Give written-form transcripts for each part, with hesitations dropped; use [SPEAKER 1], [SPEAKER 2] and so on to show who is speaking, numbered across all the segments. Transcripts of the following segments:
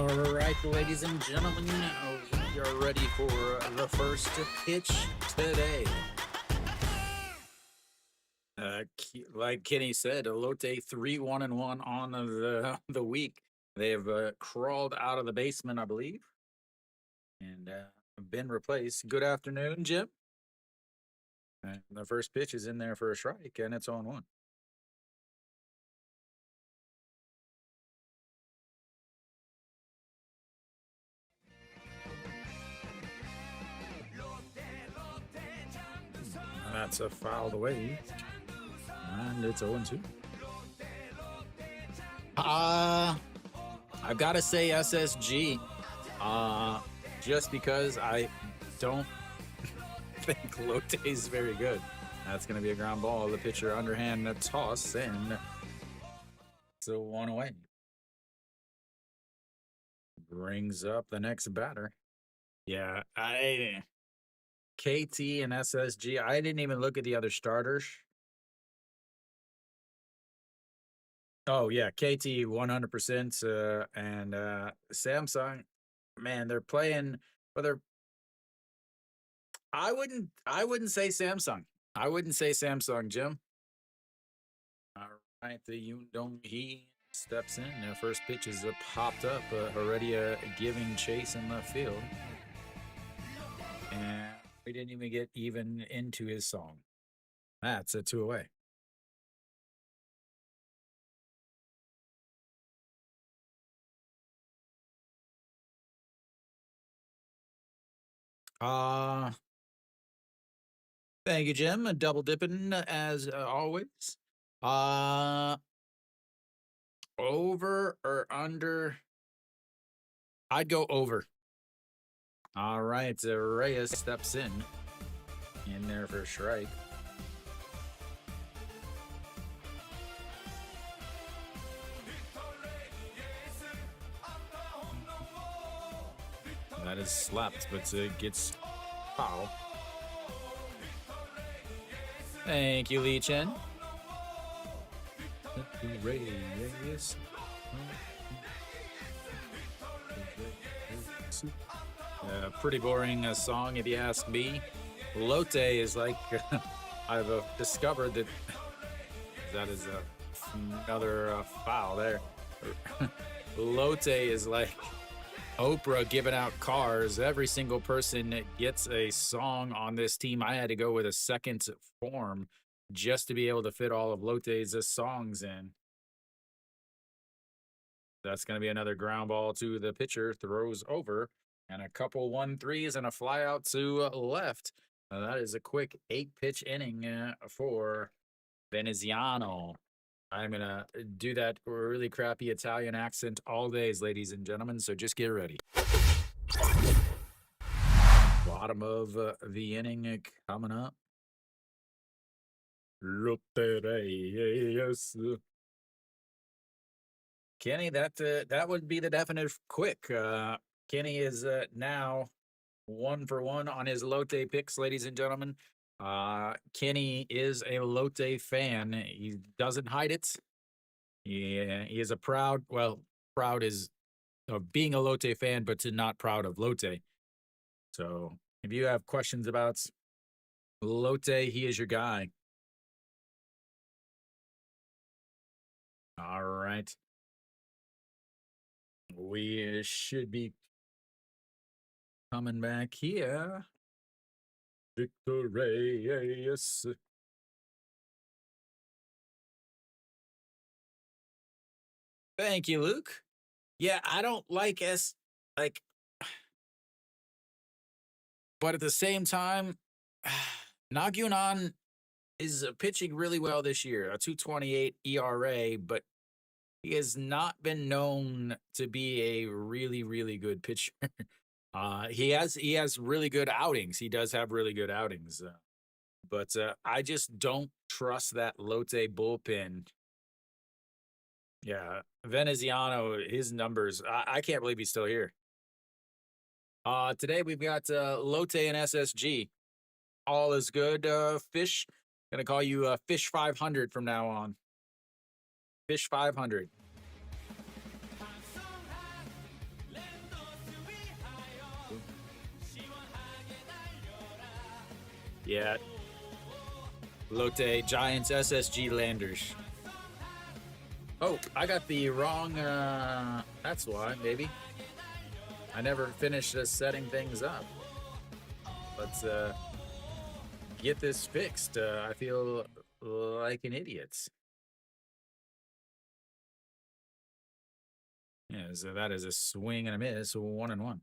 [SPEAKER 1] All right, ladies and gentlemen, we are ready for the first pitch today. Like Kenny said, Lotte 3-1-1 on the week. They have crawled out of the basement, I believe, and been replaced. Good afternoon, Jim. And the first pitch is in there for a strike, and it's on one. And that's a fouled away, and it's 0-2. I've got to say SSG, just because I don't think Lotte is very good. That's going to be a ground ball. The pitcher underhand toss, and so one away. Brings up the next batter. Yeah, KT and SSG. I didn't even look at the other starters. Oh yeah, KT 100%, and Samsung. Man, they're playing. Whether I wouldn't say Samsung. I wouldn't say Samsung, Jim. All right, the Yundong he steps in. The first pitch is popped up. Heredia giving chase in left field, and we didn't even get even into his song. That's a 2 away. Thank you, Jim. Double dipping as always. Over or under? I'd go over. All right, Reyes steps in there for a strike. That is slapped, but gets foul. Thank you, Lee Chen. Reyes. Pretty boring song, if you ask me. Lotte is like, I've discovered that is another foul there. Lotte is like Oprah giving out cars. Every single person gets a song on this team. I had to go with a second form just to be able to fit all of Lotte's songs in. That's going to be another ground ball to the pitcher. Throws over, and a couple 1-3s and a fly out to left. That is a quick 8-pitch inning for Veneziano. I'm going to do that really crappy Italian accent all days, ladies and gentlemen, so just get ready. Bottom of the inning coming up. Lotte Giants. Kenny, that would be the definite quick. Kenny is now 1 for 1 on his Lotte picks, ladies and gentlemen. Kenny is a Lotte fan. He doesn't hide it. He is a proud is of being a Lotte fan, but not proud of Lotte. So if you have questions about Lotte, he is your guy. All right. We should be coming back here. Victor Reyes. Thank you, Luke. Yeah, I don't like but at the same time, Nagyunan is pitching really well this year. A 2.28 ERA, but he has not been known to be a really, really good pitcher. He has really good outings. He does have really good outings, but I just don't trust that Lotte bullpen. Yeah, Veneziano, his numbers. I can't believe he's still here. Today we've got Lotte and SSG. All is good. Fish, gonna call you Fish 500 from now on. Fish 500. Yeah. Lotte Giants, SSG Landers. Oh, I got the wrong. That's why, maybe. I never finished setting things up. Let's get this fixed. I feel like an idiot. Yeah, so that is a swing and a miss, 1-1.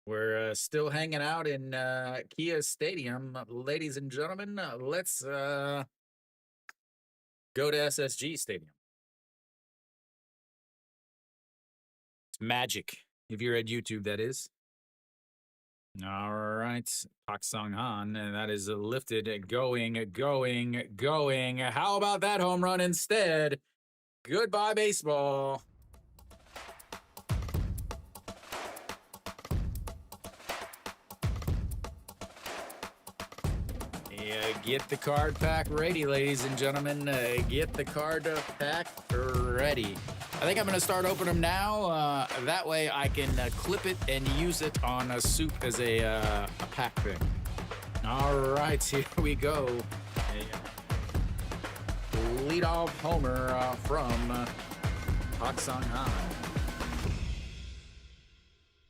[SPEAKER 1] We're still hanging out in Kia Stadium, ladies and gentlemen. Let's go to SSG Stadium. It's magic. If you're at YouTube, that is. All right, Pak Sung Han, and that is lifted, going. How about that home run instead? Goodbye, baseball. Get the card pack ready, ladies and gentlemen. Get the card pack ready. I think I'm going to start opening them now. That way I can clip it and use it on a SOOP as a pack thing. All right, here we go. Leadoff homer from Pak Sung Han.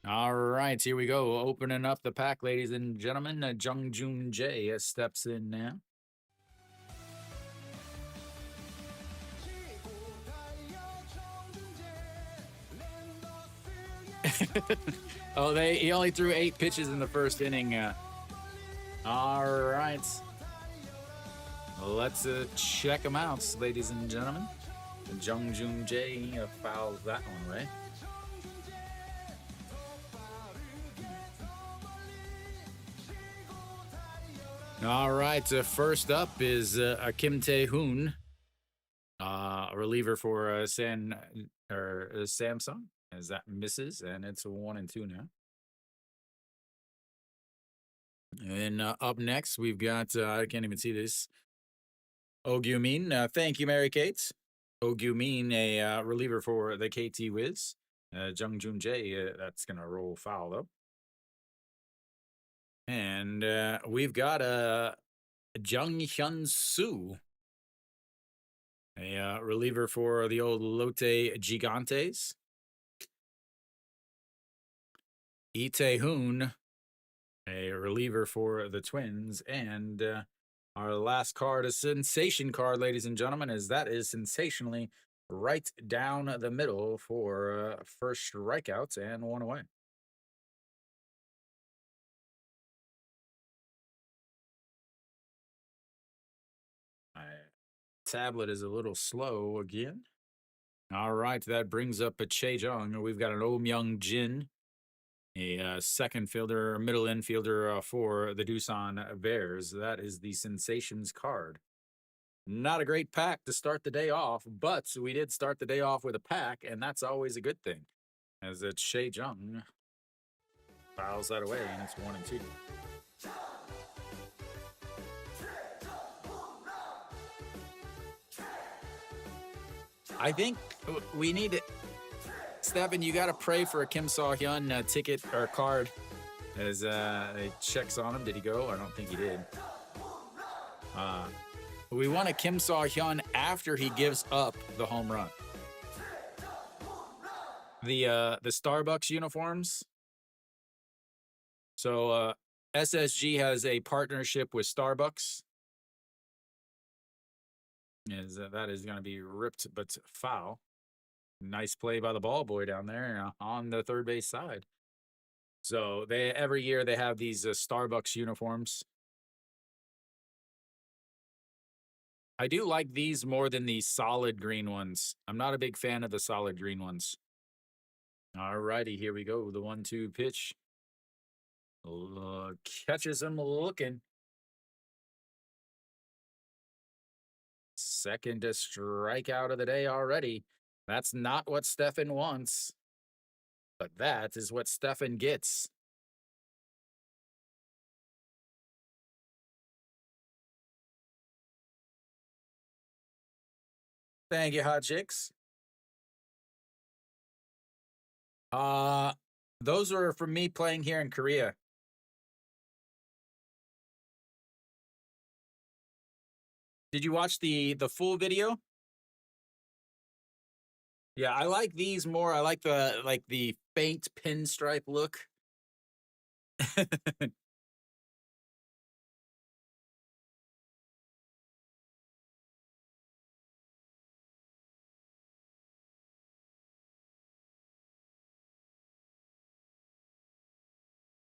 [SPEAKER 1] All right, here we go. Opening up the pack, ladies and gentlemen. Jung Joon Jae steps in now. Oh, he only threw 8 pitches in the first inning. All right. Let's check them out, ladies and gentlemen. Jung Joon Jae fouls that one away. All right, first up is Kim Tae-hoon, a reliever for Samsung, as that misses, and it's 1-2 now. And up next, we've got, I can't even see this, Oh Gyu-min. Thank you, Mary Kate. Oh Gyu-min, a reliever for the KT Wiz. Jung Joon Jae, that's going to roll foul, though. And we've got Jung Hyun Soo, a reliever for the old Lotte Gigantes. Lee Tae-hoon, a reliever for the Twins. And our last card, a sensation card, ladies and gentlemen, as that is sensationally right down the middle for first strikeouts and 1 away. My tablet is a little slow again. All right, that brings up a Chae Jung. We've got an Oh Myung Jin, a second fielder, middle infielder for the Doosan Bears. That is the Sensations card. Not a great pack to start the day off, but we did start the day off with a pack, and that's always a good thing. As it's Chae Jung fouls that away, and it's 1-2. I think we need to, Stephen, you got to pray for a Kim Saw-hyun ticket or card as it checks on him. Did he go? I don't think he did. We want a Kim Saw-hyun after he gives up the home run. The Starbucks uniforms. So SSG has a partnership with Starbucks. That is going to be ripped but foul. Nice play by the ball boy down there on the third base side. So every year they have these Starbucks uniforms. I do like these more than the solid green ones. I'm not a big fan of the solid green ones. All righty, here we go. The 1-2 pitch. Catches him looking. Second strikeout of the day already. That's not what Stefan wants, but that is what Stefan gets. Thank you, Hot Chicks. Those were from me playing here in Korea. Did you watch the full video? Yeah, I like these more. I like the faint pinstripe look.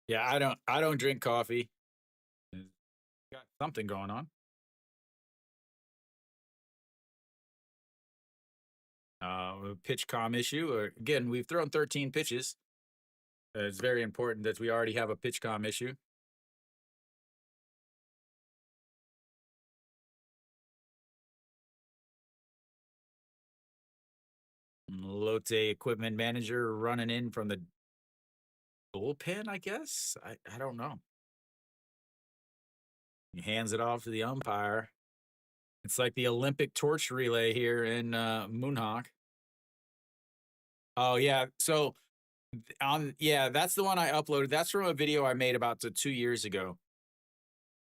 [SPEAKER 1] Yeah, I don't drink coffee. Got something going on. Pitch com issue. Again, we've thrown 13 pitches. It's very important that we already have a pitch com issue. Lotte equipment manager running in from the bullpen, I guess. I don't know. He hands it off to the umpire. It's like the Olympic torch relay here in Moonhawk. Oh yeah, so yeah, that's the one I uploaded. That's from a video I made about 2 years ago.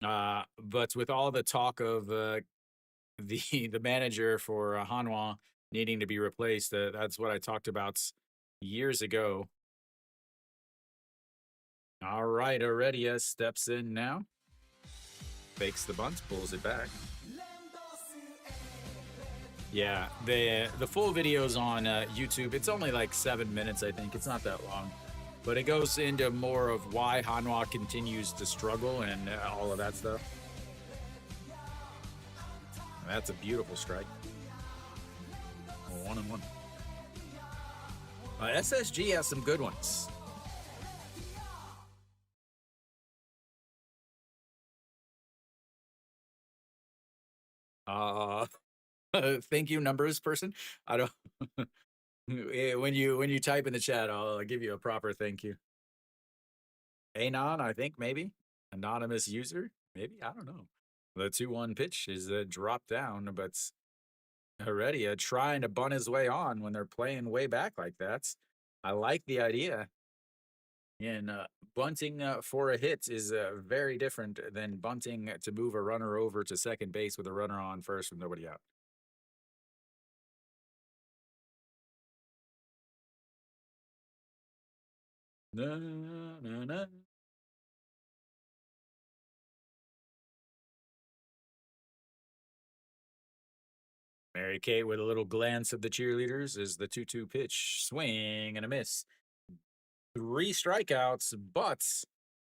[SPEAKER 1] But with all the talk of the the manager for Hanwha needing to be replaced, that's what I talked about years ago. All right, Heredia steps in now, fakes the bunt, pulls it back. Yeah, the full video's on YouTube. It's only like 7 minutes, I think. It's not that long, but it goes into more of why Hanwha continues to struggle and all of that stuff. That's a beautiful strike. 1-1. SSG has some good ones. Thank you, numbers person. I don't. when you type in the chat, I'll give you a proper thank you. Anon, I think maybe anonymous user, maybe I don't know. The 2-1 pitch is dropped down, but Heredia trying to bunt his way on when they're playing way back like that. I like the idea. And bunting for a hit is very different than bunting to move a runner over to second base with a runner on first with nobody out. Na, na, na. Mary Kate with a little glance of the cheerleaders is the 2-2 pitch. Swing and a miss. 3 strikeouts, but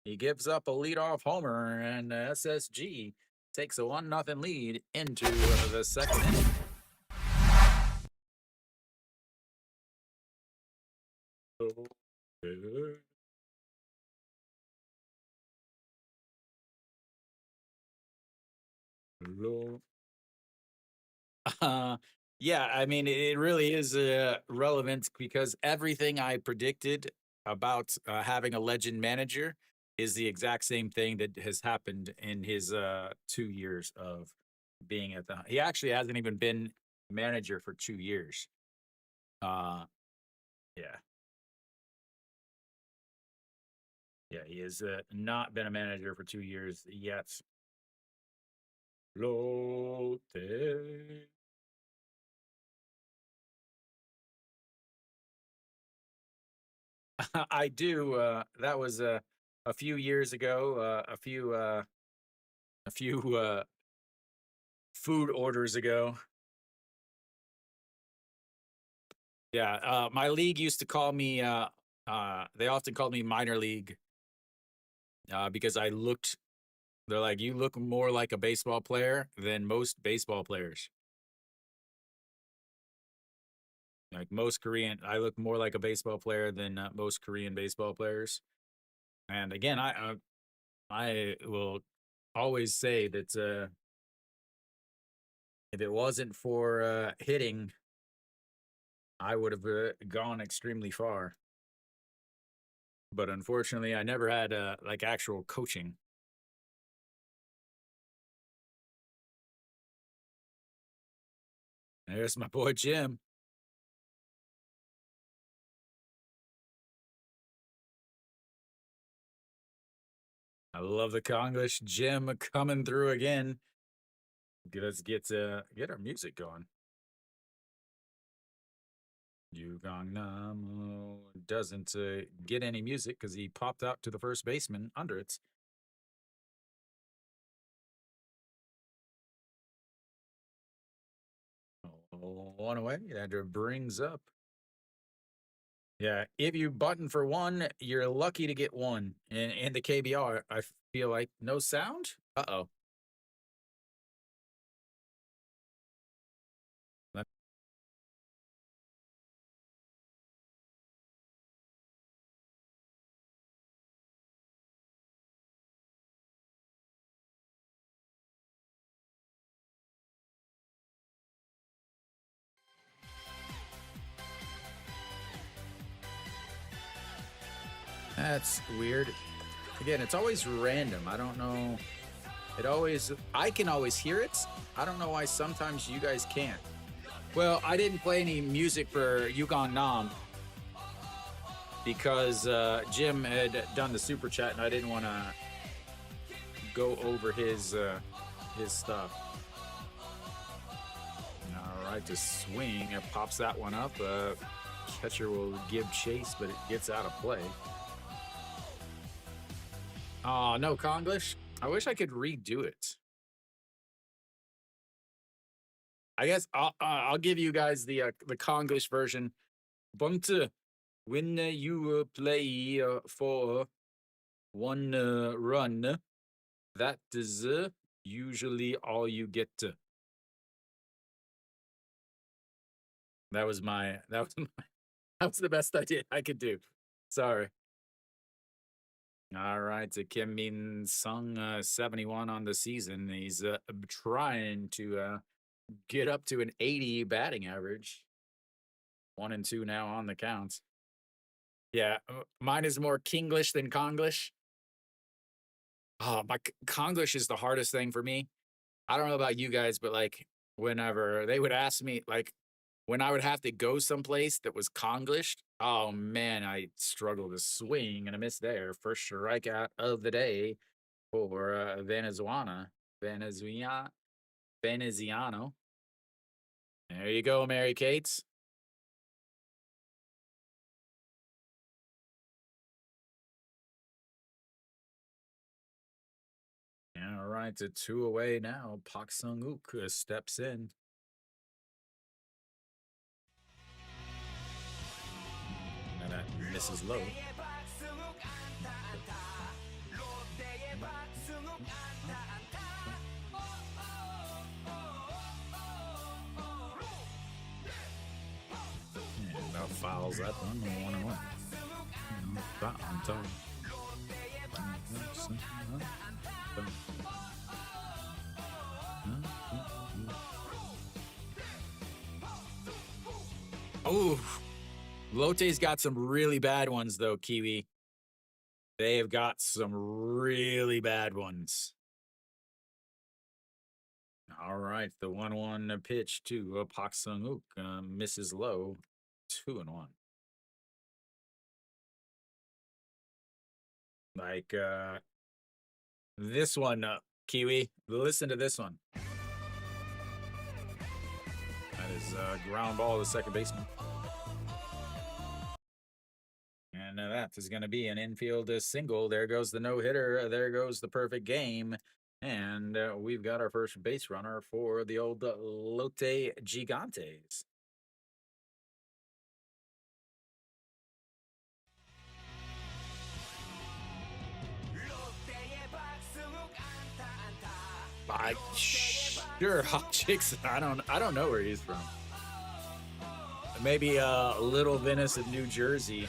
[SPEAKER 1] he gives up a leadoff homer, and SSG takes a 1-0 lead into the second inning. Uh, yeah, I mean, it really is relevant because everything I predicted about having a legend manager is the exact same thing that has happened in his 2 years of being at the. He actually hasn't even been manager for 2 years. Yeah, yeah, he has not been a manager for 2 years yet. Lotte. I do. That was a few years ago. A few food orders ago. Yeah, my league used to call me. They often called me minor league because I looked. They're like, you look more like a baseball player than most baseball players. Like most Korean, I look more like a baseball player than most Korean baseball players. And again, I will always say that if it wasn't for hitting, I would have gone extremely far. But unfortunately, I never had like actual coaching. There's my boy Jim. I love the Conglish. Jim coming through again. Let's get our music going. Yugangnam doesn't get any music because he popped out to the first baseman under it. One away. That brings up. Yeah, if you button for one, you're lucky to get one. And in the KBO, I feel like no sound. Uh-oh. That's weird. Again, it's always random. I don't know. I can always hear it. I don't know why sometimes you guys can't. Well, I didn't play any music for Yugangnam because Jim had done the super chat and I didn't want to go over his stuff. All right, to swing. It pops that one up. Catcher will give chase, but it gets out of play. Oh, no Konglish. I wish I could redo it. I guess I'll give you guys the Konglish version. Bunte, when you play for one run, that is usually all you get. That was the best I could do. Sorry. All right, to Kim Min Sung, 71 on the season. He's trying to get up to an 80 batting average. 1-2 now on the count. Yeah, mine is more Kinglish than Konglish. Oh, my Konglish is the hardest thing for me. I don't know about you guys, but like whenever they would ask me, like when I would have to go someplace that was Konglish, oh man, I struggle to swing and a miss there. First strikeout of the day for Venezuela. Veneziano. There you go, Mary Kate. All right, to 2 away now. Pak Sung-uk steps in. And that misses low. And about fouls that one, 1-1. On top. Oh, Lotte's got some really bad ones, though, Kiwi. They have got some really bad ones. All right, the 1-1 pitch to Pak Sung-uk misses low, 2-1. Like this one, Kiwi. Listen to this one. That is ground ball to second baseman. And that is going to be an infield single. There goes the no-hitter. There goes the perfect game. And we've got our first base runner for the old Lotte Gigantes. Sure, Hot Chicks. I don't know where he's from. Maybe Little Venice of New Jersey.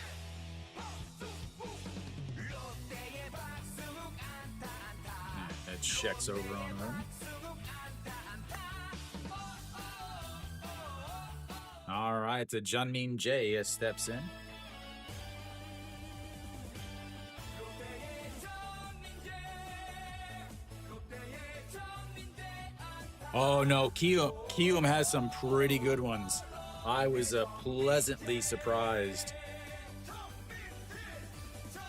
[SPEAKER 1] That checks over on him. All right, Junmin Jae steps in. Oh no, Kium has some pretty good ones. I was pleasantly surprised.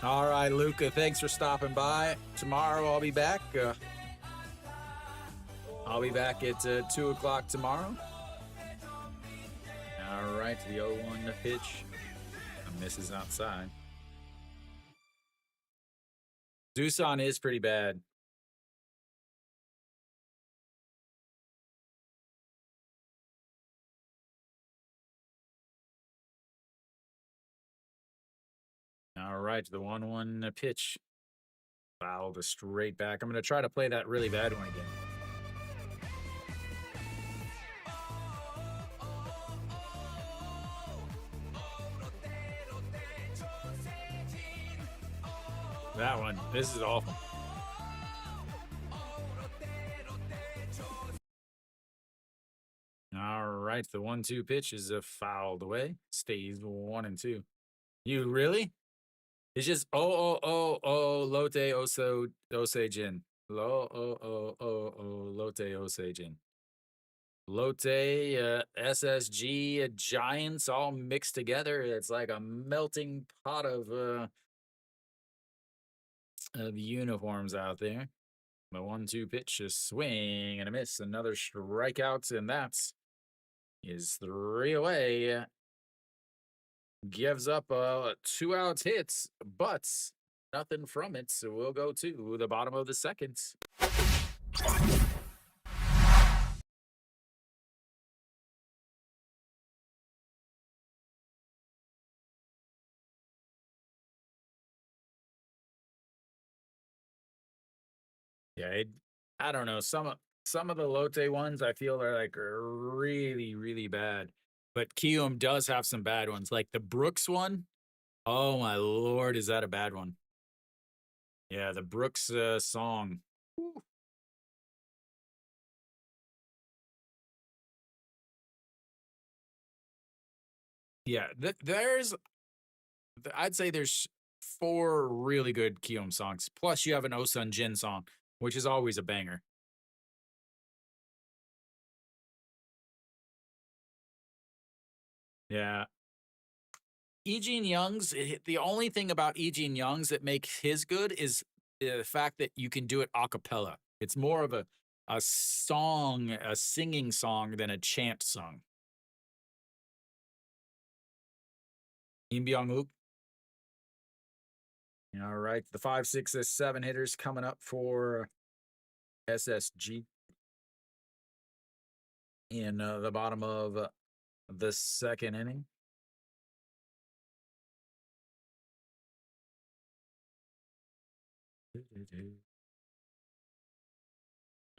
[SPEAKER 1] All right, Luca, thanks for stopping by. Tomorrow I'll be back. I'll be back at 2 o'clock tomorrow. All right, the 0-1 pitch. Misses outside. Doosan is pretty bad. All right, the 1-1 pitch. Fouled straight back. I'm going to try to play that really bad one again. That one. This is awful. All right, the 1-2 pitch is fouled away. Stays 1-2. You really? It's just Lotte Osejin. Lotte Osejin. Lotte, SSG, Giants all mixed together. It's like a melting pot of uniforms out there. The 1-2 pitch, a swing and a miss. Another strikeout, and that is 3 away. Gives up 2 outs hits, but nothing from it. So we'll go to the bottom of the second. Yeah, I don't know. Some of the Lotte ones I feel are like really, really bad. But Kium does have some bad ones. Like the Brooks one. Oh my lord, is that a bad one? Yeah, the Brooks song. Woo. Yeah, I'd say there's 4 really good Kium songs. Plus, you have an Osun Jin song, which is always a banger. Yeah. Eugene Young's, the only thing about Eugene Young's that makes his good is the fact that you can do it a cappella. It's more of a song, a singing song than a chant song. Im Byung-wook. All right, the 5, 6, 7 hitters coming up for SSG in the bottom of the second inning.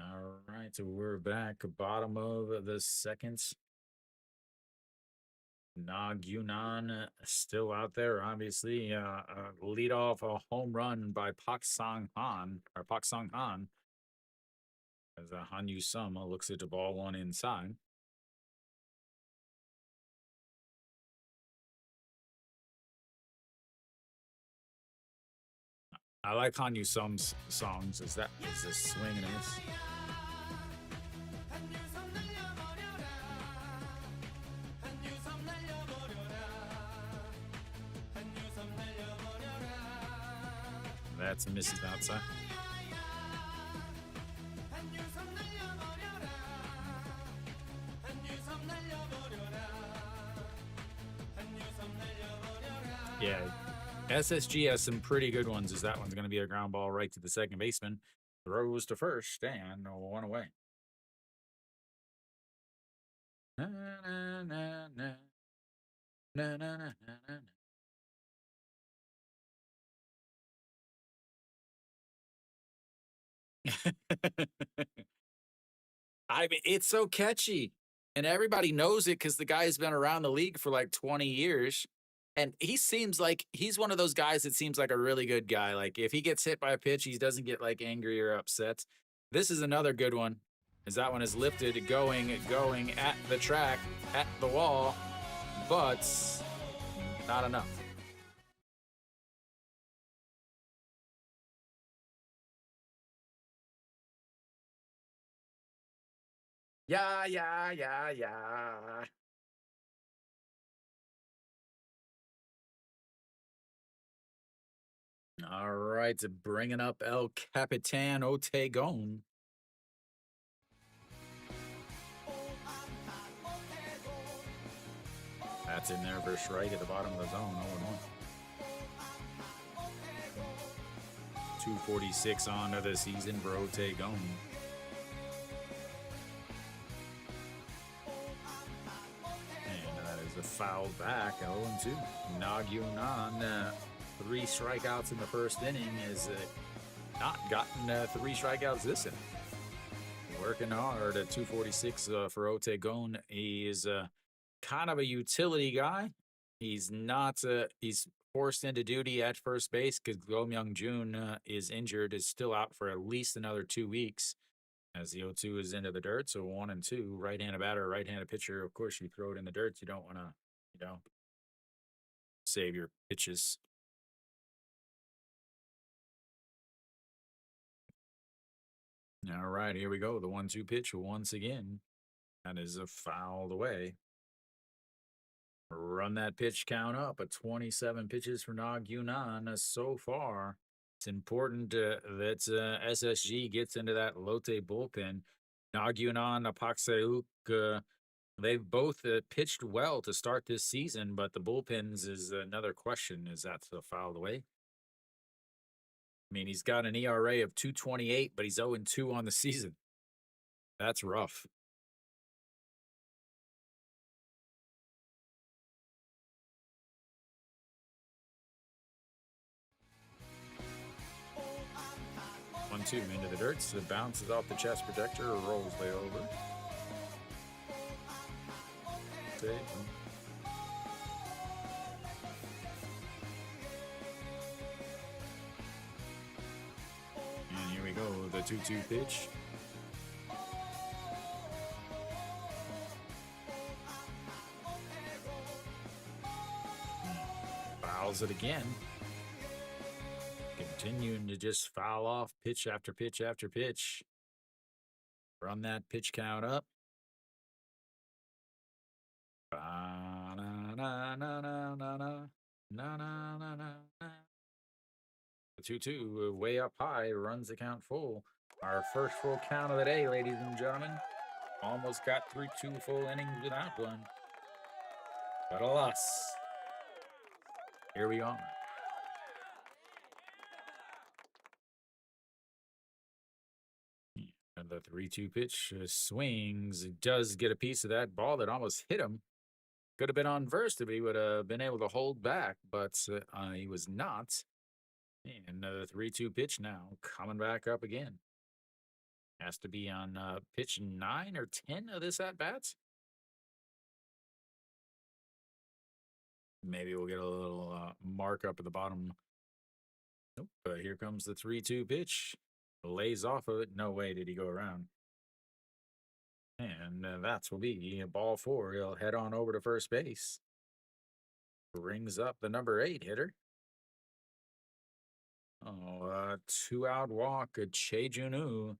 [SPEAKER 1] All right, so we're back, bottom of the second. Nog Yunan still out there, obviously. Lead off a home run by Pak Song Han, as Han Yu Sum looks at the ball one inside. I like Han Yu Sum's songs. Is this swing and a miss? That's a misses outside. Yeah, SSG has some pretty good ones. As that one's going to be a ground ball right to the second baseman. Throws to first and 1 away. Na, na, na, na. Na, na, na, na, na. I mean, it's so catchy, and everybody knows it because the guy has been around the league for like 20 years. And he seems like he's one of those guys that seems like a really good guy. Like if he gets hit by a pitch, he doesn't get like angry or upset. This is another good one, as that one is lifted, going at the track, at the wall, but not enough. Yeah, yeah, yeah, yeah. All right, bringing up El Capitan Otegon. That's in there for a strike at the bottom of the zone, 0-1. 246 on to the season for Lotte Giants. And that is a foul back, 0-2. Nagyunan, 3 strikeouts in the first inning, has not gotten 3 strikeouts this inning. Working hard at 246 for Lotte Giants. He is kind of a utility guy. He's not, he's forced into duty at first base because Go Myung Jun is injured, is still out for at least another 2 weeks as the 0-2 is into the dirt. So 1-2, right-handed batter, right-handed pitcher. Of course, you throw it in the dirt. You don't want to, save your pitches. All right, here we go. The 1-2 pitch once again. That is a fouled away. Run that pitch count up at 27 pitches for Nagyunan so far. It's important that SSG gets into that Lotte bullpen. Nagyunan, Apakseuk, they've both pitched well to start this season, but the bullpens is another question. Is that fouled away? I mean, he's got an ERA of 2.28, but he's 0-2 on the season. That's rough. One-two into the dirt. So it bounces off the chest protector or rolls way over. And here we go, the 2-2 pitch. Fouls it again. Continuing to just foul off pitch after pitch after pitch. Run that pitch count up. 2-2, way up high, runs the count full. Our first full count of the day, ladies and gentlemen. Almost got through 2 full innings without one. But alas, here we are. And the 3-2 pitch swings. It does get a piece of that ball that almost hit him. Could have been on first if he would have been able to hold back, but he was not. And the 3-2 pitch now coming back up again. Has to be on pitch 9 or 10 of this at-bats. Maybe we'll get a little mark up at the bottom. Nope, here comes the 3-2 pitch. Lays off of it. No way did he go around. And that's will be ball 4. He'll head on over to first base. Brings up the number 8 hitter. 2-out walk, Che Junu.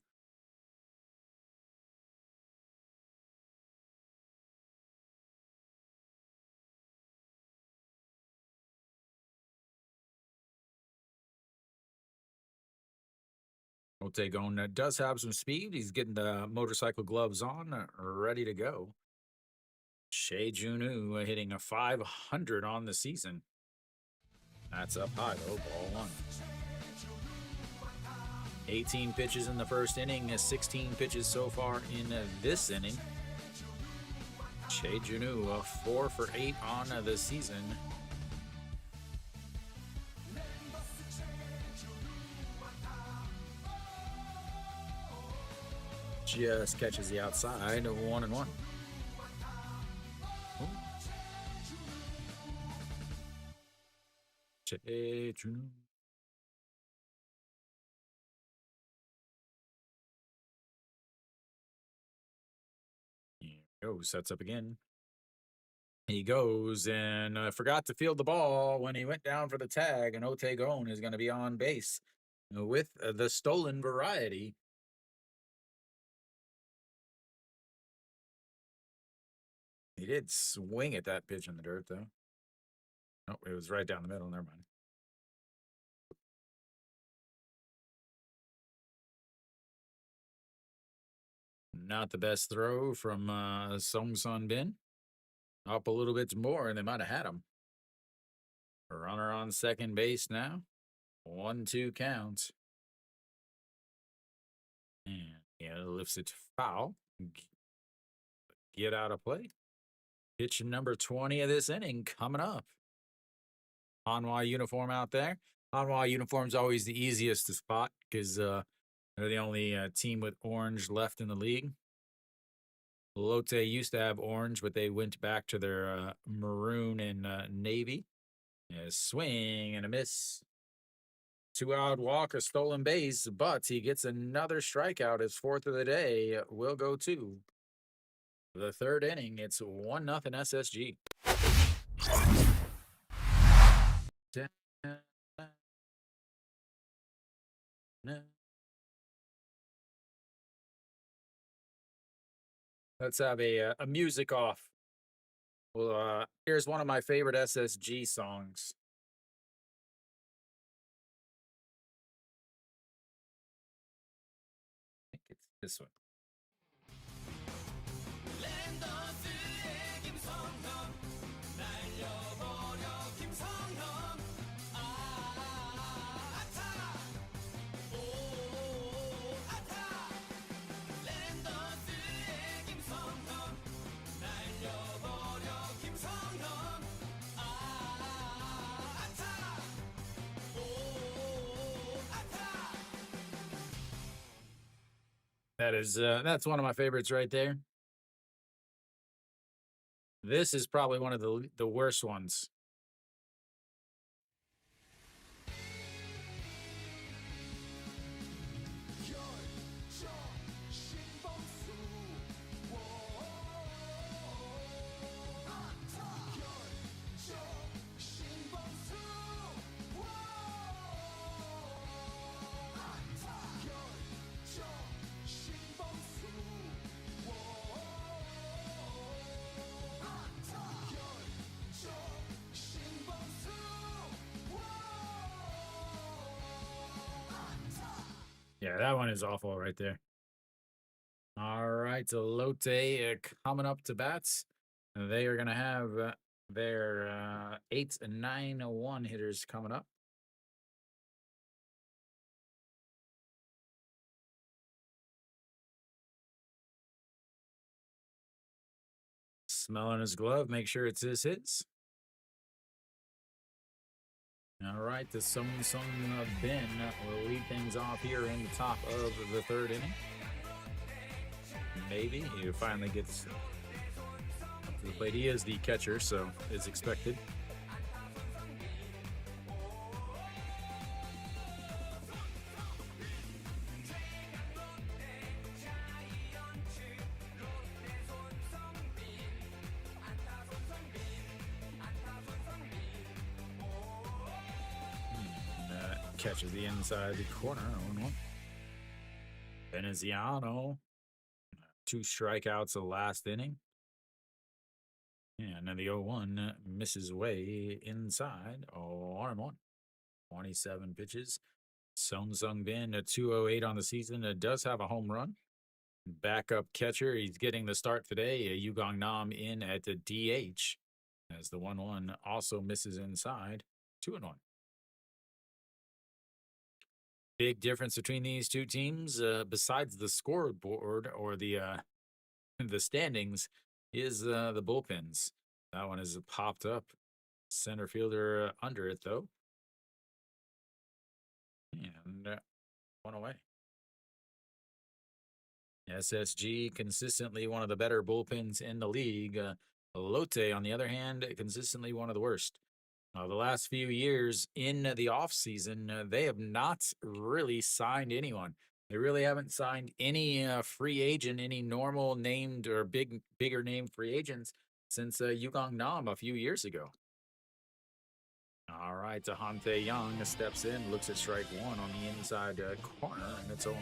[SPEAKER 1] Lotte Giants does have some speed. He's getting the motorcycle gloves on, ready to go. Che Junu hitting a 500 on the season. That's up high, though. Ball 1. 18 pitches in the first inning, 16 pitches so far in this inning. Che Junu, 4 for 8 on the season. Just catches the outside of 1-1. Che Junu. Sets up again. He goes and forgot to field the ball when he went down for the tag, and Lotte Giants is going to be on base with the stolen variety. He did swing at that pitch in the dirt, though. Nope, it was right down the middle. Never mind. Not the best throw from Song Sun Bin. Up a little bit more, and they might have had him. Runner on second base now. 1-2 count. And yeah, lifts it to foul. Get out of play. Pitch number 20 of this inning coming up. Hanwha uniform out there. Hanwha uniform's always the easiest to spot because they're the only team with orange left in the league. Lotte used to have orange, but they went back to their maroon and navy. A swing and a miss. 2-out walk, a stolen base, but he gets another strikeout. His fourth of the day will go to the third inning. It's 1-0 SSG. Let's have a music off. Well, here's one of my favorite SSG songs. I think it's this one. That's one of my favorites right there. This is probably one of the worst ones. Yeah, that one is awful right there. All right, so Lotte coming up to bats. They are going to have their 8 and 9-1 hitters coming up. Smelling his glove, make sure it's his. All right, the Sung Bin will lead things off here in the top of the third inning. Maybe he finally gets up to the plate. He is the catcher, so is expected. Catches the inside the corner. 0-1. Veneziano. 2 strikeouts the last inning. And then the 0-1 misses way inside. 1-1. 27 pitches. Sung Bin, a 208 on the season. Does have a home run. Backup catcher. He's getting the start today. Yugong Nam in at the DH. As the 1-1 also misses inside. 2-1. Big difference between these two teams, besides the scoreboard or the standings, is the bullpens. That one is popped up. Center fielder under it, though. And one away. SSG consistently one of the better bullpens in the league. Lotte, on the other hand, consistently one of the worst. The last few years in the offseason, they have not really signed anyone. They really haven't signed any free agent, any normal named or bigger name free agents since Yugong Nam a few years ago. All right, Hante Young steps in, looks at strike one on the inside corner, and it's 0-1.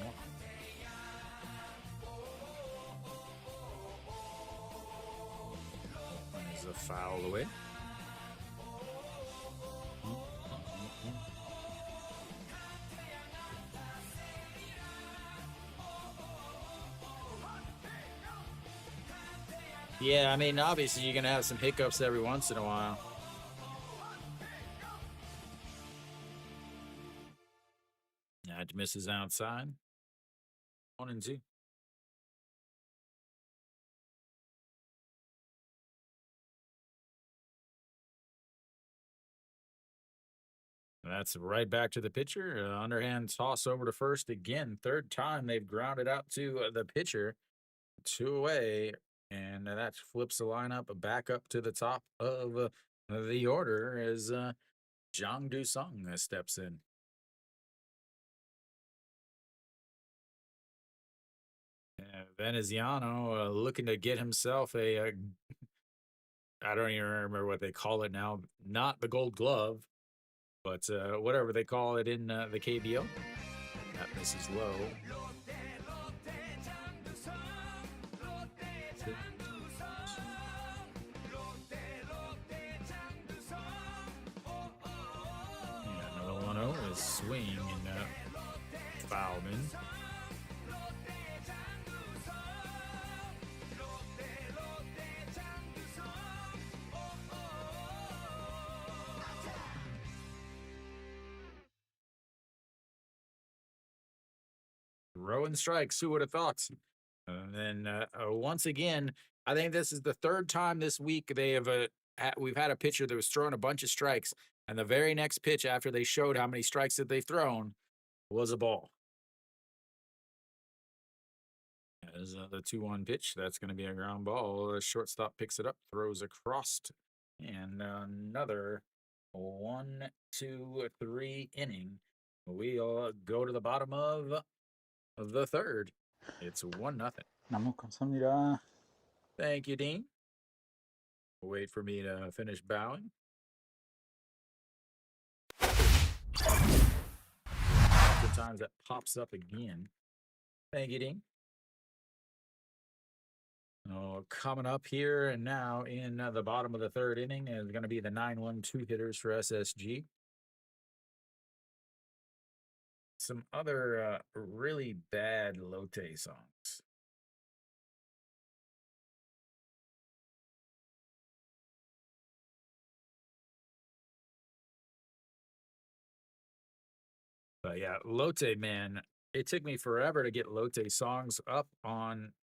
[SPEAKER 1] Is a foul away. Yeah, I mean, obviously you're gonna have some hiccups every once in a while. That misses outside. 1-2. That's right back to the pitcher. Underhand toss over to first again. Third time they've grounded out to the pitcher. 2 away. And that flips the lineup back up to the top of the order as Zhang Dusong steps in. Veneziano looking to get himself a I don't even remember what they call it now. Not the Gold Glove, but whatever they call it in the KBO. That misses low. Yeah, another 1-0 is swing and Foulman. Throwing strikes. Who would have thought? And then once again, I think this is the third time this week they have we've had a pitcher that was throwing a bunch of strikes, and the very next pitch after they showed how many strikes that they've thrown was a ball. As the 2-1 pitch, that's going to be a ground ball. The shortstop picks it up, throws across, and another 1, 2, 3 inning. We'll go to the bottom of the third. It's 1-0.
[SPEAKER 2] 나무 감사합니다.
[SPEAKER 1] Thank you, Dean. Wait for me to finish bowing. Oftentimes that pops up again. Thank you, Dean. Oh, coming up here and now in the bottom of the third inning is going to be the 9-1-2 hitters for SSG. Some other really bad Lotte songs. But yeah, Lotte, man, it took me forever to get Lotte songs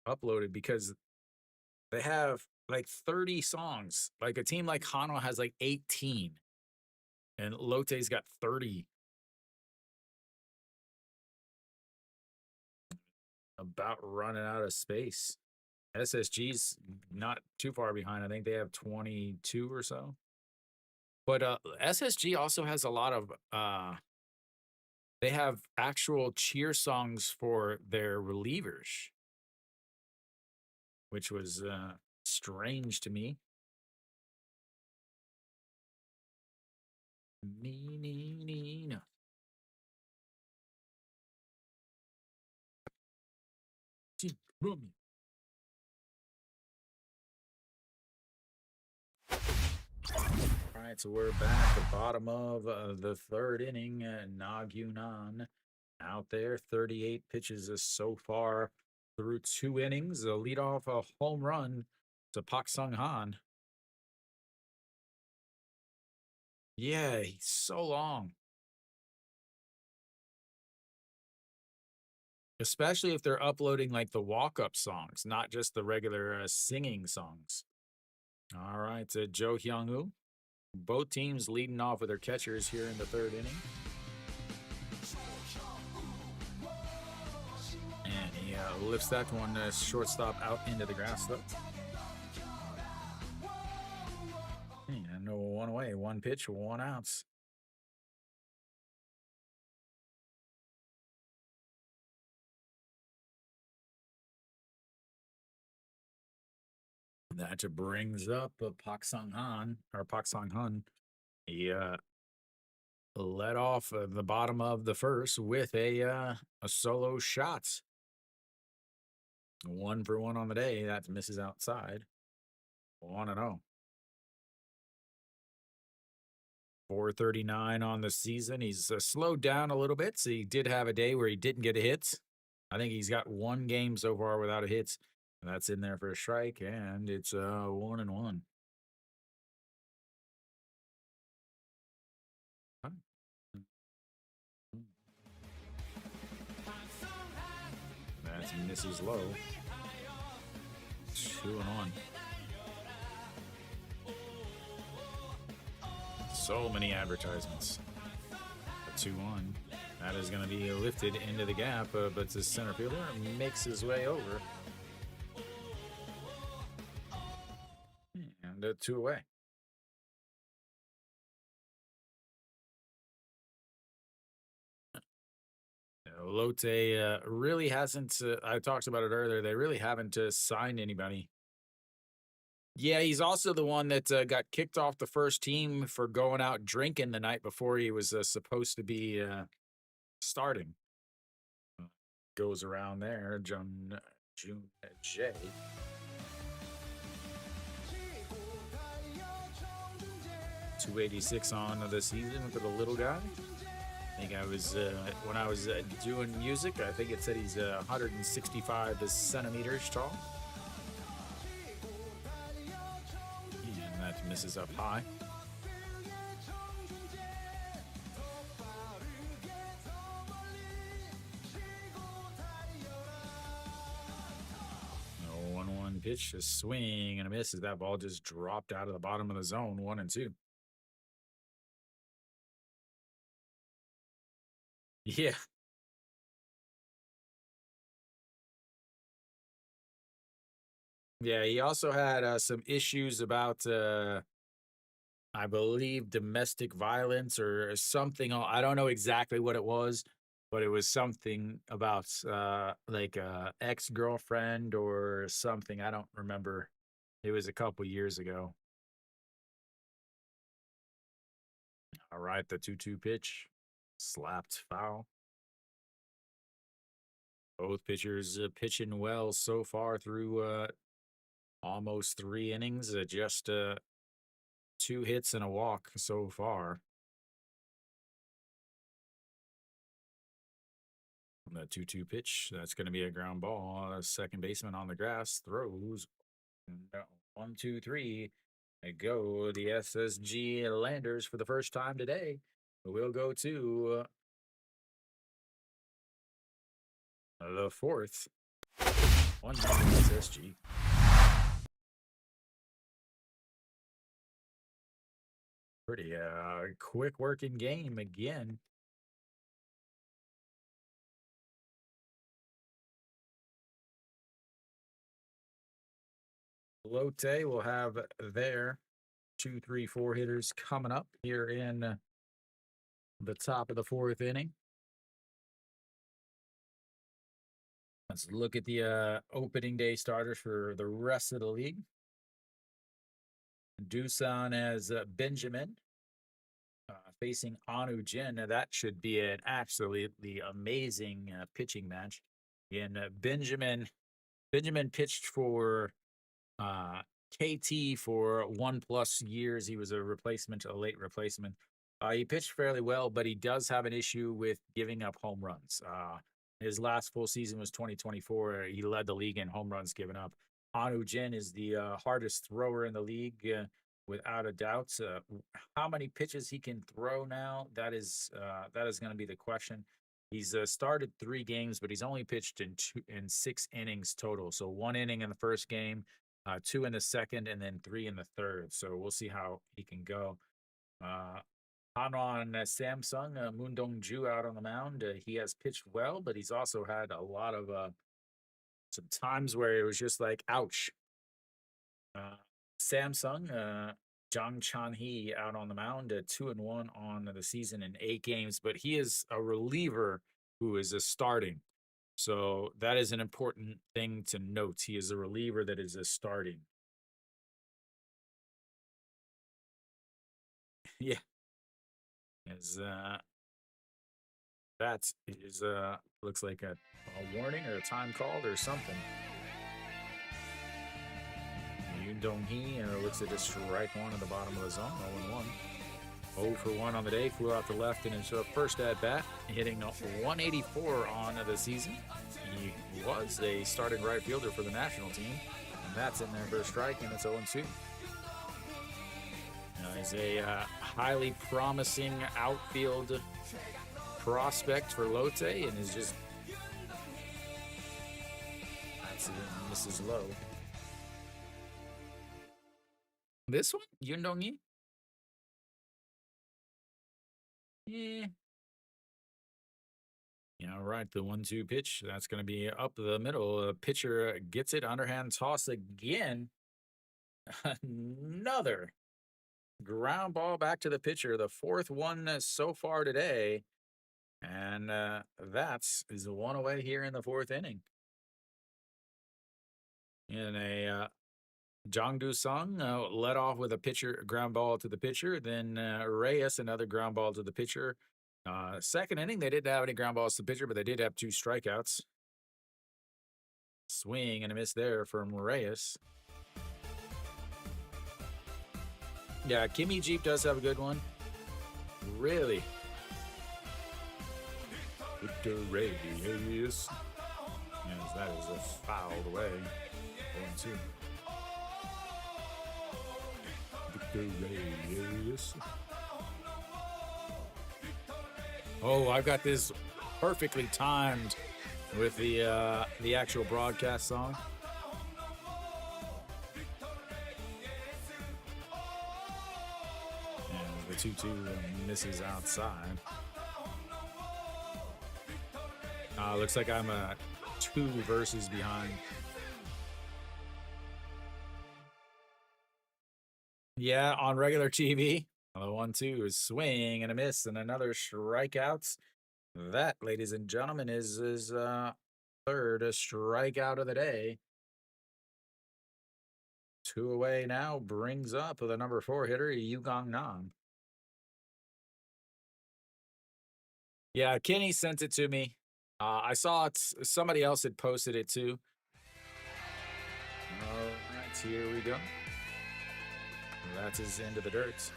[SPEAKER 1] uploaded because they have like 30 songs. Like a team like Hano has like 18. And Lotte's got 30. About running out of space. SSG's not too far behind. I think they have 22 or so. But SSG also has a lot of they have actual cheer songs for their relievers, which was strange to me. No. All right, so we're back at the bottom of the third inning. Nagyunan out there, 38 pitches so far through 2 innings. A leadoff a home run to Pak Sung Han. Yeah, he's so long. Especially if they're uploading like the walk-up songs, not just the regular singing songs. All right, Joe Hyung-woo. Both teams leading off with their catchers here in the third inning. And he lifts that one shortstop out into the grass, though. And 1 away, 1 pitch, 1 out. That brings up Pak Sung Han. He led off the bottom of the first with a solo shot. 1 for 1 on the day. That misses outside. 1-0. 439 on the season. He's slowed down a little bit. So he did have a day where he didn't get a hit. I think he's got 1 game so far without a hit. That's in there for a strike, and it's 1-1. That's misses low. 2-1. So many advertisements. 2-1. That is going to be lifted into the gap, but the center fielder makes his way over. And 2 away. Lotte really hasn't, I talked about it earlier, they really haven't signed anybody. Yeah, he's also the one that got kicked off the first team for going out drinking the night before he was supposed to be starting. Goes around there, June J. .286 on the season for the little guy. I think I was, when I was doing music, I think it said he's 165 centimeters tall. And that misses up high. No 1-1 pitch, a swing and a miss as that ball just dropped out of the bottom of the zone, 1-2. Yeah. Yeah, he also had some issues about, I believe, domestic violence or something. I don't know exactly what it was, but it was something about like a ex girlfriend or something. I don't remember. It was a couple years ago. All right, the 2-2 pitch, slapped foul. Both pitchers pitching well so far through almost 3 innings. Just 2 hits and a walk so far. The 2-2 pitch. That's going to be a ground ball. Second baseman on the grass throws. 1, 2, 3. Go the SSG Landers for the first time today. We'll go to the fourth. 1 SSG. Pretty quick working game again. Lotte will have their 2, 3, 4 hitters coming up here in the top of the 4th inning. Let's look at the opening day starters for the rest of the league. Doosan as Benjamin facing Anu Jin. Now that should be an absolutely amazing pitching match. And Benjamin pitched for KT for 1+ years. He was a late replacement. He pitched fairly well, but he does have an issue with giving up home runs. His last full season was 2024. He led the league in home runs given up. Anu Jin is the hardest thrower in the league, without a doubt. How many pitches he can throw now? That is going to be the question. He's started 3 games, but he's only pitched in 6 innings total. So 1 inning in the first game, 2 in the second, and then 3 in the third. So we'll see how he can go. Hanwhan Samsung, Moon Dong-ju out on the mound. He has pitched well, but he's also had a lot of some times where it was just like, ouch. Samsung, Jang Chan-hee out on the mound, 2-1 on the season in 8 games, but he is a reliever who is starting. So that is an important thing to note. He is a reliever that is starting. Yeah. As that is looks like a warning or a time called or something. Yoon Dong-hee looks at a strike 1 at the bottom of the zone, 0-1. 0 for 1 on the day, flew out the left in his first at bat, hitting 184 on the season. He was a starting right fielder for the national team, and that's in there for a strike, and it's 0-2. He's a highly promising outfield prospect for Lotte, and is just misses low. This one, Yundongi. Yeah. Yeah, right. The 1-2 pitch. That's going to be up the middle. Pitcher gets it. Underhand toss again. Another ground ball back to the pitcher. The fourth one so far today. And that's one away here in the fourth inning. In a Jongdu Sung led off with a pitcher ground ball to the pitcher. Then Reyes, another ground ball to the pitcher. Second inning, they didn't have any ground balls to the pitcher, but they did have 2 strikeouts. Swing and a miss there from Reyes. Yeah, Kimmy Jeep does have a good one. Really? Victor Reyes. Yes, that is a fouled away. 1-2. Victor Reyes. Oh, I've got this perfectly timed with the actual broadcast song. And the 2-2 misses outside. Looks like I'm 2 verses behind. Yeah, on regular TV. The 1-2 is swing and a miss and another strikeout. That, ladies and gentlemen, is his third strikeout of the day. 2 away now brings up the number 4 hitter, Yugong Nam. Yeah, Kenny sent it to me. I saw it. Somebody else had posted it too. All right, here we go. That's his end of the dirt.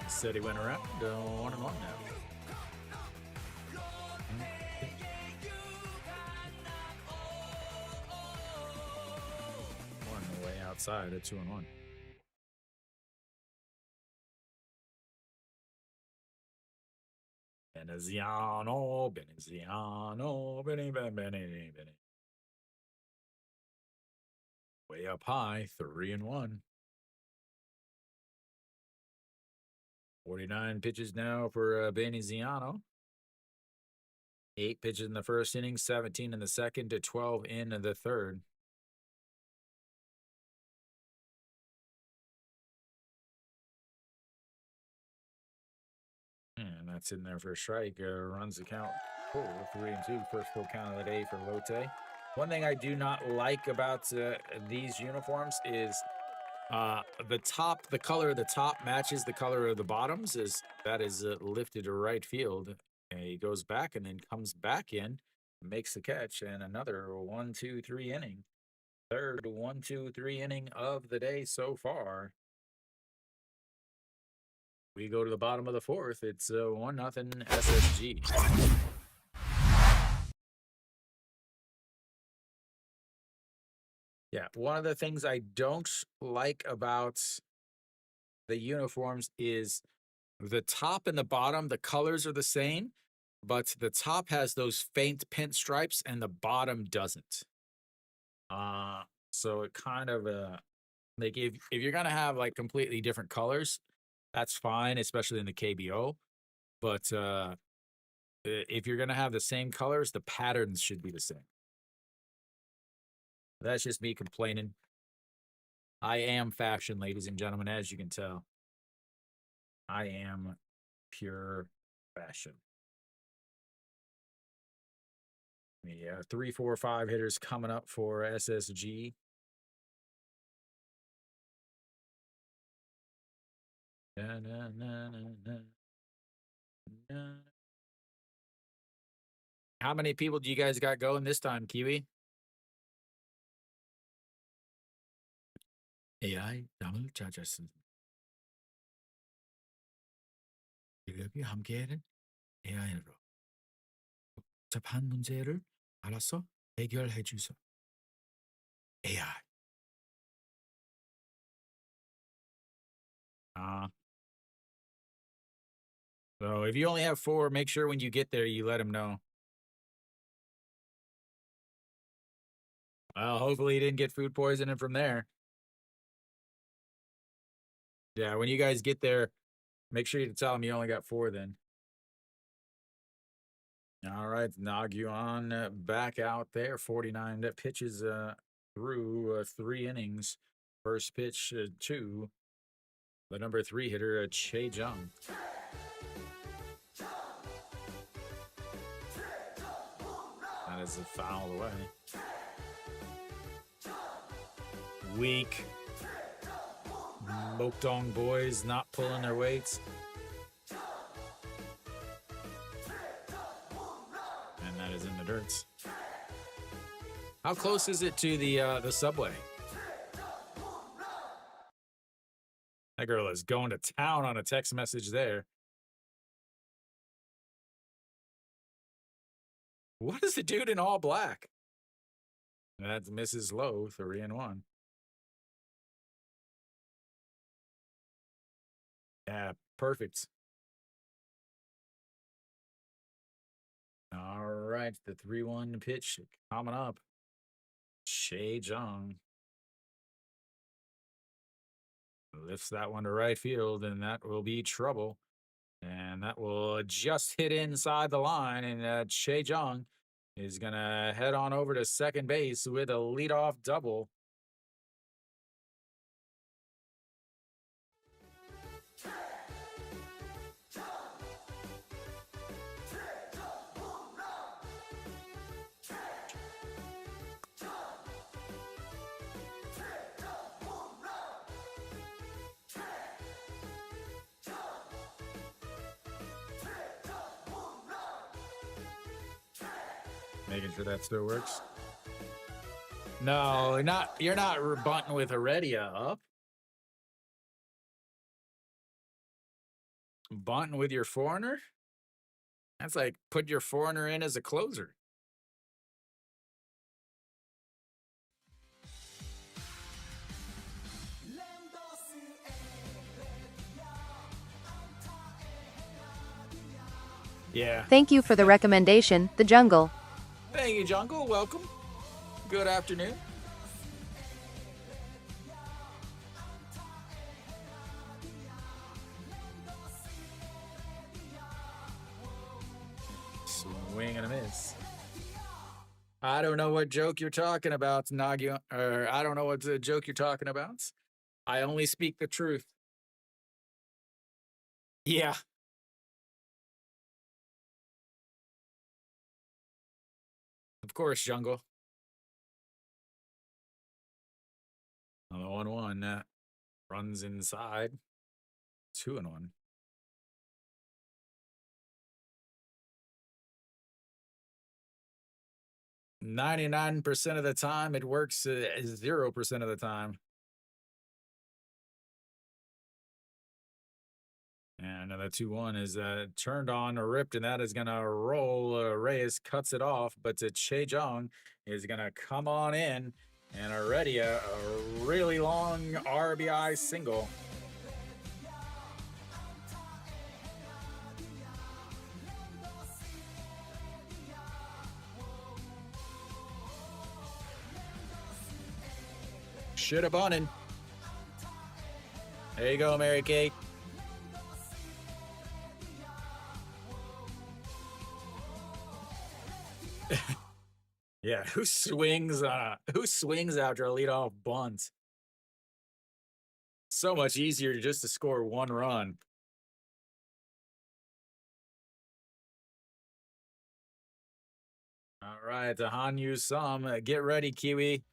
[SPEAKER 1] Said he went around 1-1 now. One way outside at 2-1. Veneziano. Way up high, 3-1. 49 pitches now for Veneziano. 8 pitches in the first inning, 17 in the second, to 12 in the third. And that's in there for a strike. Runs the count. 3-2. First full count of the day for Lotte. One thing I do not like about these uniforms is the color of the top matches the color of the bottoms. That is lifted to right field. And he goes back and then comes back in, makes the catch, and another 1-2-3 inning. Third 1-2-3 inning of the day so far. We go to the bottom of the fourth. It's 1-0 SSG. Yeah, one of the things I don't like about the uniforms is the top and the bottom, the colors are the same, but the top has those faint pinstripes and the bottom doesn't. So it kind of like if you're gonna have like completely different colors, that's fine, especially in the KBO. But if you're gonna have the same colors, the patterns should be the same. That's just me complaining. I am fashion, ladies and gentlemen, as you can tell. I am pure fashion. Yeah, 3, 4, 5 hitters coming up for SSG. Na, na, na, na, na. How many people do you guys got going this time, Kiwi? AI 잠을 찾았습니다. 인력이 함께하는 AI로 복잡한 문제를 알아서 해결해 주소. AI. So if you only have 4, make sure when you get there you let them know. Well, hopefully you didn't get food poisoning from there. Yeah, when you guys get there, make sure you tell them you only got 4 then. All right, Nagyuan back out there. 49 pitches through 3 innings. First pitch to the number 3 hitter, Che Jung. That is a foul away. Weak. Mokdong boys not pulling their weights. And that is in the dirt. How close is it to the subway? That girl is going to town on a text message there. What is the dude in all black? That's Mrs. Lowe, 3-1. Yeah, perfect. All right, the 3-1 pitch coming up. Che Jung lifts that one to right field, and that will be trouble. And that will just hit inside the line, and Che Jung is going to head on over to second base with a leadoff double. Making sure that still works. No, you're not bunting with Heredia up. Bunting with your foreigner? That's like put your foreigner in as a closer. Yeah.
[SPEAKER 2] Thank you for the recommendation, The Jungle.
[SPEAKER 1] Thank you, Jungle. Welcome. Good afternoon. Swing and a miss. I don't know what joke you're talking about, Nagy. Or I don't know what joke you're talking about. I only speak the truth. Yeah. Of course, Jungle. The 1-1 runs inside. 2-1. %99 of the time, it works 0% of the time. And another 2-1 is turned on, ripped, and that is going to roll. Reyes cuts it off, but Che Jung is going to come on in, and already a really long RBI single. Should have bunted. There you go, Mary Kate. Yeah, who swings after a leadoff bunt? So much easier just to score 1 run. All right, the Hanyu Sum. Get ready, Kiwi.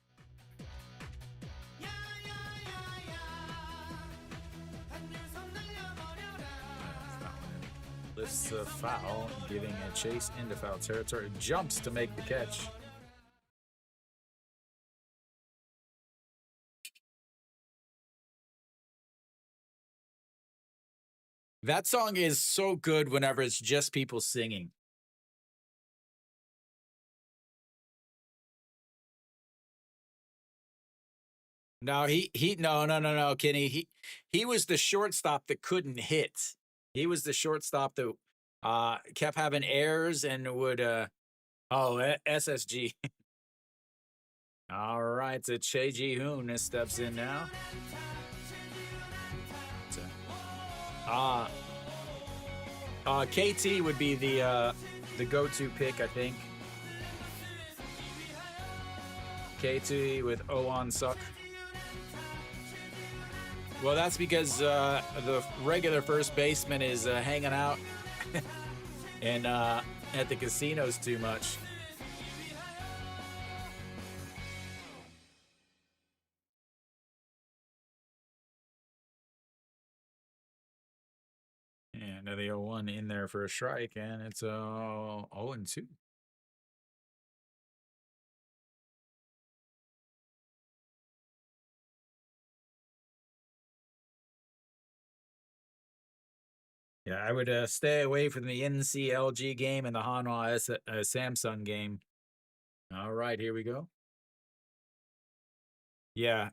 [SPEAKER 1] force a foul, giving a chase into foul territory. Jumps to make the catch. That song is so good whenever it's just people singing. No, no, Kenny. He was the shortstop that couldn't hit. He was the shortstop that kept having errors and would SSG. All right, so Che Ji Hoon steps in now. KT would be the go-to pick, I think. KT with Owan Suk. Well, that's because the regular first baseman is hanging out and at the casinos too much. And the 0-1 in there for a strike, and it's 0-2. Yeah, I would stay away from the NCLG game and the Hanwha Samsung game. All right, here we go. Yeah.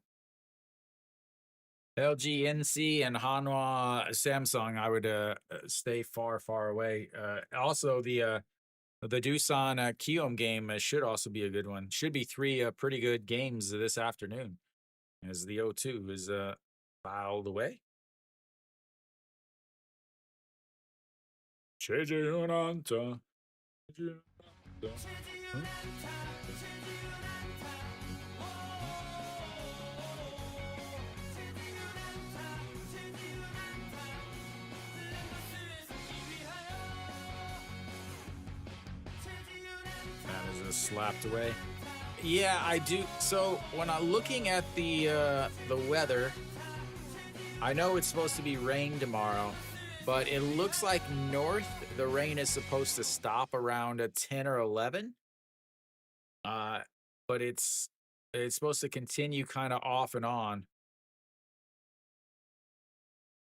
[SPEAKER 1] LG, NC, and Hanwha Samsung, I would stay far, far away. Also, the Doosan Kiyomi game should also be a good one. Should be 3 pretty good games this afternoon, as the 0-2 is fouled away. That is slapped away. Yeah, I do. So when I'm looking at the weather, I know it's supposed to be rain tomorrow, but it looks like north the rain is supposed to stop around 10 or 11. But it's supposed to continue kind of off and on.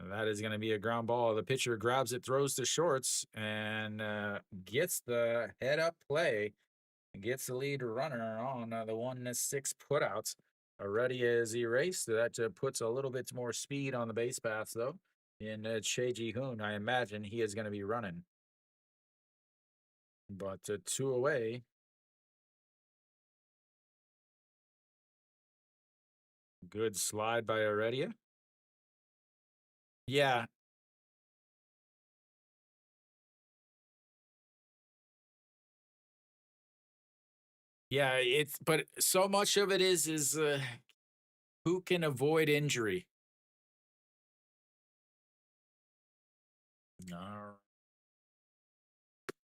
[SPEAKER 1] That is going to be a ground ball. The pitcher grabs it, throws to shorts, and gets the head up play. Gets the lead runner on the 1-6 putouts. Already is erased. That puts a little bit more speed on the base paths, though. In Che Ji Hoon, I imagine he is going to be running. But 2 away. Good slide by Heredia. Yeah. Yeah, but so much of it is who can avoid injury.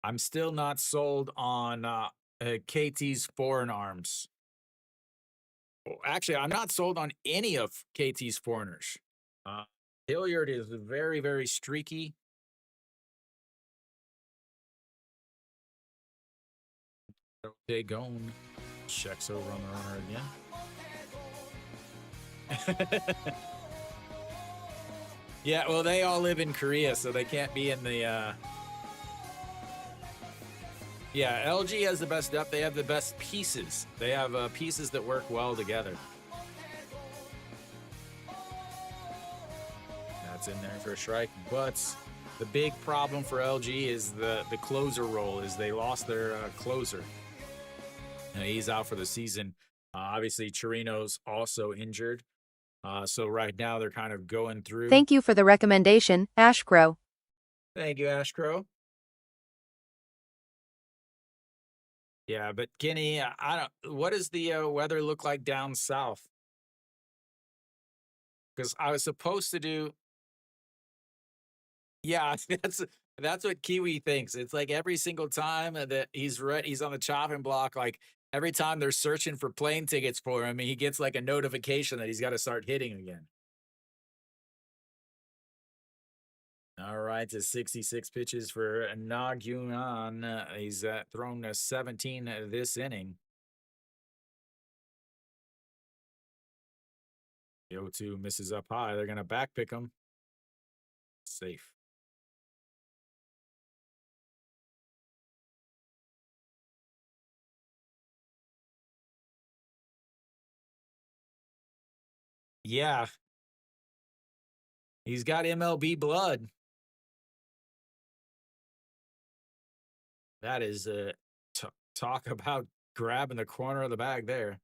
[SPEAKER 1] I'm still not sold on KT's foreign arms. Actually, I'm not sold on any of KT's foreigners. Hilliard is very, very streaky. Dagon checks over on the runner again. Yeah, well, they all live in Korea, so they can't be in the... Yeah, LG has the best depth. They have the best pieces. They have pieces that work well together. That's in there for a strike. But the big problem for LG is the closer role, is they lost their closer. And he's out for the season. Obviously, Chirino's also injured. So right now they're kind of going through.
[SPEAKER 2] Thank you for the recommendation, Ashcrow.
[SPEAKER 1] Thank you, Ashcrow. Yeah, but Kenny, what does the weather look like down south? Because I was supposed to do. Yeah, that's what Kiwi thinks. It's like every single time that he's on the chopping block, like every time they're searching for plane tickets for him, he gets like a notification that he's got to start hitting again. All right, to 66 pitches for Nagyunan. He's thrown 17 this inning. The 0-2 misses up high. They're going to back pick him. Safe. Yeah. He's got MLB blood. That is talk about grabbing the corner of the bag there.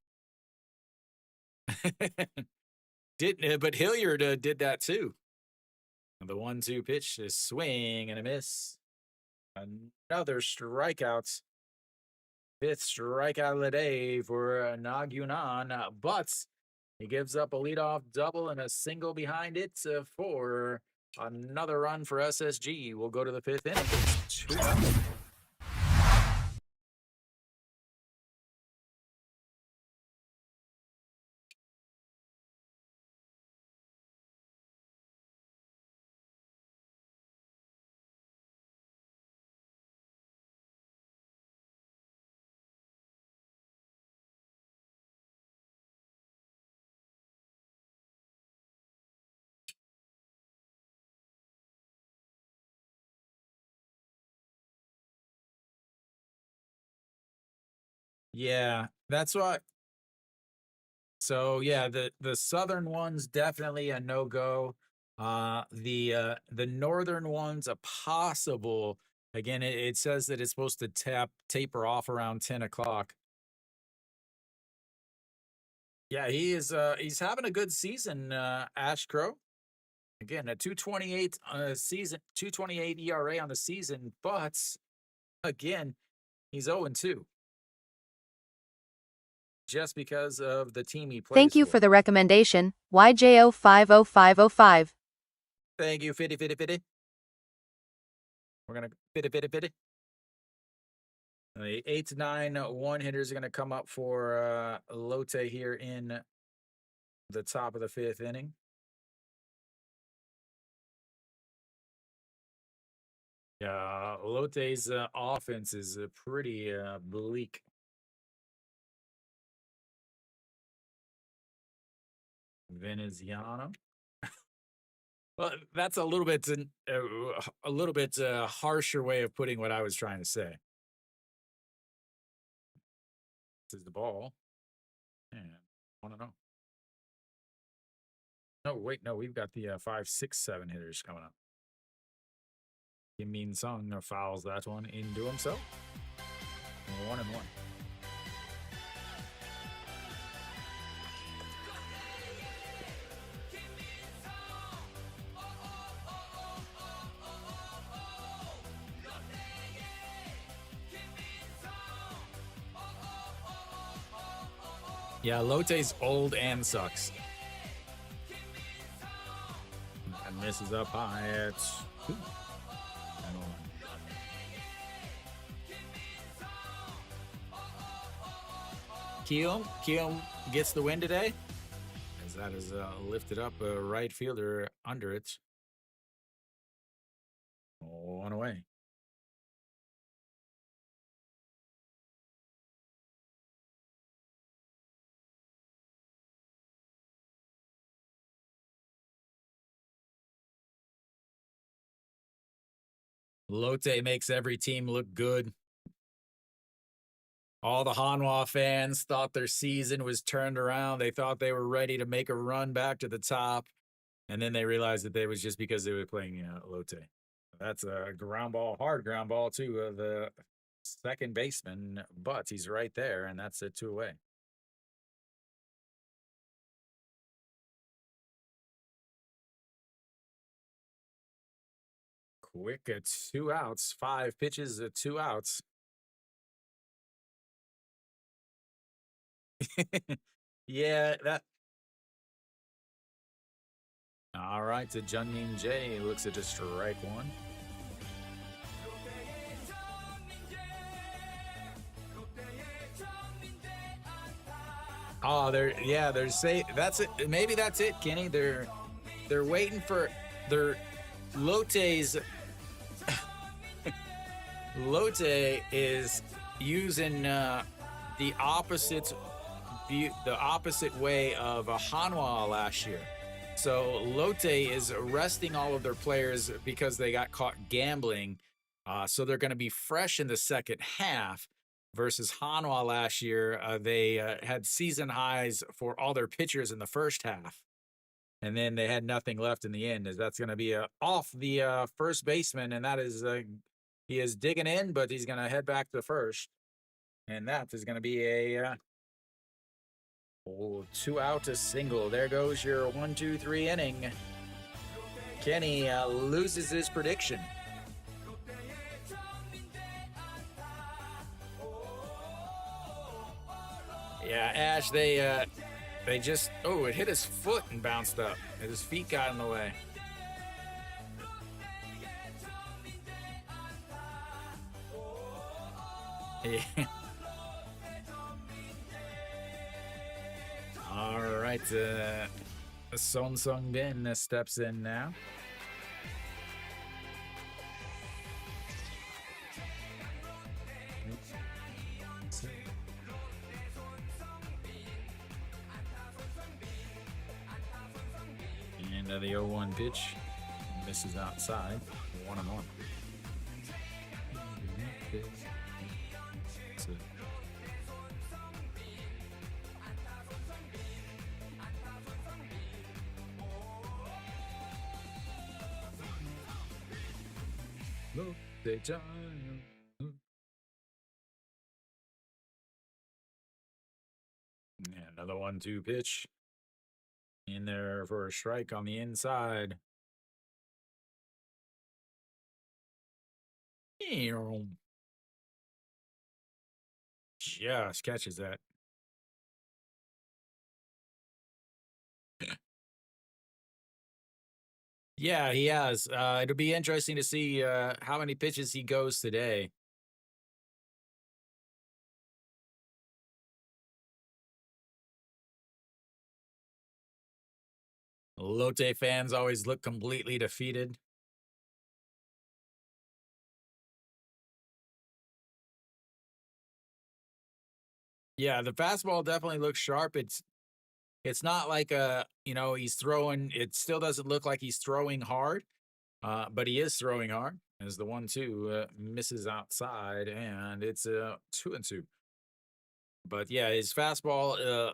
[SPEAKER 1] But Hilliard did that too. The 1-2 pitch, a swing and a miss. Another strikeout. 5th strikeout of the day for Nagyunan, but he gives up a leadoff double and a single behind it for another run for SSG. We'll go to the 5th inning. It's 2-0. Yeah, that's what. So yeah, the southern one's definitely a no-go. The northern one's a possible. Again, it says that it's supposed to taper off around 10 o'clock. Yeah, he's having a good season, Ash Crow. Again, a 2.28 season, 2.28 ERA on the season, but again, he's 0-2. Just because of the team he plays
[SPEAKER 2] Thank you for the recommendation, YJO50505.
[SPEAKER 1] Thank you, Fitty. We're going to Fitty. The 8-9 one-hitters are going to come up for Lotte here in the top of the 5th inning. Yeah, Lotte's offense is pretty bleak. Veneziano. Well, that's a little bit harsher way of putting what I was trying to say. This is the ball. And I want to know. No, wait, no, we've got the 5, 6, 7 hitters coming up. Kim Min Sung fouls that one into himself. 1-1. Yeah, Lotte's old and sucks. And misses up high at 2. Keelum gets the win today, as that is lifted up a right fielder under it. 1 away. Lotte makes every team look good. All the Hanwha fans thought their season was turned around. They thought they were ready to make a run back to the top. And then they realized that it was just because they were playing Lotte. That's a ground ball, hard ground ball to the second baseman, but he's right there, and that's a 2 away. Quick, 2 outs, 5 pitches, 2 outs. Yeah, that. All right, to Jungmin Jae, looks at a strike 1. Oh, that's it. Maybe that's it, Kenny. They're waiting for Lotte's Lotte is using the opposite way of Hanwha last year. So Lotte is arresting all of their players because they got caught gambling. So they're going to be fresh in the second half versus Hanwha last year. They had season highs for all their pitchers in the first half. And then they had nothing left in the end, as that's going to be off the first baseman. And that is, he is digging in, but he's going to head back to first. And that is going to be a 2 out to single. There goes your 1-2-3 inning. Kenny loses his prediction. Yeah, Ash, they just, it hit his foot and bounced up. His feet got in the way. Yeah. All right, Son Sung Bin steps in now. And the 0-1 pitch misses outside. 1-1. Lotte Giants. And another 1-2 pitch. In there for a strike on the inside. Just catches that. Yeah, he has. It'll be interesting to see how many pitches he goes today. Lotte fans always look completely defeated. Yeah, the fastball definitely looks sharp. It's not like he's throwing. It still doesn't look like he's throwing hard, but he is throwing hard. As the 1-2 misses outside, and it's 2-2. But yeah, his fastball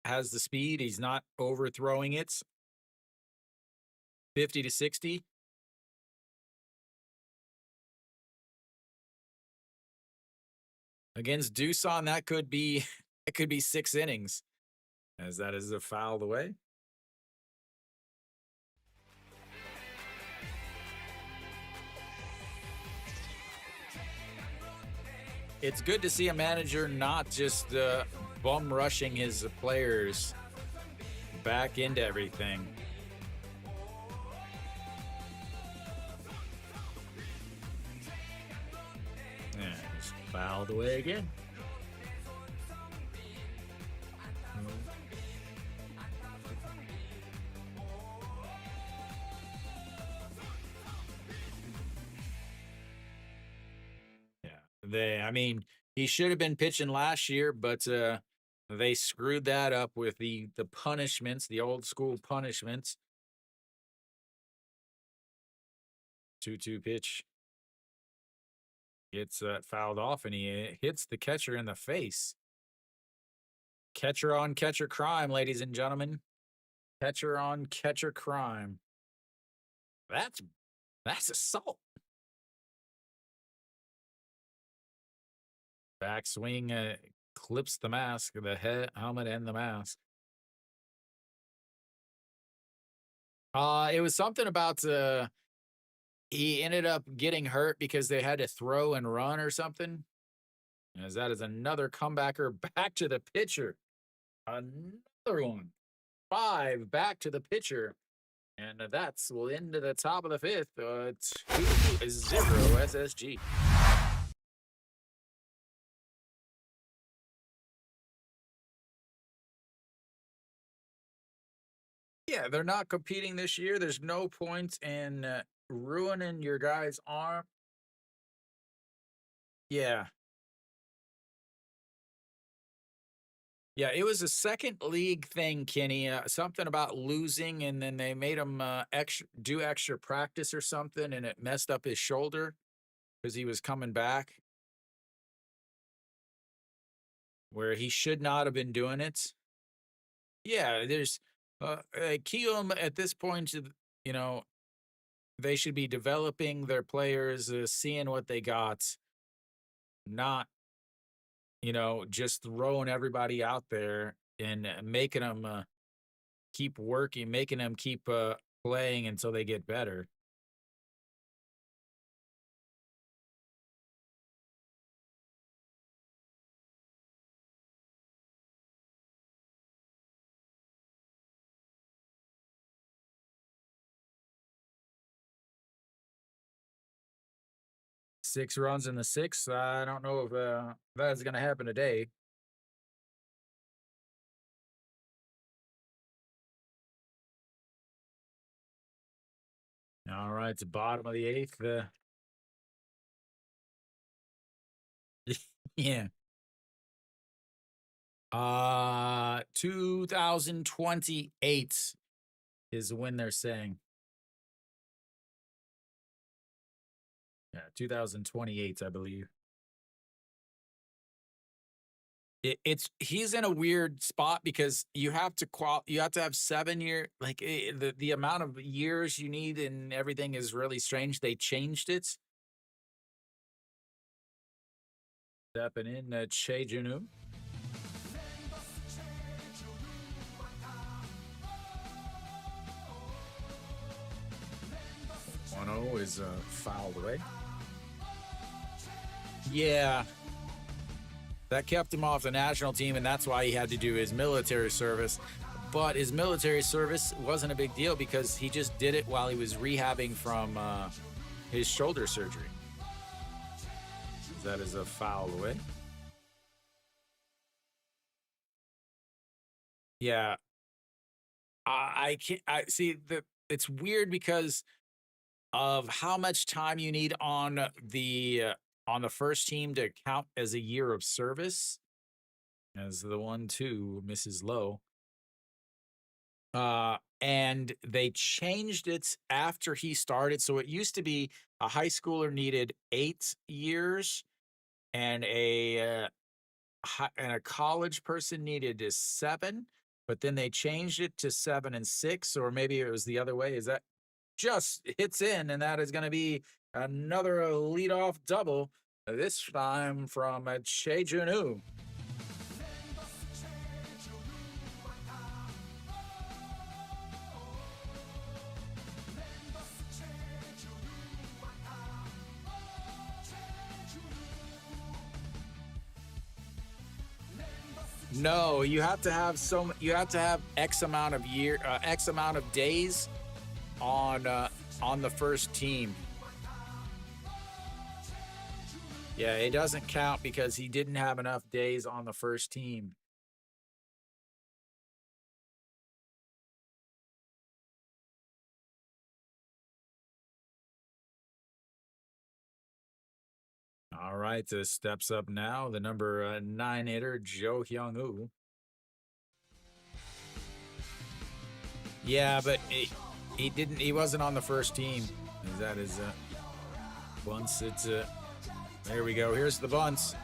[SPEAKER 1] has the speed. He's not overthrowing it. 50 to 60. Against Doosan, that could be 6 innings, as that is a fouled away. It's good to see a manager not just bum rushing his players back into everything. Yeah, it's fouled away again. He should have been pitching last year, but they screwed that up with the punishments, the old school punishments. 2-2 pitch gets fouled off, and he hits the catcher in the face. Catcher on catcher crime, ladies and gentlemen. Catcher on catcher crime. That's assault. Backswing clips the mask, the helmet, and the mask. It was something about he ended up getting hurt because they had to throw and run or something. As that is another comebacker back to the pitcher. Another one. 5 back to the pitcher. And that's will end to the top of the 5th. 2-0 SSG. Yeah, they're not competing this year. There's no point in ruining your guy's arm. Yeah. Yeah, it was a second league thing, Kenny. Something about losing, and then they made him do extra practice or something, and it messed up his shoulder because he was coming back where he should not have been doing it. Yeah, there's Kiel at this point. You know, they should be developing their players, seeing what they got, not just throwing everybody out there and making them keep working, making them keep playing until they get better. 6 runs in the sixth. I don't know if that's going to happen today. All right, it's the bottom of the eighth. Yeah. 2028 is when they're saying. Yeah, 2028, I believe. It's he's in a weird spot because you have to have 7 year the amount of years you need and everything is really strange. They changed it. Stepping in Che Junu. 1-0 is fouled away. Yeah. That kept him off the national team, and that's why he had to do his military service. But his military service wasn't a big deal because he just did it while he was rehabbing from his shoulder surgery. That is a foul away. Yeah. I can't. I see that it's weird because of how much time you need on the first team to count as a year of service. As the 1-2 misses low. And they changed it after he started. So it used to be a high schooler needed 8 years, and a college person needed is 7. But then they changed it to 7 and 6, or maybe it was the other way. Is that just hits in, and that is going to be another leadoff double. This time from Che Junu. No, you have to have X amount of X amount of days on the first team. Yeah, it doesn't count because he didn't have enough days on the first team. All right, steps up now the number 9 hitter, Jo Hyung-woo. Yeah, but he wasn't on the first team. That is bunts. It's there we go. Here's the bunts.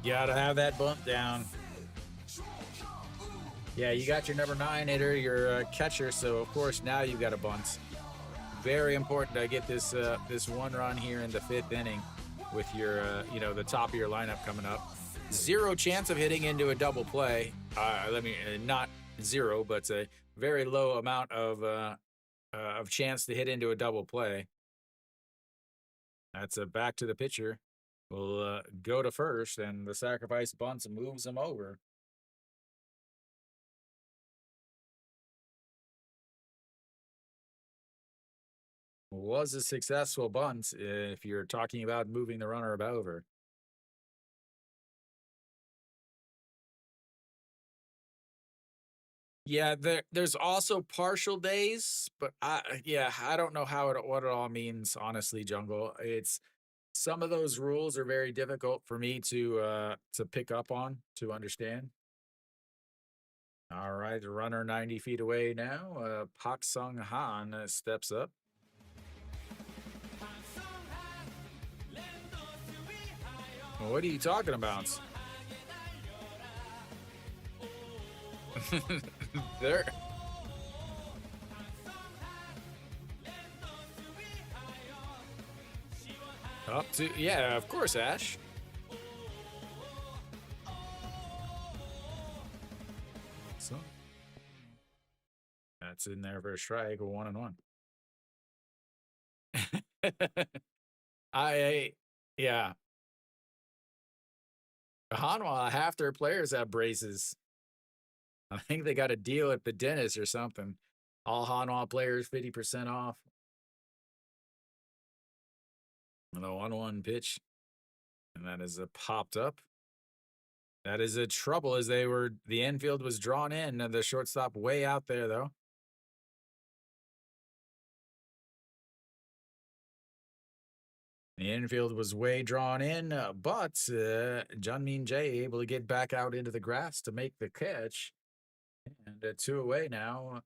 [SPEAKER 1] Gotta have that bunt down. Yeah, you got your number 9 hitter, your catcher, so of course now you've got a bunt. Very important to get this 1 run here in the 5th inning with your the top of your lineup coming up. 0 chance of hitting into a double play. Not 0, but a very low amount of chance to hit into a double play. That's a back to the pitcher. Will go to first, and the sacrifice bunts and moves him over. Was a successful bunt if you're talking about moving the runner over. Yeah, there's also partial days, but I don't know what it all means, honestly, Jungle. It's some of those rules are very difficult for me to pick up on, to understand. All right, the runner 90 feet away now. Pak Sung Han steps up. What are you talking about? There. Up to, yeah, of course, Ash. So that's in there for a strike, 1-1. Yeah. Hanwha, half their players have braces. I think they got a deal at the dentist or something. All Hanwha players 50% off. And the 1-1 pitch. And that is a popped up. That is a trouble as the infield was drawn in and the shortstop way out there though. The infield was way drawn in, but Junmin Jae able to get back out into the grass to make the catch. And 2 away now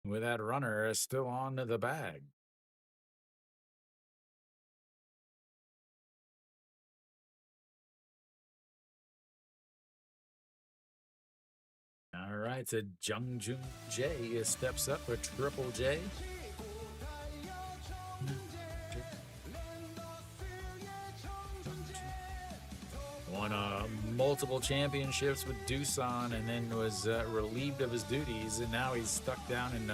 [SPEAKER 1] with that runner still on the bag. All right, so Jung Jun Jae steps up with Triple J. Won multiple championships with Doosan and then was relieved of his duties, and now he's stuck down in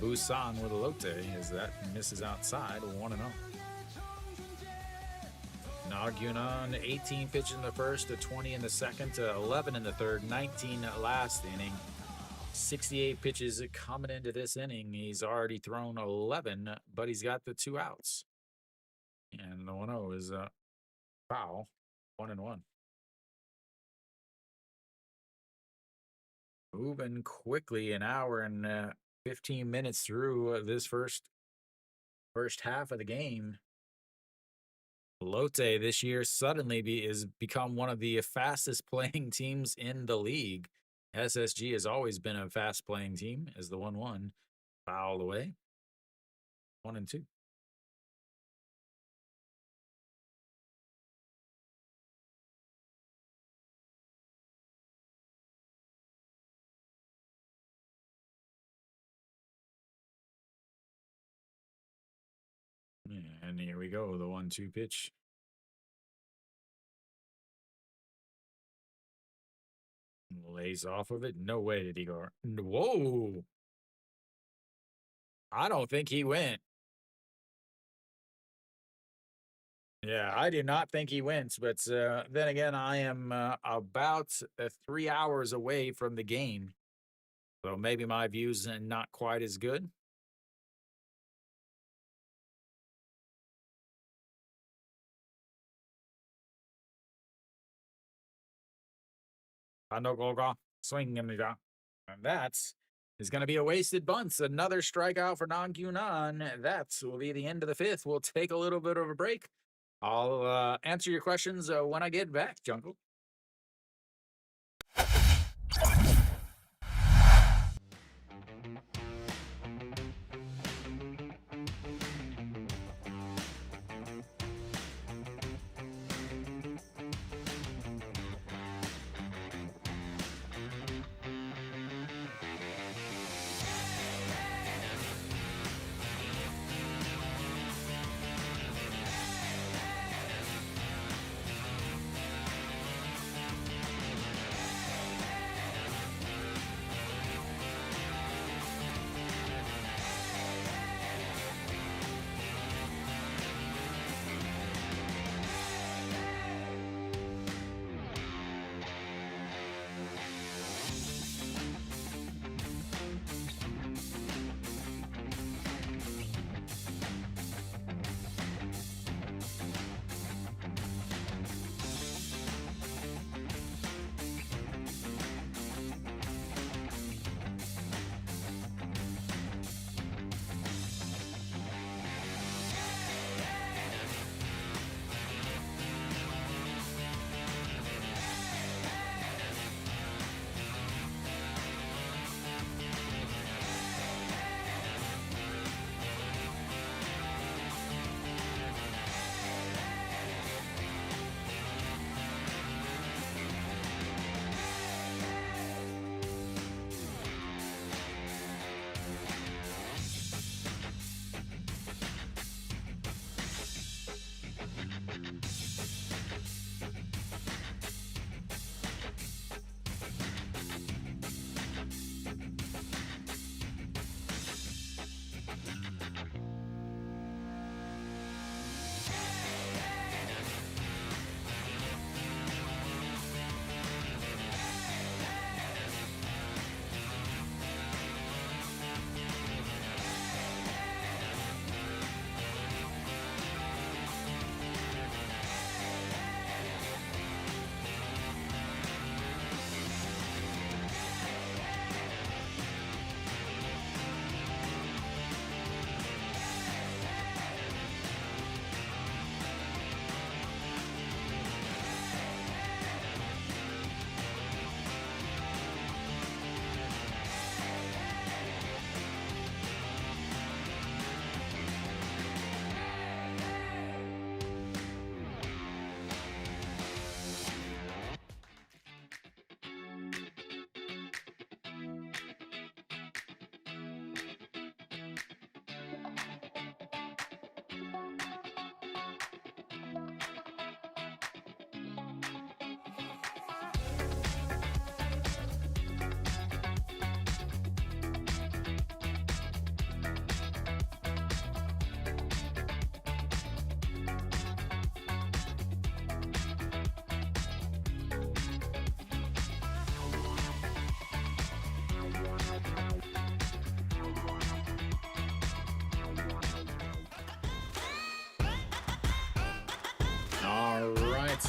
[SPEAKER 1] Busan with Lotte as that misses outside, 1-0. Nagyunan, 18 pitches in the first, to 20 in the second, to 11 in the third, 19 last inning. 68 pitches coming into this inning. He's already thrown 11, but he's got the 2 outs. And the 1-0 is foul, 1-1. Moving quickly, an hour and 15 minutes through this first half of the game. Lotte this year suddenly is become one of the fastest playing teams in the league. SSG has always been a fast playing team as the 1-1 foul away. 1-2. And here we go, the 1-2 pitch. Lays off of it. No way did he go. Whoa. I don't think he went. Yeah, I do not think he wins, but then again, I am about 3 hours away from the game. So maybe my views are not quite as good. Swing and that is going to be a wasted bunt. Another strikeout for Nongkyunan. That will be the end of the 5th. We'll take a little bit of a break. I'll answer your questions when I get back, Jungle.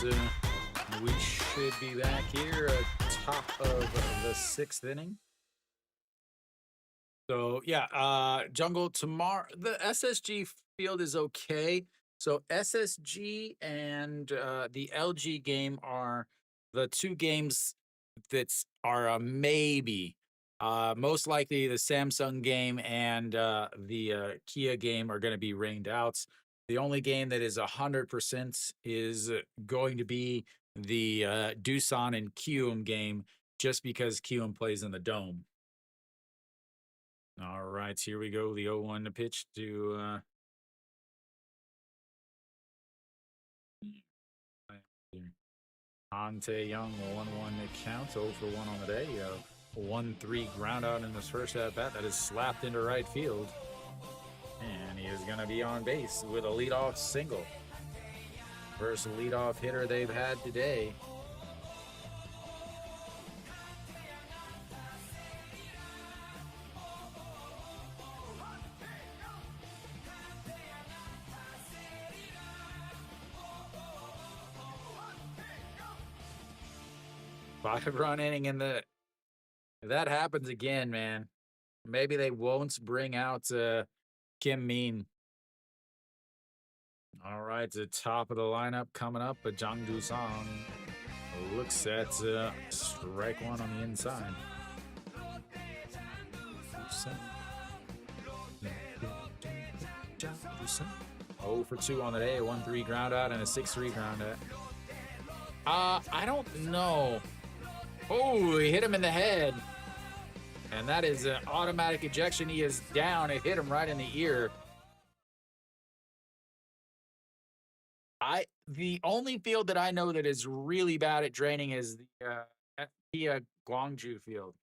[SPEAKER 1] we should be back here top of the 6th inning. So yeah, Jungle tomorrow. The SSG field is okay. So SSG and the LG game are the two games that are a maybe. Most likely the Samsung game and the Kia game are going to be rained out. The only game that is 100% is going to be the Doosan and Kium game, just because Kium plays in the dome. All right, here we go. The 0-1 to pitch to Ante Young, 1-1 to count, 0 for 1 on the day. 1-3 ground out in his first at bat that is slapped into right field. And he is going to be on base with a leadoff single. First leadoff hitter they've had today. Five-run inning in the. If that happens again, man, maybe they won't bring out Kim Min. All right, the top of the lineup coming up, but Jang Doo-sung looks at strike one on the inside. 0 for 2 on the day, a 1-3 ground out and a 6-3 ground out. I don't know. Oh, he hit him in the head. And that is an automatic ejection. He is down. It hit him right in the ear. The only field that I know that is really bad at draining is the Gwangju field.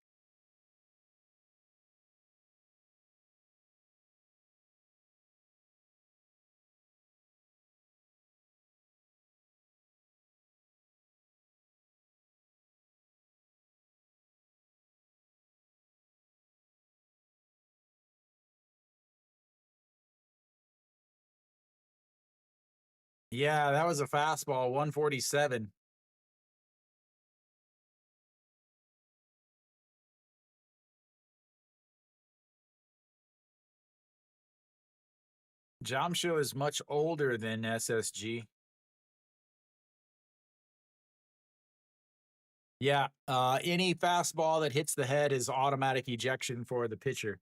[SPEAKER 1] Yeah, that was a fastball, 147. Jamsho is much older than SSG. Yeah, any fastball that hits the head is automatic ejection for the pitcher.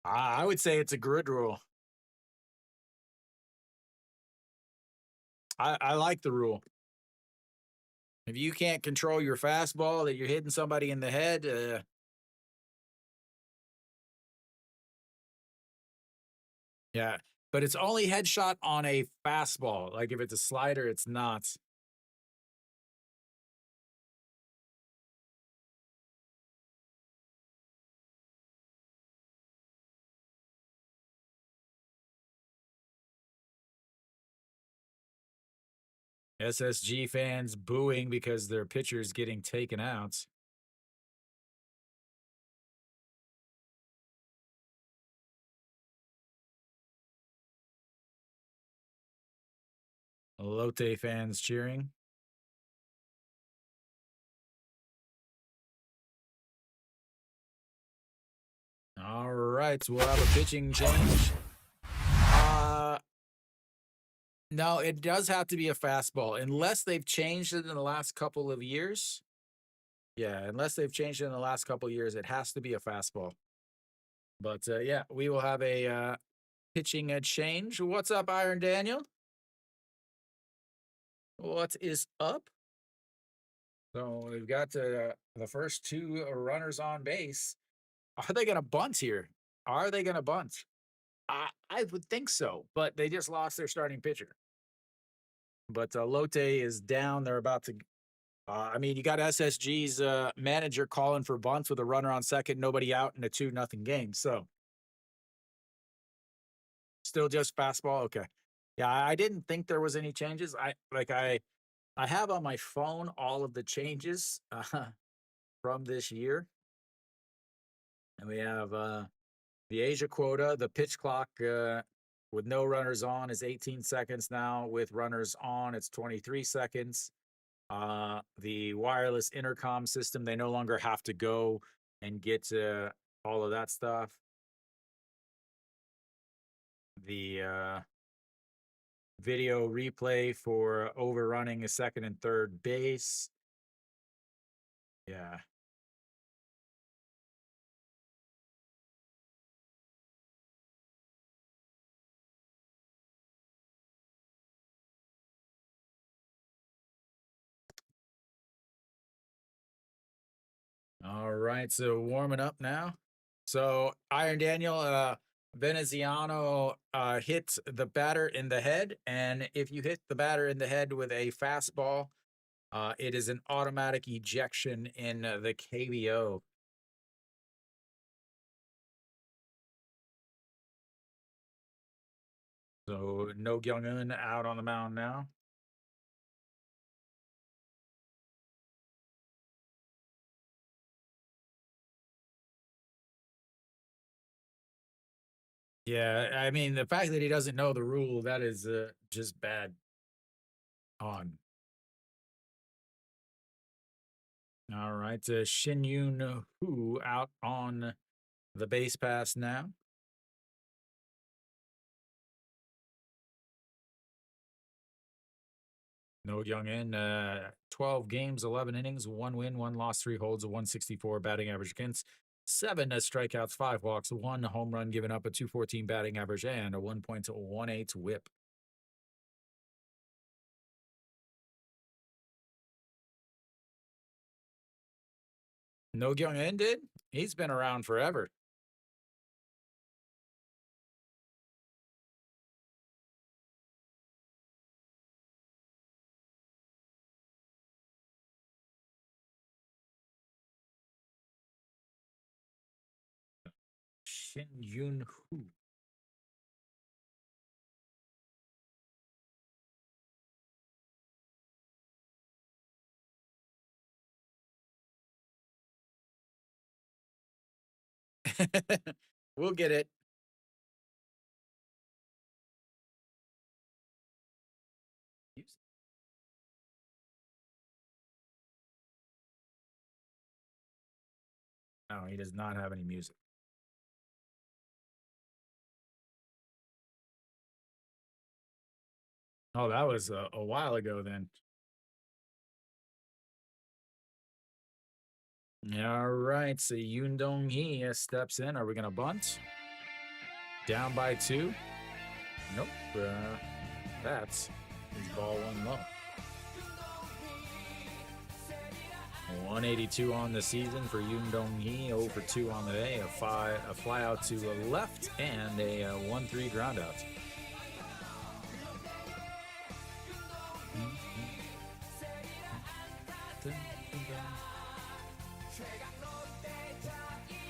[SPEAKER 1] I would say it's a grid rule. I like the rule. If you can't control your fastball, that you're hitting somebody in the head, yeah. But it's only headshot on a fastball. Like if it's a slider, it's not. SSG fans booing because their pitcher's getting taken out. Lotte fans cheering. All right, we'll have a pitching change. No, it does have to be a fastball, unless they've changed it in the last couple of years. Yeah, unless they've changed it in the last couple of years, it has to be a fastball. But yeah, we will have a pitching change. What's up, Iron Daniel? What is up? So we've got the first two runners on base. Are they going to bunt here? Are they going to bunt? I would think so, but they just lost their starting pitcher. But Lotte is down. They're about to. I mean, you got SSG's manager calling for bunts with a runner on second, nobody out in a 2-0 game. So Still just fastball. Okay. Yeah, I didn't think there was any changes. I have on my phone all of the changes from this year, and we have the Asia quota, the pitch clock with no runners on is 18 seconds now. With runners on, it's 23 seconds. The wireless intercom system, they no longer have to go and get all of that stuff. The video replay for overrunning a second and third base. Yeah. All right, so warming up now. So Iron Daniel, Veneziano hit the batter in the head, and if you hit the batter in the head with a fastball, it is an automatic ejection in the KBO. So no Kyung-eun out on the mound now. Yeah, I mean the fact that he doesn't know the rule, that is just bad on. All right, Shin Yoon Hoo out on the base pass now. No Young-in, 12 games, 11 innings, 1 win, 1 loss, 3 holds, a 164 batting average against, 7 strikeouts, 5 walks, 1 home run given up, a 214 batting average, and a 1.18 whip. No Young-in did? He's been around forever. Shin Yoon Hoo. We'll get it. No, he does not have any music. Oh, that was a while ago then. All right, so Yoon Dong-hee steps in. Are we going to bunt? Down by 2. Nope. That's his ball 1 low. 182 on the season for Yoon Dong-hee. 0 for 2 on the day. A fly out to the left and a 1-3 ground out.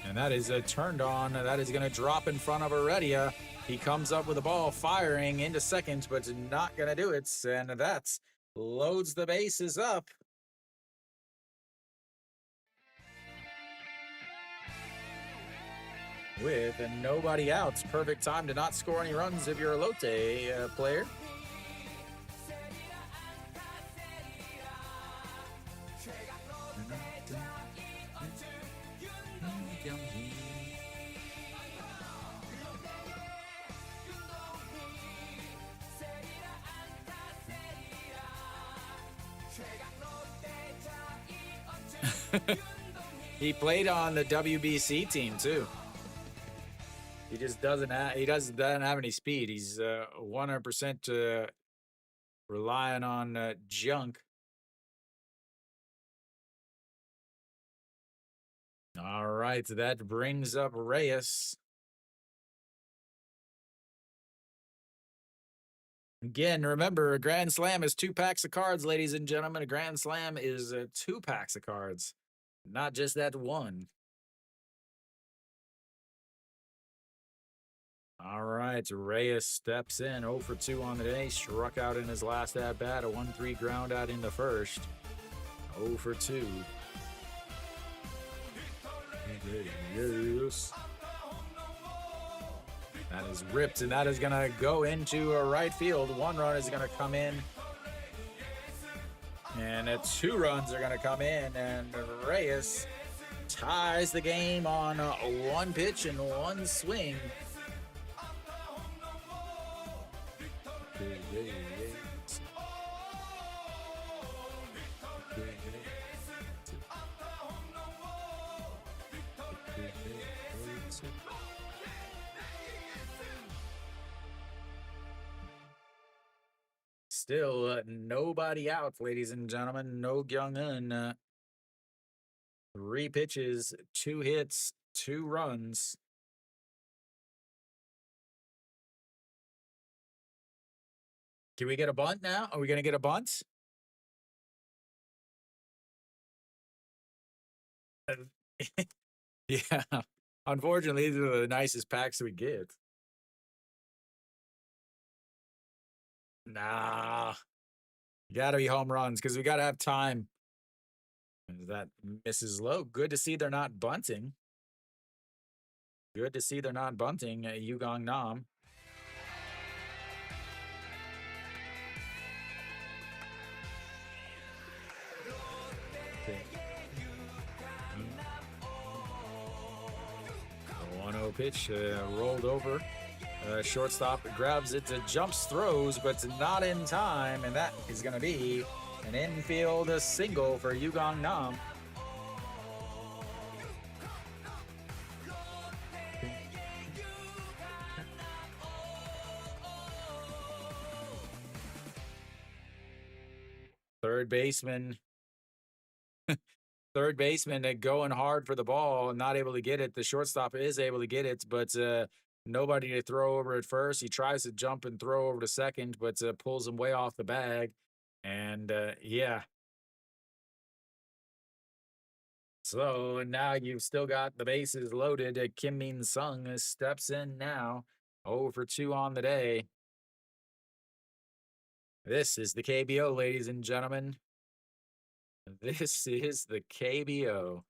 [SPEAKER 1] And that is turned on. That is going to drop in front of Heredia. He comes up with the ball firing into second, but not going to do it. And that's loads the bases up. With nobody out. Perfect time to not score any runs if you're a Lotte player. He played on the WBC team too. He just doesn't have any speed. He's 100% relying on junk. All right, that brings up Reyes. Again, remember, a Grand Slam is 2 packs of cards, ladies and gentlemen. A Grand Slam is 2 packs of cards, not just that one. All right, Reyes steps in 0 for 2 on the day. Struck out in his last at bat. A 1-3 ground out in the first. 0 for 2. Yes. That is ripped, and that is going to go into a right field. 1 run is going to come in. And 2 runs are going to come in, and Reyes ties the game on 1 pitch and 1 swing. Still nobody out, ladies and gentlemen. No Kyung-eun. 3 pitches, 2 hits, 2 runs. Can we get a bunt now? Are we going to get a bunt? Yeah. Unfortunately, these are the nicest packs we get. Nah. Gotta be home runs because we gotta have time. That misses low. Good to see they're not bunting. Good to see they're not bunting. Yugong Nam. The 1-0 pitch rolled over. Shortstop grabs it, jumps, throws, but not in time, and that is going to be an infield single for Yugong Nam. Third baseman going hard for the ball and not able to get it. The shortstop is able to get it, but nobody to throw over at first. He tries to jump and throw over to second, but pulls him way off the bag. And yeah. So now you've still got the bases loaded. Kim Min Sung steps in now. 0 for 2 on the day. This is the KBO, ladies and gentlemen. This is the KBO.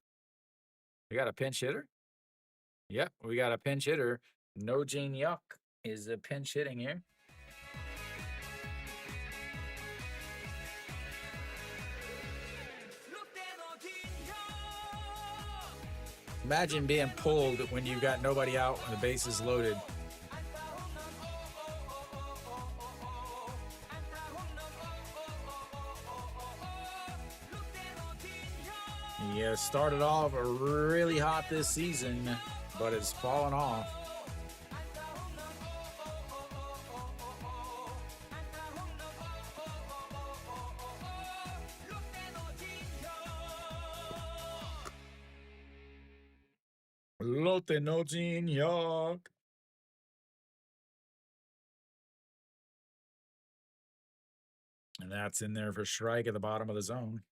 [SPEAKER 1] We got a pinch hitter. Yep, we got a pinch hitter. No Jin Yuck is a pinch hitting here. Imagine being pulled when you've got nobody out and the base is loaded. Yeah, started off really hot this season, but it's fallen off. Lotte no Jin Yuck. And that's in there for strike at the bottom of the zone.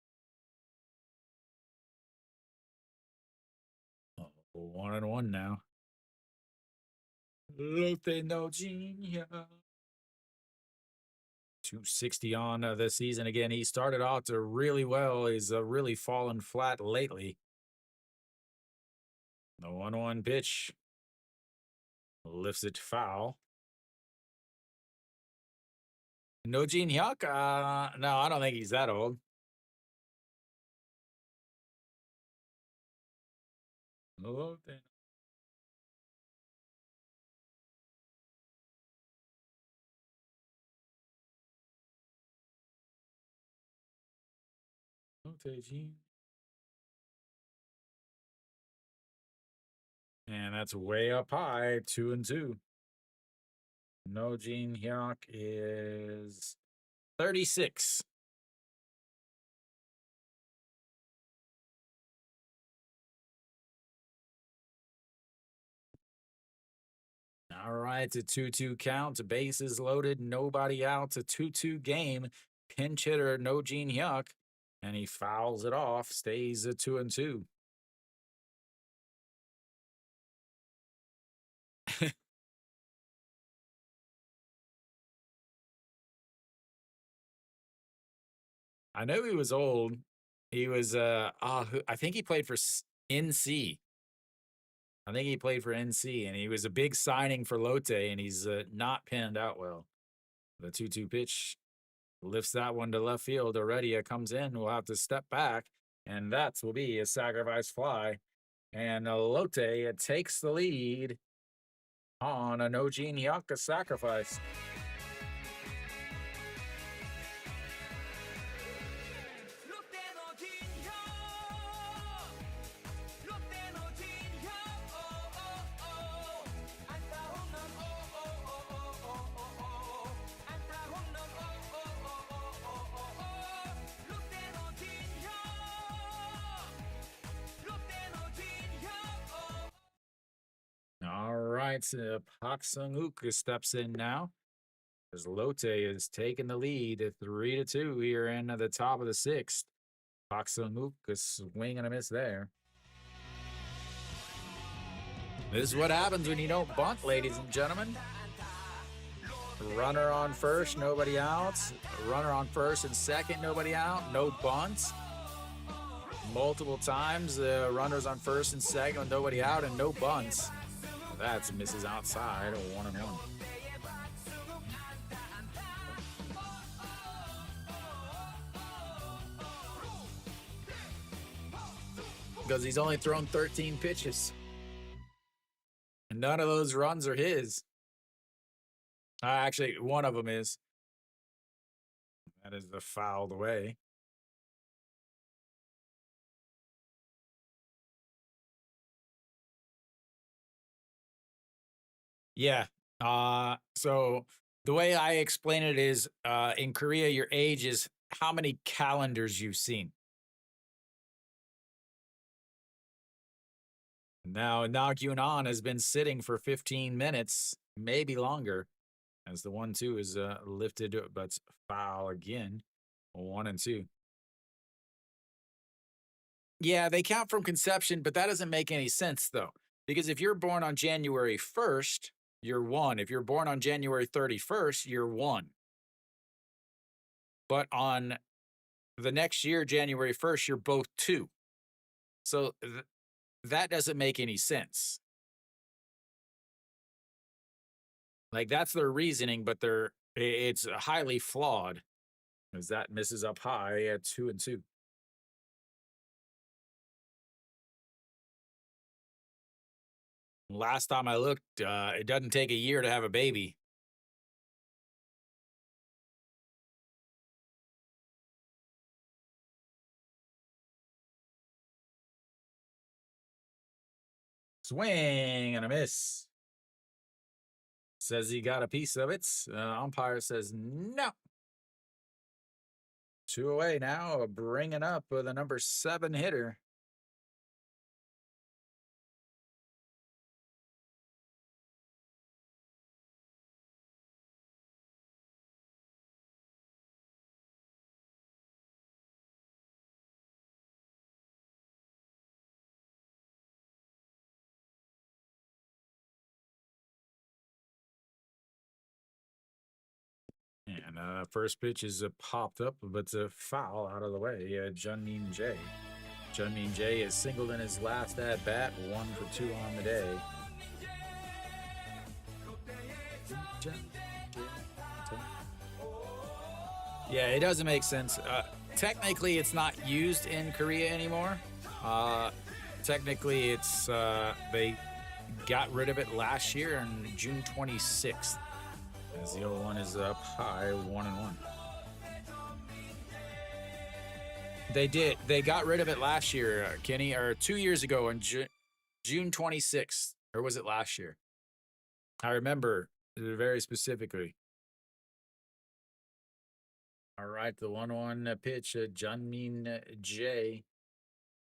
[SPEAKER 1] 1-1 now. Lotte no Jin Yuck. 260 on this season. Again, he started off to really well. He's really fallen flat lately. The 1-1 pitch lifts it foul. No Jin Hyuk? No, I don't think he's that old. Lotte Jin. And that's way up high, 2-2. No Jin Hyuk is 36. All right, it's a 2-2 count. Bases loaded, nobody out. It's a 2-2 game. Pinch hitter, no Jin Hyuk. And he fouls it off, stays at 2-2. I know he was old. He was I think he played for NC. I think he played for NC, and he was a big signing for Lotte, and he's not panned out well. The 2-2 pitch lifts that one to left field. Heredia comes in. We'll have to step back, and that will be a sacrifice fly. And Lotte takes the lead on an OG Nyaka sacrifice. All right, Pak Sung-uk steps in now as Lotte is taking the lead at 3-2 here in the top of the sixth. Pak Sung-uk, a swing and a miss there. This is what happens when you don't bunt, ladies and gentlemen. Runner on first, nobody out. Runner on first and second, nobody out. No bunts. Multiple times, runners on first and second with nobody out and no bunts. That's misses outside, 1-1. Because he's only thrown 13 pitches. And none of those runs are his. Actually, one of them is. That is the fouled away. Yeah. So the way I explain it is in Korea, your age is how many calendars you've seen. Now, Nagyunan has been sitting for 15 minutes, maybe longer, as the 1-2 is lifted, but foul again. 1-2. Yeah, they count from conception, but that doesn't make any sense, though. Because if you're born on January 1st, you're 1. If you're born on January 31st, you're 1. But on the next year, January 1st, you're both 2. So that doesn't make any sense. Like, that's their reasoning, but it's highly flawed, as that misses up high at 2-2. Last time I looked, it doesn't take a year to have a baby. Swing and a miss. Says he got a piece of it. Umpire says no. 2 away now, bringing up the number 7 hitter. And first pitch is popped up, but it's a foul out of the way. Junmin Jae. Junmin Jae is singled in his last at bat, 1 for 2 on the day. Yeah, it doesn't make sense. Technically, it's not used in Korea anymore. Technically, it's they got rid of it last year on June 26th. As the 0-1 is up high, 1-1. They did. They got rid of it last year, Kenny, or 2 years ago on June 26th. Or was it last year? I remember very specifically. All right, the 1-1 pitch, Junmin Jae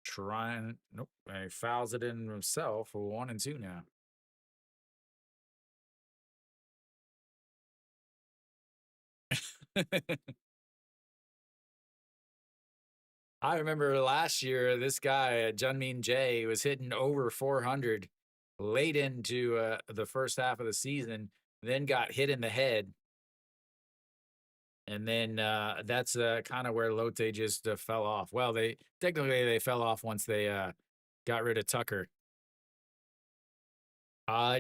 [SPEAKER 1] trying. Nope, he fouls it in himself. 1-2 now. I remember last year, this guy, Junmin Jae, was hitting over 400 late into the first half of the season, then got hit in the head. And then that's kind of where Lotte just fell off. Well, they technically they fell off once they got rid of Tucker.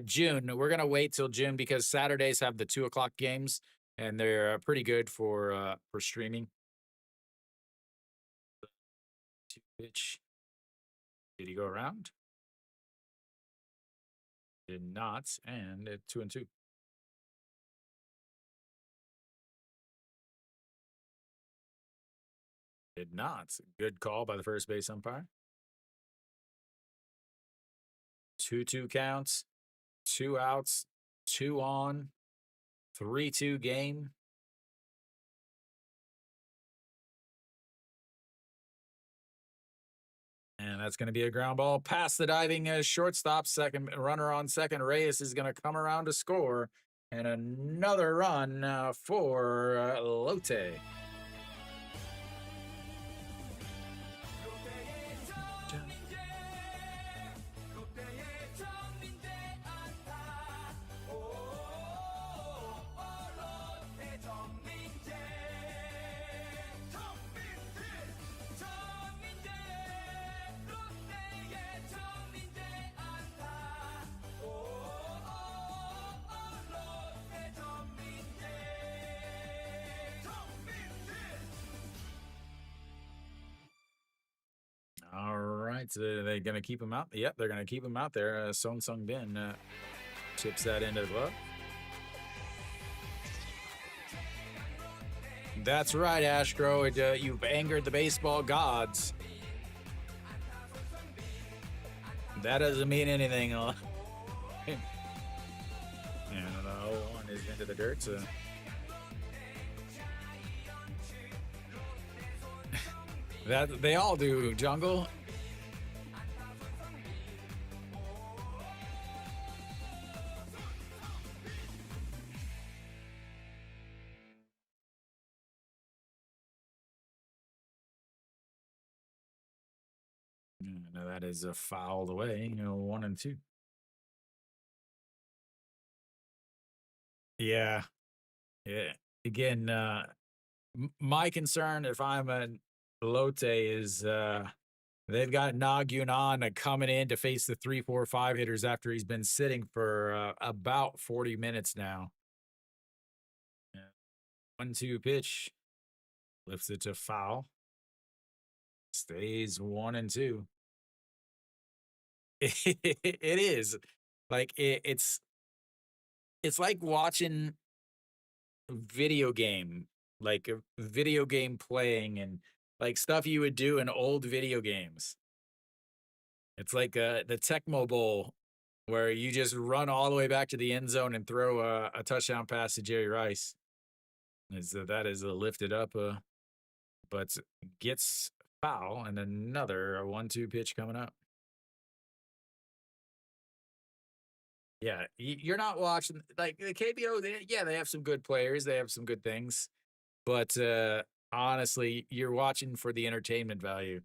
[SPEAKER 1] June. We're gonna wait till June because Saturdays have the 2 o'clock games, and they're pretty good for streaming. Two pitch. Did he go around? Did not, and 2-2. Did not. Good call by the first base umpire. 2-2 counts, 2 outs, 2 on, 3-2 game. And that's going to be a ground ball past the diving shortstop. Second runner on second. Reyes is going to come around to score. And another run for Lotte. All right, so they're going to keep him out. Yep, they're going to keep him out there. Song Sung Bin chips that into the glove. That's right, Ashcrow. You've angered the baseball gods. That doesn't mean anything. And the 0-1 is into the dirt. So. That they all do, Jungle. No, that is a fouled away. 1-2. Yeah, yeah. Again, my concern if I'm a Lotte is they've got Nagyunan coming in to face the 3-4-5 hitters after he's been sitting for about 40 minutes now. Yeah. 1-2 pitch. Lifts it to foul. Stays 1-2. It is. Like it's like watching video game, like a video game playing and like stuff you would do in old video games. It's like the Tecmo Bowl where you just run all the way back to the end zone and throw a touchdown pass to Jerry Rice. That is lifted up, but gets foul and another 1-2 pitch coming up. Yeah, you're not watching like the KBO. They have some good players. They have some good things, but honestly, you're watching for the entertainment value.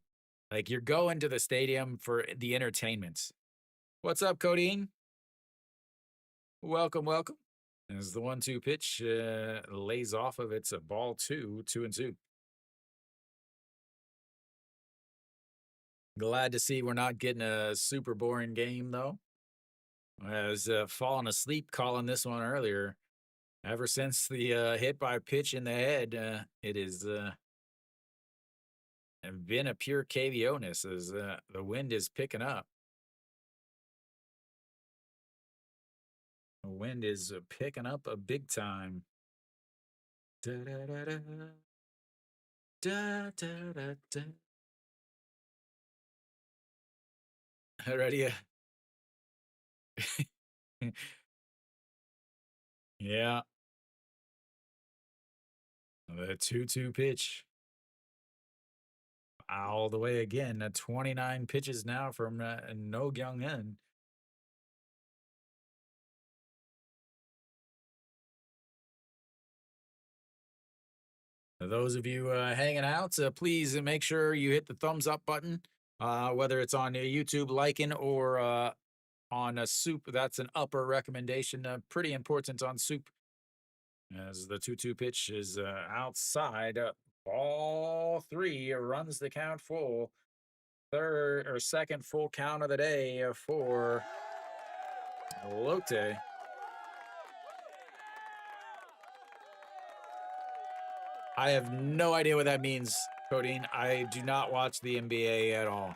[SPEAKER 1] Like you're going to the stadium for the entertainment. What's up, Codeine? Welcome, welcome. As the 1-2 pitch lays off of it's a ball 2-2. Glad to see we're not getting a super boring game though. I was falling asleep calling this one earlier. Ever since the hit by pitch in the head, it is been a pure KBO-ness as the wind is picking up. The wind is picking up a big time. Da, da, da, da. Da, da, da, da. Ready? Yeah. The 2-2 pitch. All the way again. 29 pitches now from No Kyung-in. For those of you hanging out, please make sure you hit the thumbs up button, whether it's on YouTube liking or on a SOOP. That's an upper recommendation. Pretty important on SOOP. As the 2-2 pitch is outside. Ball 3 runs the count full. Third or second full count of the day for Lotte. I have no idea what that means, Codeine. I do not watch the NBA at all.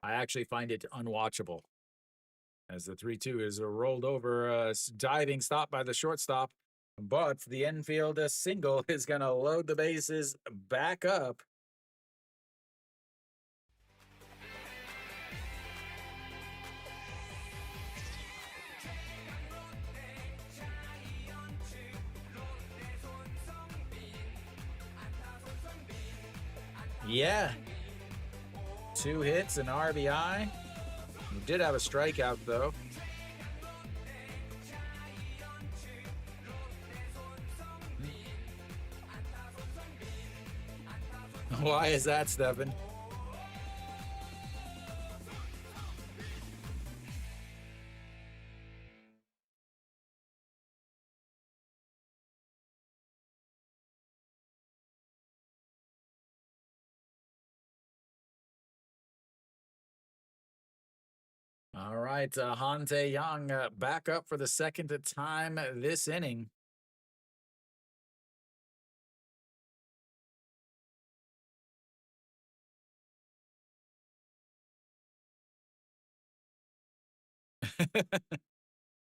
[SPEAKER 1] I actually find it unwatchable. As the 3-2 is rolled over, diving stop by the shortstop. But the infield single is going to load the bases back up. Yeah. 2 hits, an RBI. He did have a strikeout, though. Why is that, Stefan? All right, Hante Young back up for the second time this inning.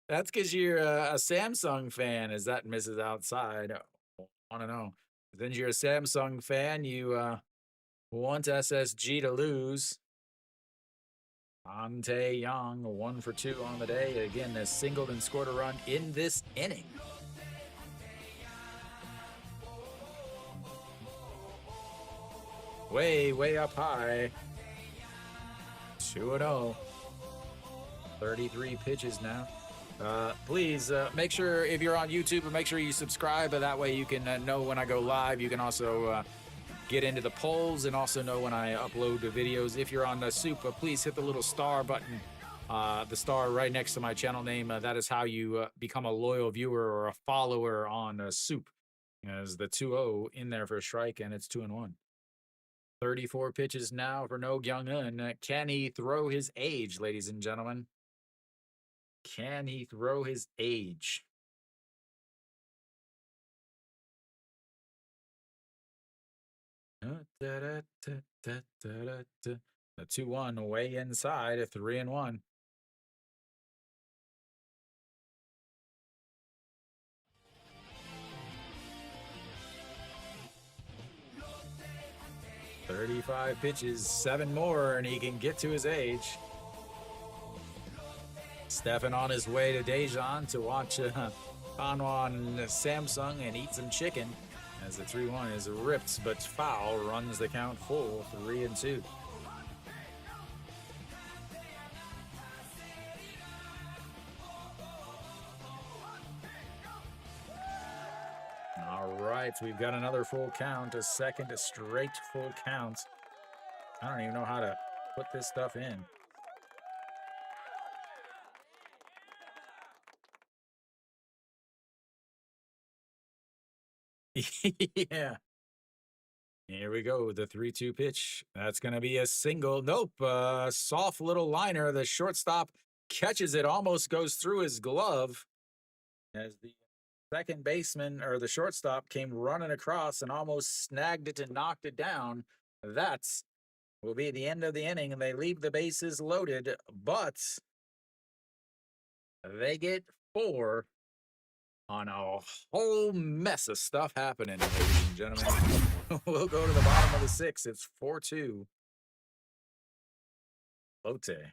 [SPEAKER 1] That's because you're a Samsung fan. Is that Mrs. Outside? I don't know. Then you're a Samsung fan. You want SSG to lose. Ante Young, 1 for 2 on the day. Again, has singled and scored a run in this inning. Way up high. 2-0. 33 pitches now. Please make sure, if you're on YouTube, make sure you subscribe. That way you can know when I go live. You can also get into the polls and also know when I upload the videos. If you're on the SOOP, please hit the little star button, the star right next to my channel name. That is how you become a loyal viewer or a follower on SOOP. As the 2-0 in there for a strike, and it's 2-1. 34 pitches now for No Kyung-eun. Can he throw his age, ladies and gentlemen? Can he throw his age? The 2-1 way inside, a 3-1. "35 pitches, 7 more, and he can get to his age." Stefan on his way to Daejeon to watch Hanwha Samsung and eat some chicken. As the 3-1 is ripped but foul, runs the count full, 3-2. All right, we've got another full count, a second straight full count. I don't even know how to put this stuff in. Yeah. Here we go. The 3-2 pitch. That's going to be a single. Nope. Soft little liner. The shortstop catches it, almost goes through his glove as the second baseman or the shortstop came running across and almost snagged it and knocked it down. That will be the end of the inning, and they leave the bases loaded, but they get 4 on a whole mess of stuff happening, ladies and gentlemen. We'll go to the bottom of the 6th. It's 4-2. Lotte.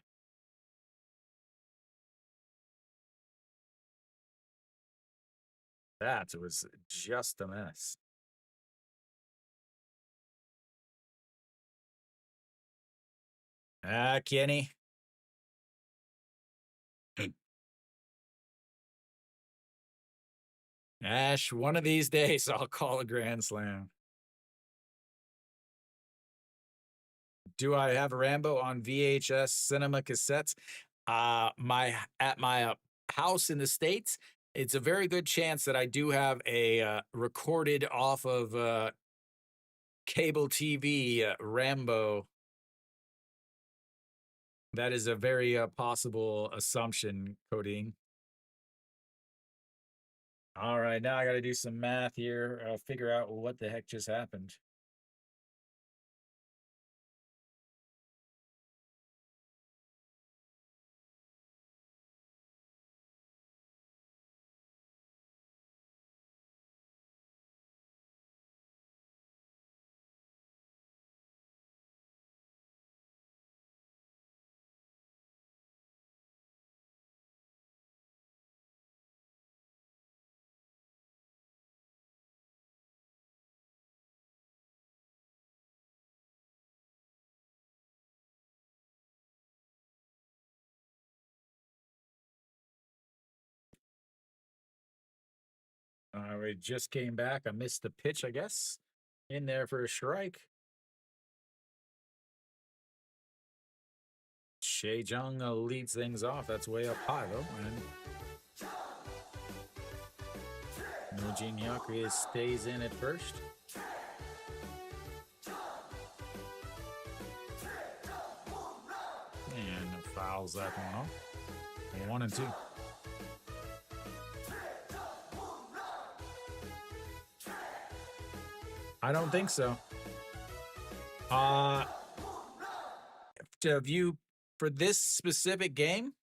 [SPEAKER 1] That was just a mess. Kenny. Ash, one of these days I'll call a grand slam. Do I have Rambo on VHS cinema cassettes? At my house in the States, it's a very good chance that I do have a recorded off of cable TV Rambo. That is a very possible assumption, Coding. All right, now I got to do some math here, figure out what the heck just happened. We just came back. I missed the pitch, I guess. In there for a strike. Shea Jung leads things off. That's way up high, though. And Nojin Hyukri stays in at first. And fouls that one off. 1 and 2. I don't think so. To view for this specific game.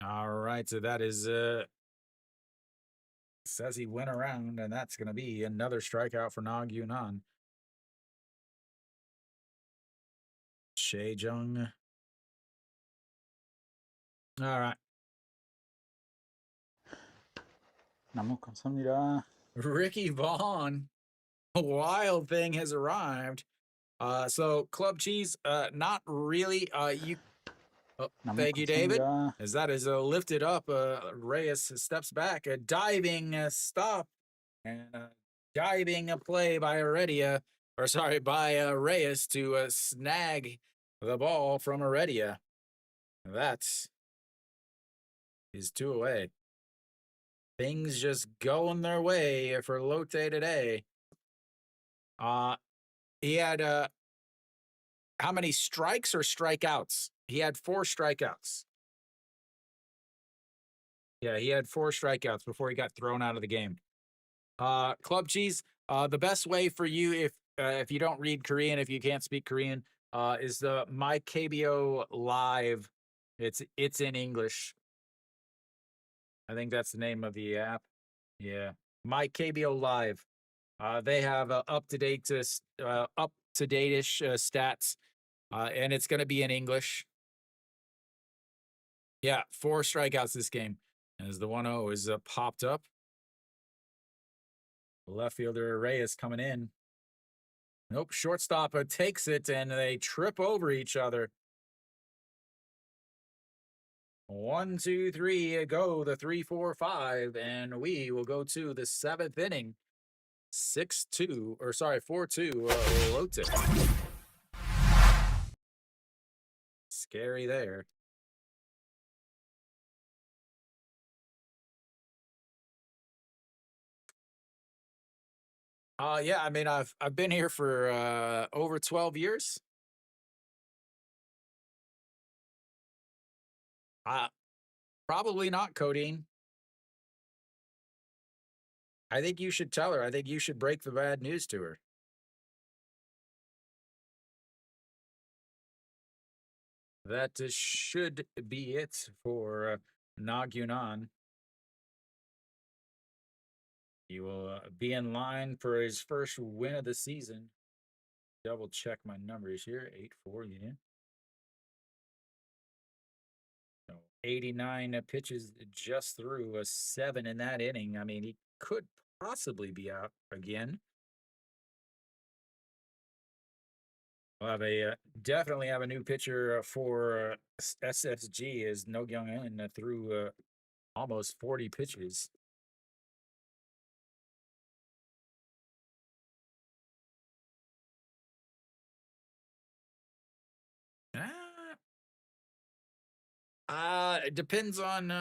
[SPEAKER 1] All right, so that is says he went around, and that's going to be another strikeout for Nag Yunan. Shea Jung. All right.
[SPEAKER 3] 너무 감사합니다.
[SPEAKER 1] Ricky Vaughn. A wild thing has arrived. So Club Cheese, not really. Thank you, David. As that is lifted up, Reyes steps back, a diving stop, and diving a play by Heredia, by Reyes to snag the ball from Heredia. That is 2 away. Things just going their way for Lotte today. He had how many strikes or strikeouts? He had 4 strikeouts. Yeah, he had 4 strikeouts before he got thrown out of the game. Club Cheese, the best way for you if you don't read Korean, if you can't speak Korean, is the My KBO Live. It's in English. I think that's the name of the app. Yeah, My KBO Live. They have up to date ish stats, and it's going to be in English. Yeah, 4 strikeouts this game, as the 1-0 is popped up. Left fielder Reyes coming in. Nope, shortstop takes it, and they trip over each other. 1, 2, 3, go the 3, 4, 5, and we will go to the 7th inning. 4-2, Lotte. Scary there. Yeah, I mean, I've been here for over 12 years. Probably not, Codeine. I think you should tell her. I think you should break the bad news to her. That should be it for Nag Yunan. He will be in line for his first win of the season. Double check my numbers here. 8-4, yeah. So 89 pitches just through a 7 in that inning. I mean, he could possibly be out again. We'll have definitely have a new pitcher for SSG as No Young-in threw almost 40 pitches. It depends on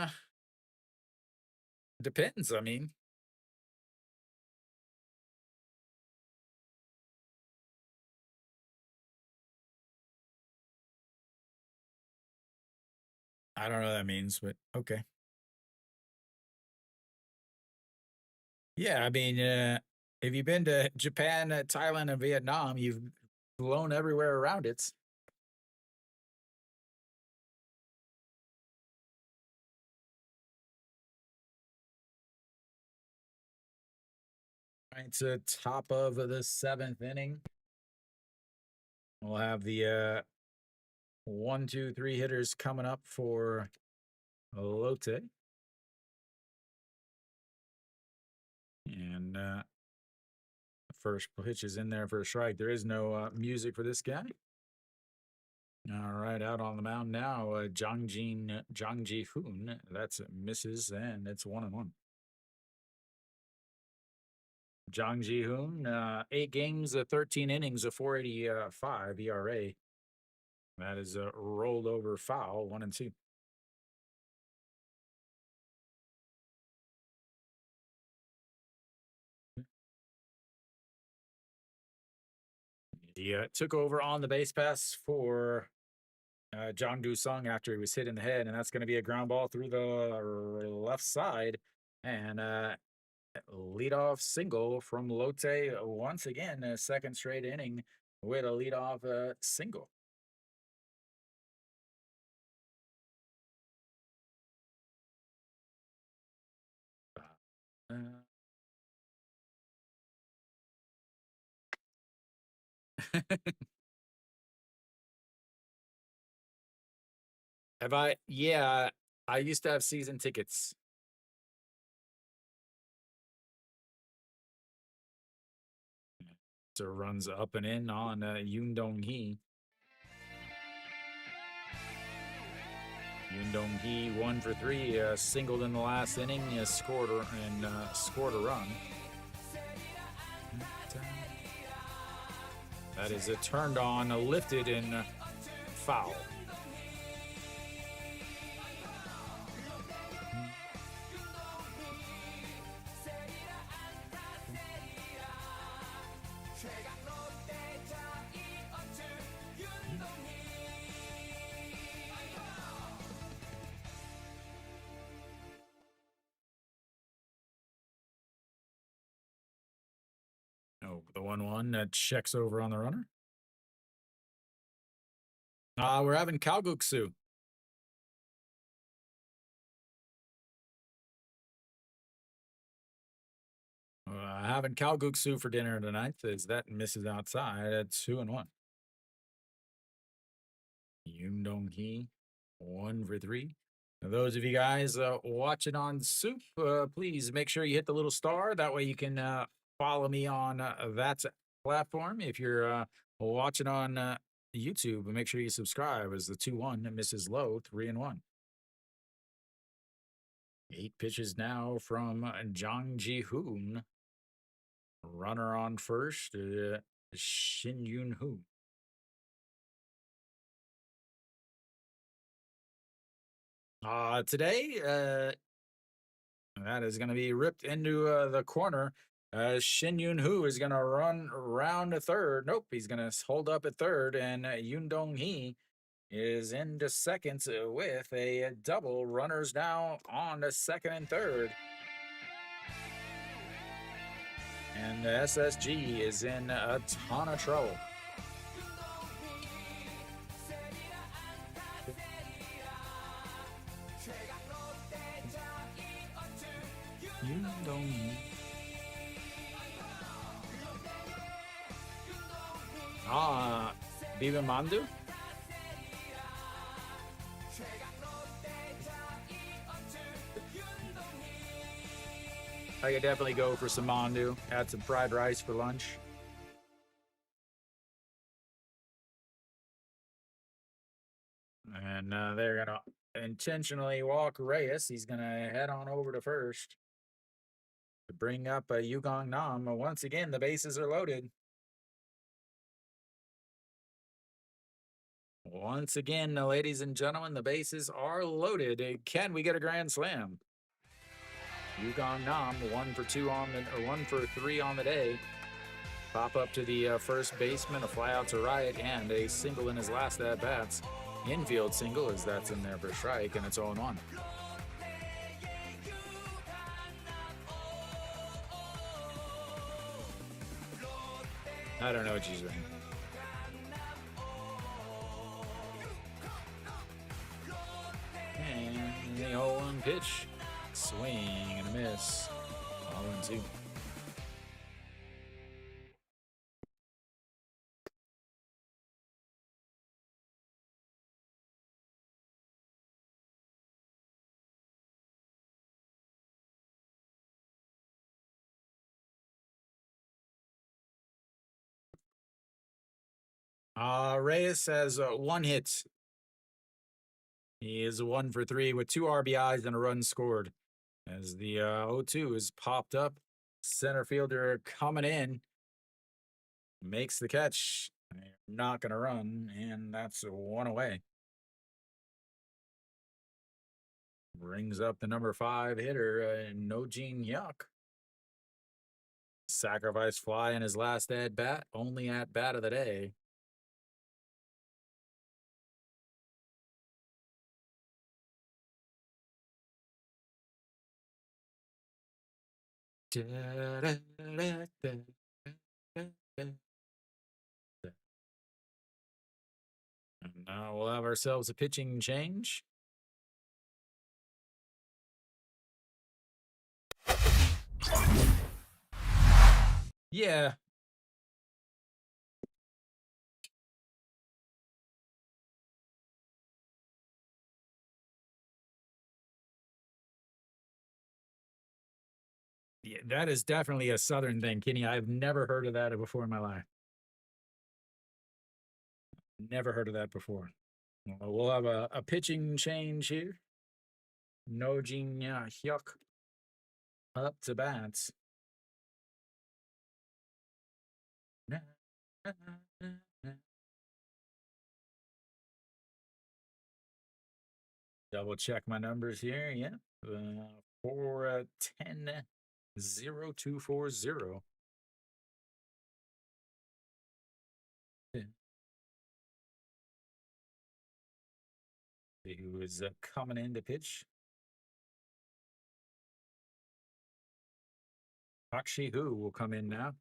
[SPEAKER 1] Depends. I mean, I don't know what that means, but okay. Yeah, I mean, if you've been to Japan, Thailand, and Vietnam, you've flown everywhere around it. Right to top of the seventh inning. We'll have the 1, 2, 3 hitters coming up for Lotte. And first pitch is in there for a strike. There is no music for this guy. All right, out on the mound now, Jang Hoon. That's misses, and it's 1-1. Jang Hoon, 8 games, 13 innings, a 4.85 ERA. That is a rolled over foul, 1-2. He took over on the base pass for Jang Sung after he was hit in the head, and that's going to be a ground ball through the left side. And leadoff single from Lotte once again, a second straight inning with a leadoff single. Have I? Yeah, I used to have season tickets. So runs up and in on Yoon Dong Hee. Yoon Dong Hee 1 for 3, singled in the last inning, scored a run. That is a turned on, lifted, and foul. Oh, the 1-1 that checks over on the runner. We're having kalguksu. Having kalguksu for dinner tonight, as that misses outside at 2-1. Yoon Dong Hee 1 for 3. Now, those of you guys watching on SOOP, please make sure you hit the little star. That way you can follow me on that platform. If you're watching on YouTube, make sure you subscribe as the 2-1 misses low, 3-1. 8 pitches now from Jang Ji-hoon. Runner on first, Shin Yoon Hoo. Today, that is going to be ripped into the corner. Shin Yoon Hoo is going to run around to third. Nope, he's going to hold up at third, and Yoon Dong Hee is into second with a double. Runners now on to second and third. And SSG is in a ton of trouble. You don't. Viva Mandu? I could definitely go for some mandu. Add some fried rice for lunch. And they're going to intentionally walk Reyes. He's going to head on over to first to bring up Yugong Nam. Once again, the bases are loaded. Once again, ladies and gentlemen, the bases are loaded. Can we get a grand slam? Yugong Nam, 1 for 2 on the, or 1 for 3 on the day. Pop up to the first baseman, a fly out to right, and a single in his last at bats. Infield single, as that's in there for strike, and it's 0-1. I don't know what she's doing. And the 0-1 pitch. Swing and a miss. 0-2. Reyes has 1 hit. He is 1 for 3 with 2 RBIs and a run scored. As the 0-2 is popped up, center fielder coming in, makes the catch. They're not going to run, and that's 1 away. Brings up the number 5 hitter, Nojin Hyuk. Sacrifice fly in his last at bat, only at bat of the day. And now we'll have ourselves a pitching change. Yeah. Yeah, that is definitely a Southern thing, Kenny. I've never heard of that before in my life. Never heard of that before. Well, we'll have a pitching change here. Nojin Hyuk up to bats. Double check my numbers here. Yeah. 410 0240. See who is coming in to pitch. Park Shi-hoo will come in now.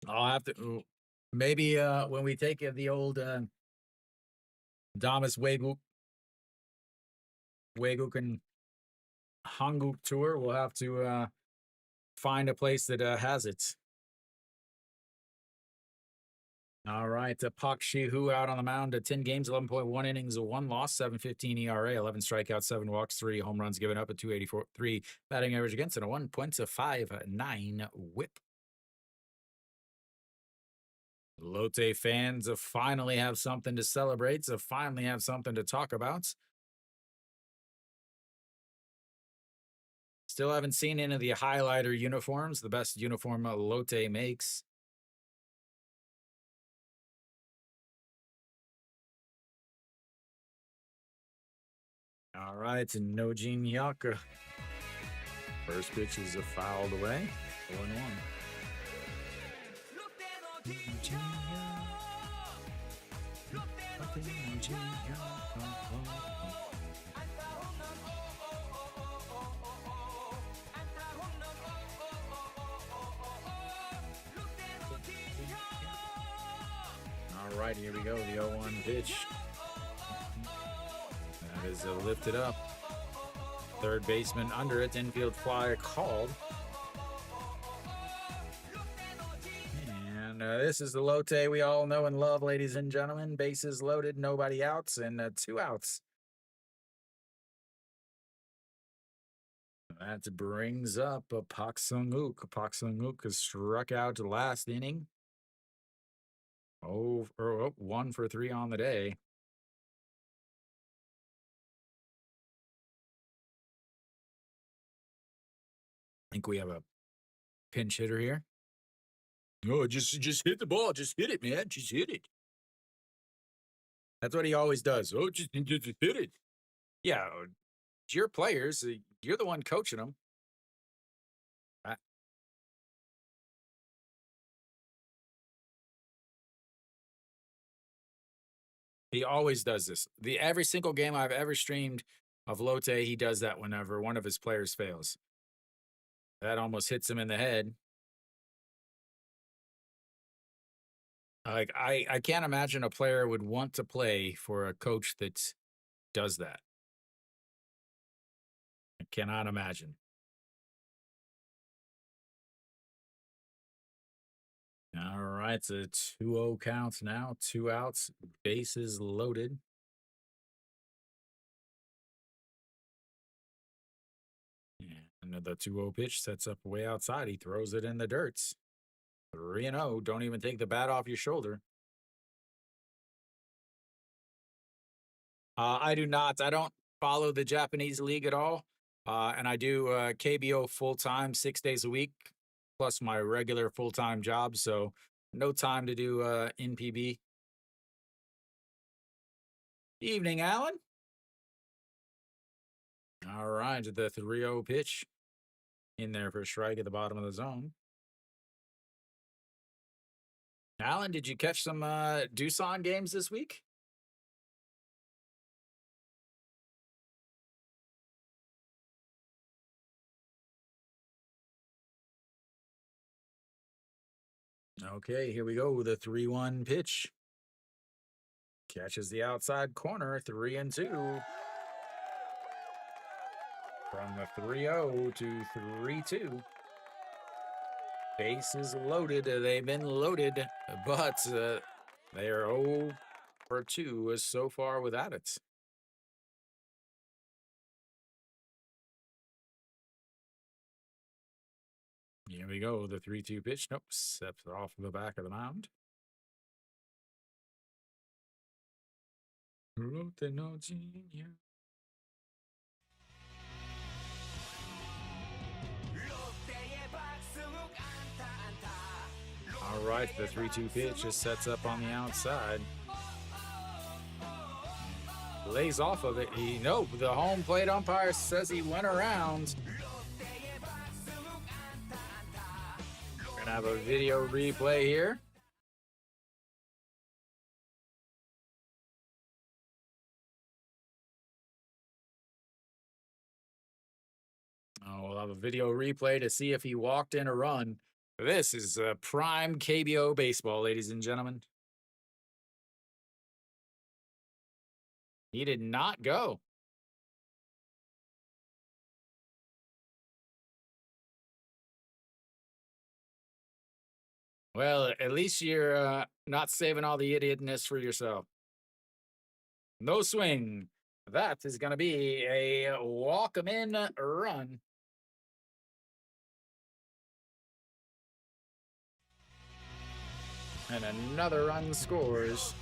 [SPEAKER 1] I'll have to maybe when we take the old Damas Weguk and Hanguk tour, we'll have to find a place that has it. All right, Park Shi-hoo out on the mound. 10 games, 11.1 innings, 1 loss, 7.15 ERA, 11 strikeouts, 7 walks, 3 home runs given up, a 2.83 batting average against, and a 1.59 whip. Lotte fans finally have something to celebrate, so finally have something to talk about. Still haven't seen any of the highlighter uniforms, the best uniform Lotte makes. All right, Nojin Hyuk. First pitch is fouled away. 1-1. All right, here we go. The 0-1 pitch. That is lifted up. Third baseman under it. Infield fly called. And this is the Lotte we all know and love, ladies and gentlemen. Bases loaded, nobody outs, and 2 outs. That brings up Park Sung-wook. Park Sung-wook has struck out last inning. 1 for 3 on the day. I think we have a pinch hitter here. No, just hit the ball. Just hit it, man. Just hit it. That's what he always does. Oh, just hit it. Yeah, it's your players. You're the one coaching them. He always does this. Every single game I've ever streamed of Lotte, he does that whenever one of his players fails. That almost hits him in the head. Like I can't imagine a player would want to play for a coach that does that. I cannot imagine. All right, it's a 2-0 count now. 2 outs, bases loaded. And the 2-0 pitch sets up way outside. He throws it in the dirt. 3-0. Don't even take the bat off your shoulder. I do not. I don't follow the Japanese league at all. And I do KBO full time, 6 days a week, plus my regular full time job. So no time to do NPB. Evening, Alan. All right, the 3-0 pitch in there for a strike at the bottom of the zone. Alan, did you catch some Doosan games this week? Okay, here we go. The 3-1 pitch. Catches the outside corner, 3-2. From the 3-0 to 3-2. Bases loaded. They've been loaded, but they are 0 for 2 so far without it. Here we go. The 3-2 pitch. Nope. Steps off the back of the mound. All right, the 3-2 pitch just sets up on the outside. Lays off of it. Nope, the home plate umpire says he went around. We're going to have a video replay here. Oh, we'll have a video replay to see if he walked in a run. This is prime KBO baseball, ladies and gentlemen. He did not go. Well, at least you're not saving all the idiotness for yourself. No swing. That is going to be a walk-em-in run. And another run scores.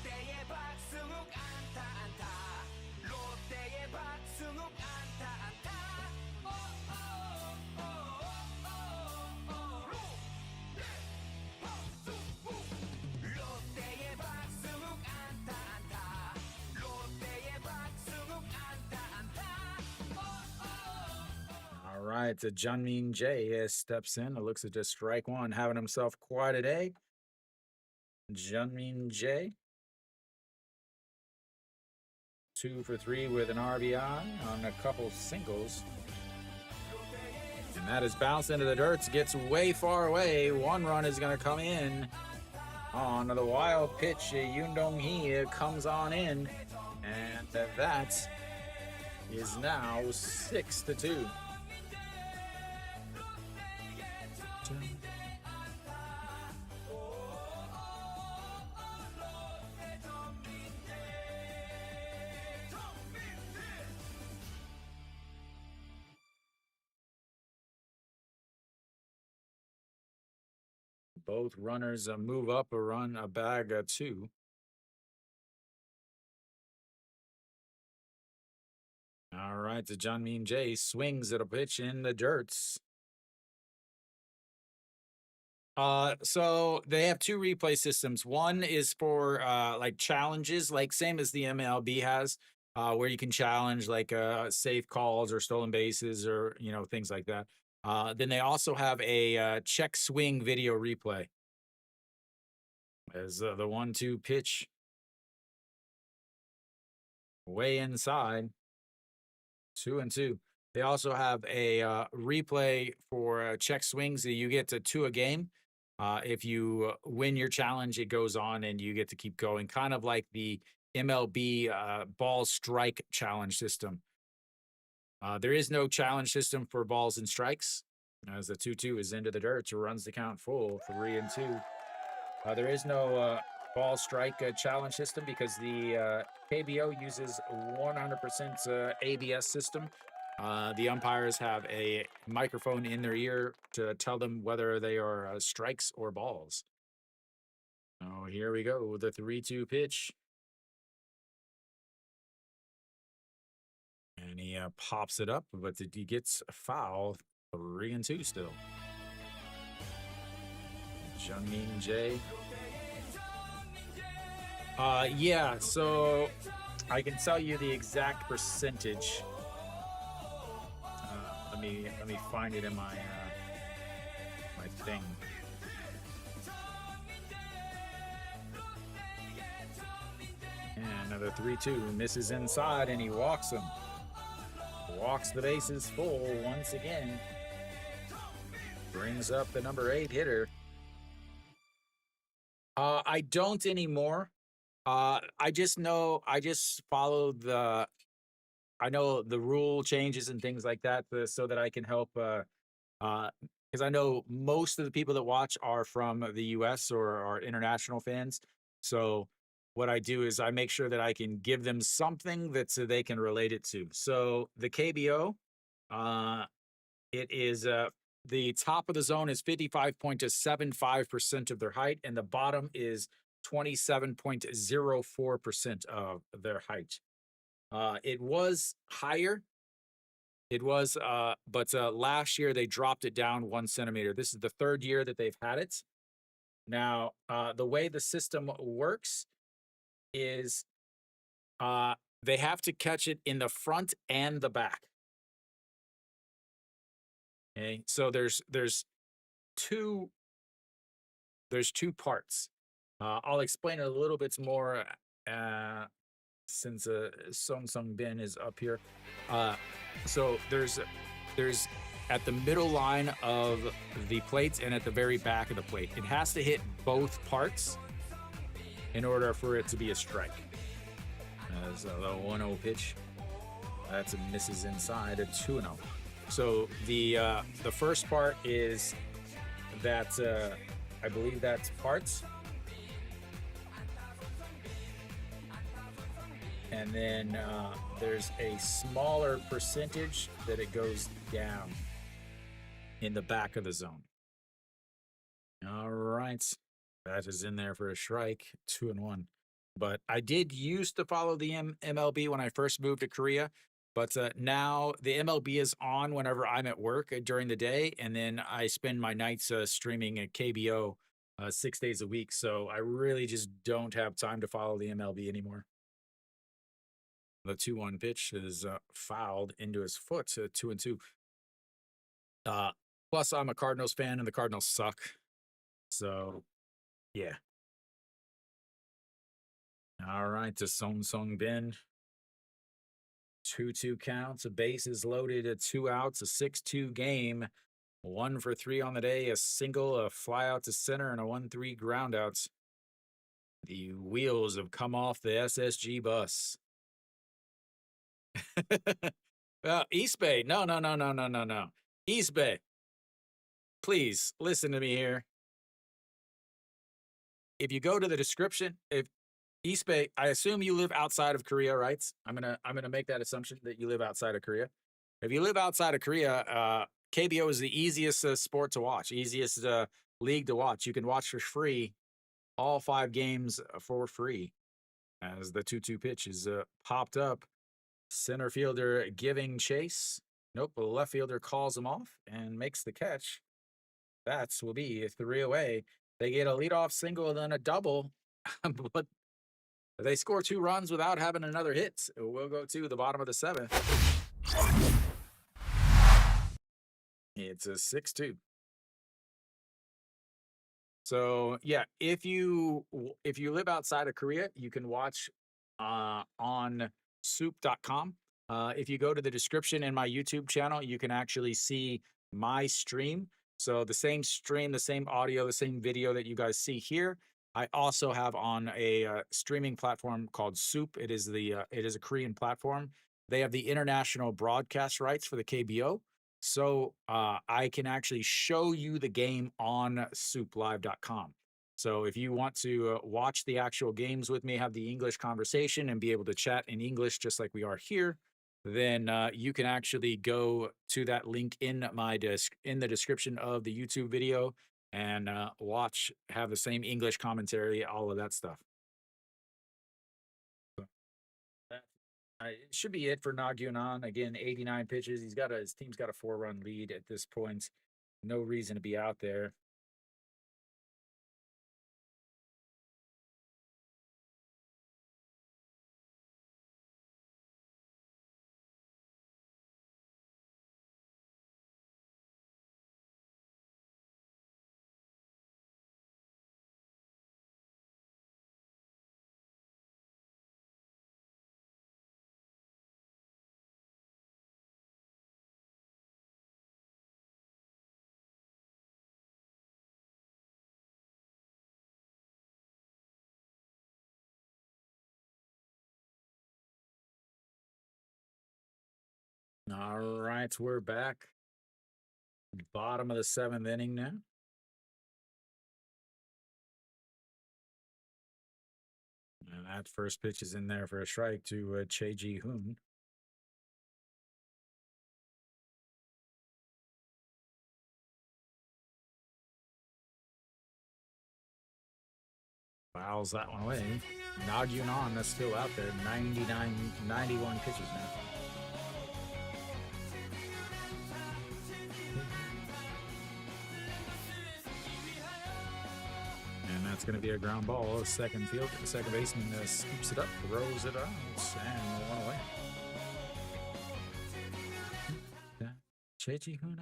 [SPEAKER 1] All right, Junmin J steps in. It looks like just strike one, having himself quite a day. Junmin J. 2 for 3 with an RBI on a couple singles. And that is bounced into the dirt. Gets way far away. One run is going to come in on the wild pitch. Yoon Dong Hee comes on in. And that is now 6-2. Both runners move up a run, a bag of 2. All right, the Junmin J swings at a pitch in the dirt. So they have two replay systems. One is for like challenges, like same as the MLB has, where you can challenge like safe calls or stolen bases or things like that. Then they also have a check swing video replay as the 1-2 pitch way inside 2-2. They also have a replay for check swings that you get to 2 a game. If you win your challenge, it goes on and you get to keep going, kind of like the MLB ball strike challenge system. There is no challenge system for balls and strikes, as the 2-2 is into the dirt, runs the count full 3-2. There is no ball strike challenge system because the KBO uses 100% ABS system. The umpires have a microphone in their ear to tell them whether they are strikes or balls. Oh, here we go. The 3-2 pitch. And he pops it up, but he gets a foul. 3-2 still. Jungmin Jae. Yeah, so I can tell you the exact percentage. Let me find it in my my thing. And another 3-2 misses inside, and he walks him. Walks the bases full once again. Brings up the number 8 hitter. I don't anymore. I just follow I know the rule changes and things like that so that I can help. Because I know most of the people that watch are from the US or are international fans. So what I do is I make sure that I can give them something that so they can relate it to. So the KBO, it is the top of the zone is 55.75% of their height, and the bottom is 27.04% of their height. It was higher. It was, but last year they dropped it down 1 centimeter. This is the 3rd year that they've had it. Now, the way the system works is they have to catch it in the front and the back. Okay, so there's two parts. I'll explain it a little bit more since Sung Bin is up here. So there's at the middle line of the plates and at the very back of the plate. It has to hit both parts in order for it to be a strike. As a 1-0 pitch. That's a misses inside, a 2-0. So the first part is that I believe that's parts. And then there's a smaller percentage that it goes down in the back of the zone. All right. That is in there for a strike, 2-1. But I did used to follow the MLB when I first moved to Korea. But now the MLB is on whenever I'm at work during the day. And then I spend my nights streaming at KBO 6 days a week. So I really just don't have time to follow the MLB anymore. The 2-1 pitch is fouled into his foot, 2-2. Plus, I'm a Cardinals fan, and the Cardinals suck. So, yeah. All right, to Sung Bin. 2-2 counts, a bases loaded, a 2 outs, a 6-2 game. 1 for 3 on the day, a single, a fly out to center, and a 1-3 ground outs. The wheels have come off the SSG bus. East Bay. No. East Bay. Please listen to me here. If you go to the description, if East Bay, I assume you live outside of Korea, right? I'm gonna make that assumption that you live outside of Korea. If you live outside of Korea, KBO is the easiest sport to watch, easiest league to watch. You can watch for free all 5 games for free. As the 2-2 pitch is popped up, center fielder giving chase. Nope, the left fielder calls him off and makes the catch. Bats will be 3 away. They get a leadoff single, then a double, but they score 2 runs without having another hit. We'll go to the bottom of the 7th. It's a 6-2. So yeah, if you live outside of Korea, you can watch on SOOP.com. If you go to the description in my YouTube channel, you can actually see my stream. So the same stream, the same audio, the same video that you guys see here, I also have on a streaming platform called SOOP. It is a Korean platform. They have the international broadcast rights for the KBO. So I can actually show you the game on SOOPlive.com. So if you want to watch the actual games with me, have the English conversation, and be able to chat in English just like we are here, then you can actually go to that link in the description of the YouTube video and have the same English commentary, all of that stuff. It should be it for Nagyunan. Again, 89 pitches. His team's got a 4-run lead at this point. No reason to be out there. All right, we're back. Bottom of the 7th inning now. And that first pitch is in there for a strike to Che Ji-hoon. Fouls that one away. Nagyunan, that's still out there. 91 pitches now. And that's going to be a ground ball. Second baseman scoops it up, throws it out, and 1 away. Che Ji-hoon.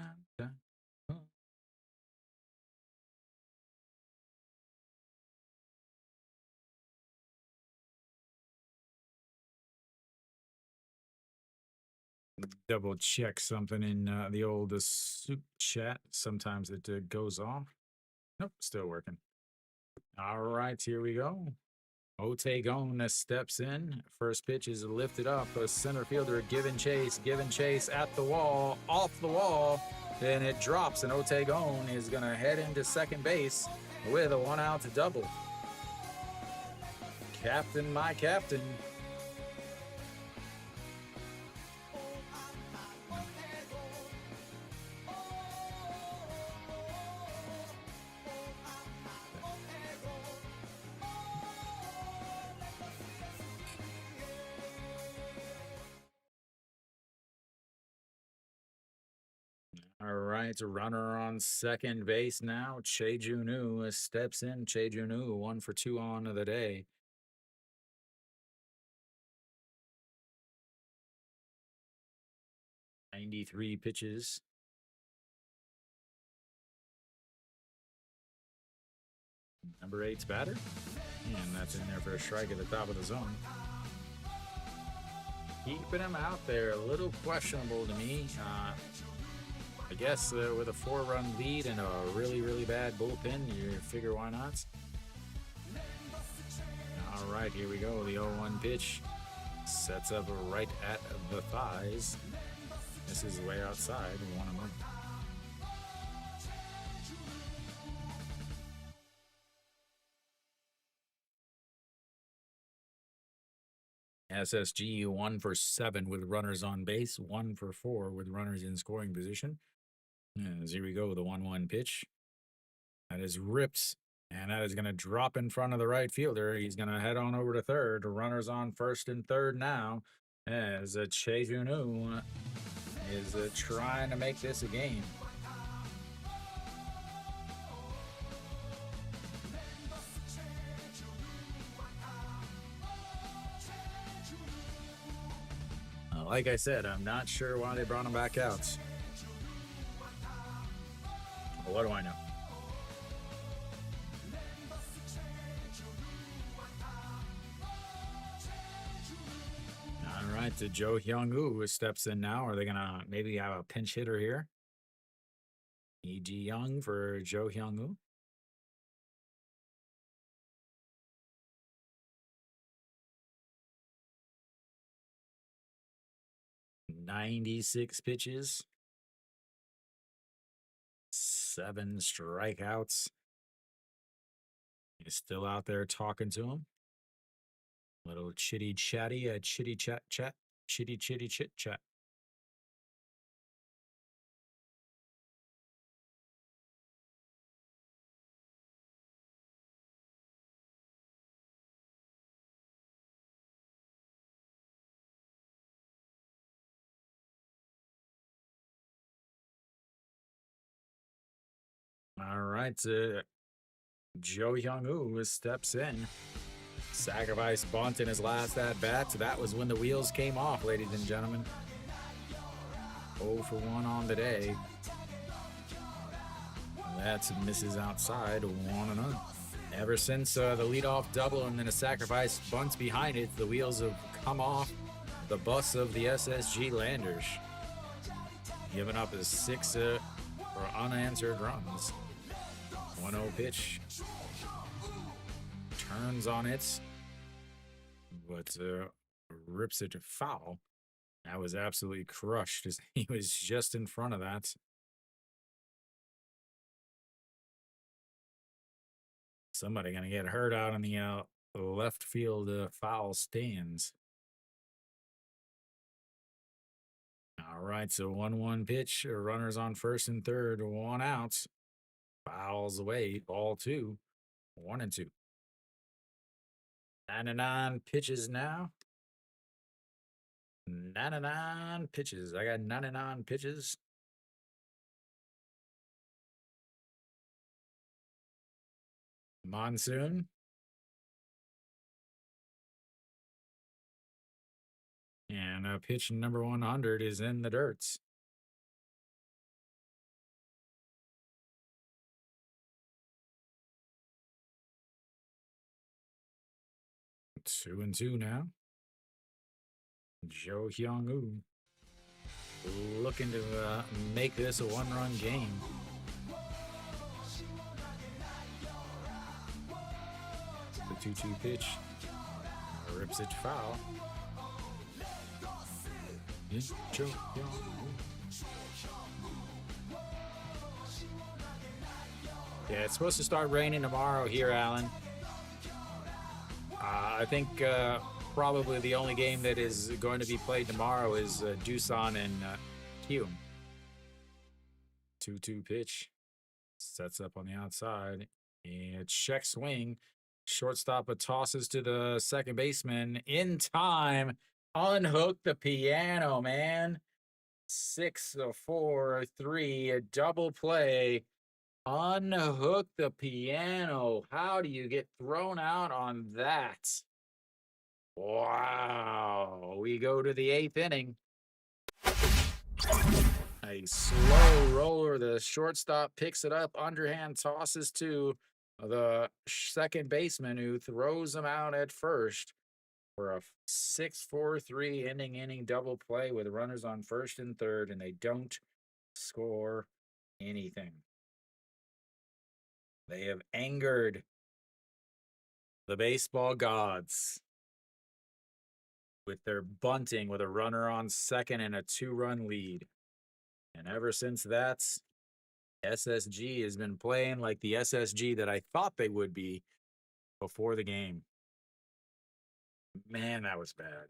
[SPEAKER 1] Double check something in the old SOOP chat. Sometimes it goes off. Nope, still working. All right, here we go. Otagon steps in. First pitch is lifted up. A center fielder giving chase at the wall, off the wall. Then it drops, and Otagon is going to head into second base with a 1-out double. Captain, my captain. All right, runner on second base now. Che Ji-hoon steps in. Che Ji-hoon, 1 for 2 on the day. .93 pitches. Number 8's batter. And that's in there for a strike at the top of the zone. Keeping him out there, a little questionable to me. I guess with a 4-run lead and a really, really bad bullpen, you figure why not? All right, here we go. The 0-1 pitch sets up right at the thighs. This is way outside. 1-1. SSG 1 for 7 with runners on base, 1 for 4 with runners in scoring position. As here we go, the 1-1 pitch. That is ripped, and that is going to drop in front of the right fielder. He's going to head on over to third. Runners on first and third now, as Che Ji-hoon is trying to make this a game. Like I said, I'm not sure why they brought him back out. But what do I know? All right, to Joe Hyung-woo steps in now. Are they going to maybe have a pinch hitter here? E.G. Young for Joe Hyung-woo. "96 pitches, 7 strikeouts." He's still out there talking to him. Little chitty chatty, a chitty chat, chitty chitty chit chat. All right, Joe Hyung-woo steps in. Sacrifice bunt in his last at bat. So that was when the wheels came off, ladies and gentlemen. 0 for 1 on the day. That's misses outside, 1-0. Ever since the leadoff double and then a sacrifice bunt behind it, the wheels have come off the bus of the SSG Landers. Giving up his 6 for unanswered runs. 1-0 pitch. Turns on it, but rips it to foul. That was absolutely crushed as he was just in front of that. Somebody going to get hurt out in the left field foul stands. All right, so 1-1 pitch. Runners on first and third, 1 out. Fouls away, ball 2, 1-2. 99 pitches now. 99 pitches. I got 99 pitches. Monsoon. And pitch number 100 is in the dirt. Two and 2 now. Joe Hyung-woo looking to make this a 1-run game. The 2-2 pitch rips it foul. Joe Hyung-woo. Yeah, it's supposed to start raining tomorrow here, Alan. I think probably the only game that is going to be played tomorrow is Doosan and Kium. 2-2 pitch. Sets up on the outside. And check swing. Shortstop tosses to the second baseman in time. Unhook the piano, man. 6-4-3, a double play. Unhook the piano. How do you get thrown out on that? Wow. We go to the 8th inning. A slow roller. The shortstop picks it up. Underhand tosses to the second baseman who throws him out at first for a 6-4-3 inning double play with runners on first and third, and they don't score anything. They have angered the baseball gods with their bunting with a runner on second and a 2-run lead. And ever since that, SSG has been playing like the SSG that I thought they would be before the game. Man, that was bad.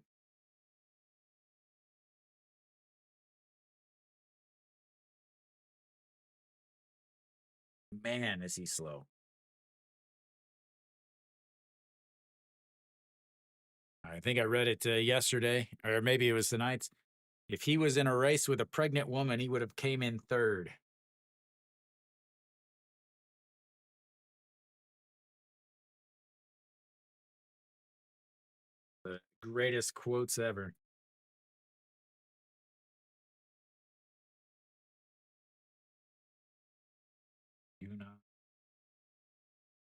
[SPEAKER 1] Man, is he slow. I think I read it yesterday, or maybe it was tonight. If he was in a race with a pregnant woman, he would have came in third. The greatest quotes ever.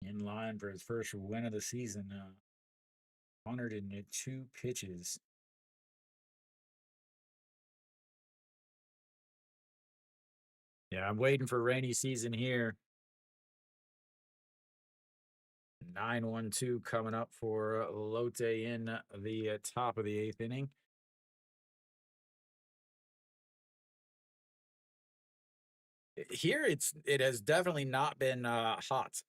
[SPEAKER 1] in line for his first win of the season. 102 pitches. Yeah, I'm waiting for rainy season here. 9-1-2 coming up for Lotte in the top of the 8th inning. Here, it has definitely not been hot.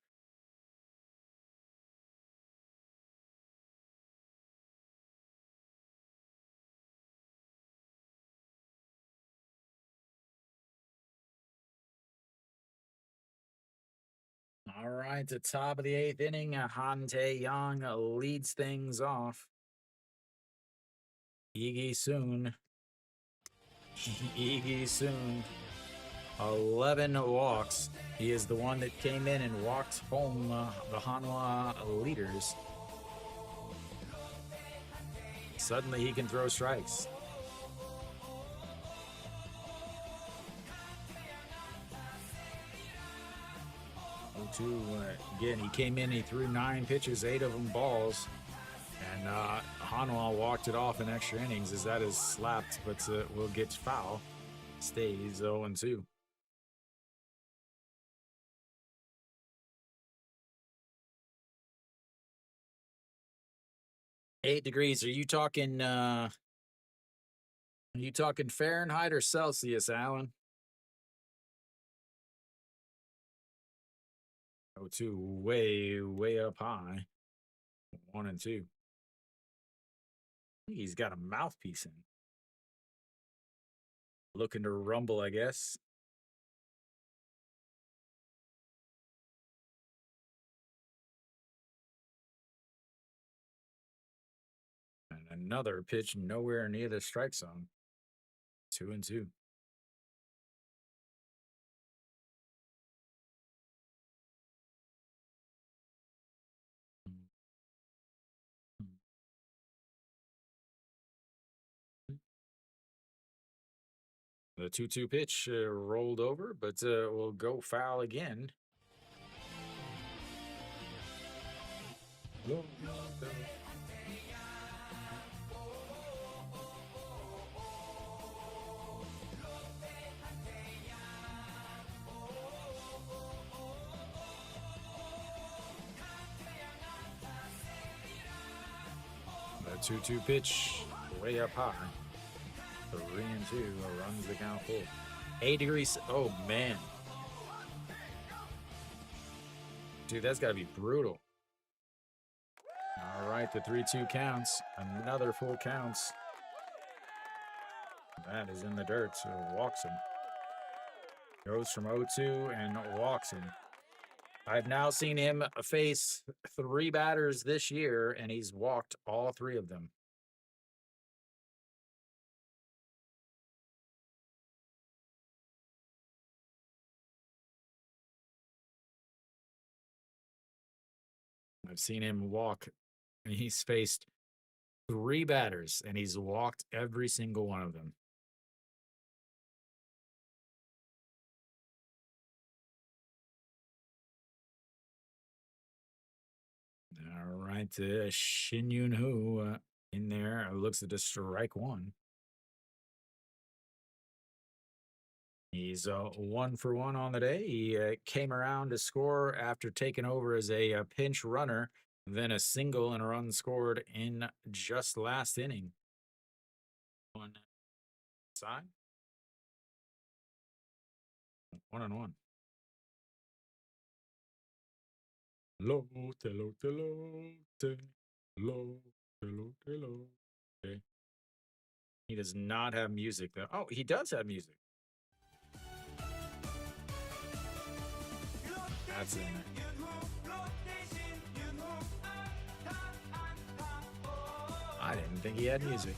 [SPEAKER 1] All right, the top of the 8th inning, Han Tae-yong leads things off. Iggy Soon. Iggy Soon. 11 walks. He is the one that came in and walked home the Hanwha leaders. Suddenly he can throw strikes. Again, he came in, he threw 9 pitches, 8 of them balls. And Hanwha walked it off in extra innings as that is slapped, but will get foul. Stays 0-2. Eight degrees. Are you talking Fahrenheit or Celsius, Alan? 0-2, way up high. 1-2. He's got a mouthpiece in. Looking to rumble, I guess. And another pitch nowhere near the strike zone. 2-2. The 2-2 pitch rolled over, but will go foul again. The 2-2 pitch way up high. 3-2 runs the count full. 8 degrees. Oh, man. Dude, that's got to be brutal. All right, the 3-2 counts. Another full counts. That is in the dirt, so walks him. Goes from 0-2 and walks him. I've now seen him face 3 batters this year, and he's walked all 3 of them. I've seen him walk, and he's faced 3 batters, and he's walked every single one of them. All right, Shin Yoon Hoo in there. Looks at a strike 1. He's 1 for 1 on the day. He came around to score after taking over as a pinch runner, then a single and a run scored in just last inning. One side. 1-1. Lotte, Lotte, Lotte, Lotte, Lotte, Lotte. He does not have music, though. Oh, he does have music. That's in there. I didn't think he had music.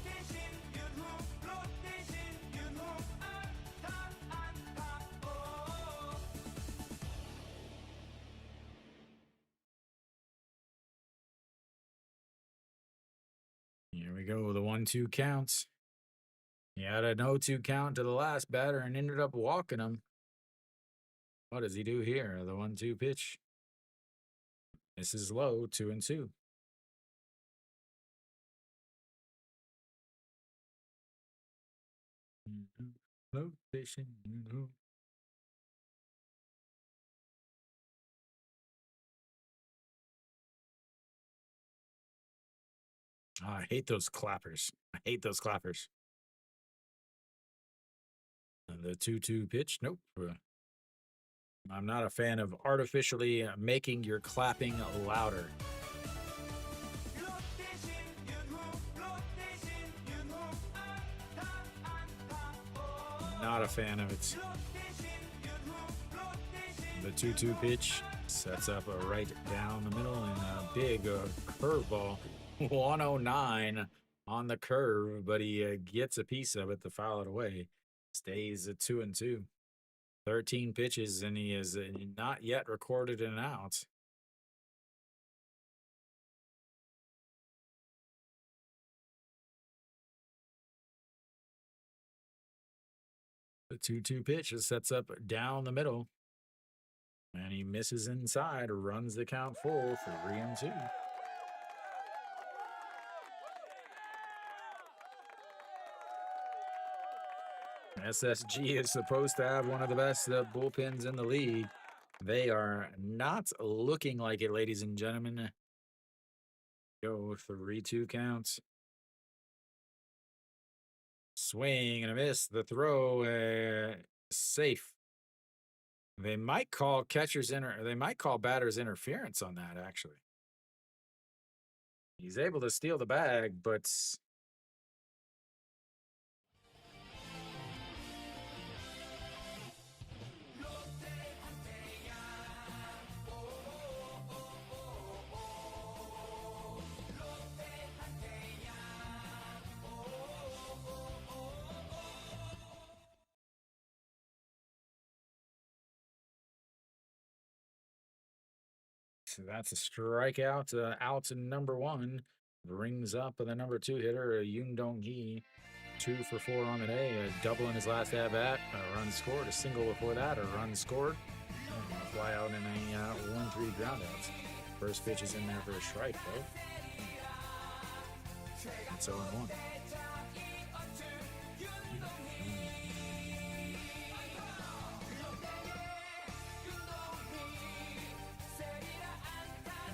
[SPEAKER 1] Here we go. The 1-2 counts. He had an 0-2 count to the last batter and ended up walking him. What does he do here? The 1-2 pitch. This is low, 2-2. Location, Oh, I hate those clappers. I hate those clappers. The 2-2 pitch. Nope. I'm not a fan of artificially making your clapping louder. Not a fan of it. The 2-2 pitch sets up a right down the middle and a big curveball. 109 on the curve, but he gets a piece of it to foul it away. Stays at 2-2. 13 pitches, and he has not yet recorded an out. The 2-2 pitch sets up down the middle, and he misses inside, runs the count full for 3-2. SSG is supposed to have one of the best bullpens in the league. They are not looking like it, ladies and gentlemen. Go 3-2 counts. Swing and a miss. The throw safe. They might call they might call batter's interference on that, actually. He's able to steal the bag, but so that's a strikeout. Out to number 1. Brings up the number 2 hitter, Yoon Dong-hee. 2 for 4 on the day. A double in his last at-bat. A run scored. A single before that. A run scored. And a fly out in a 1-3 groundouts. First pitch is in there for a strike, though. It's 0-1.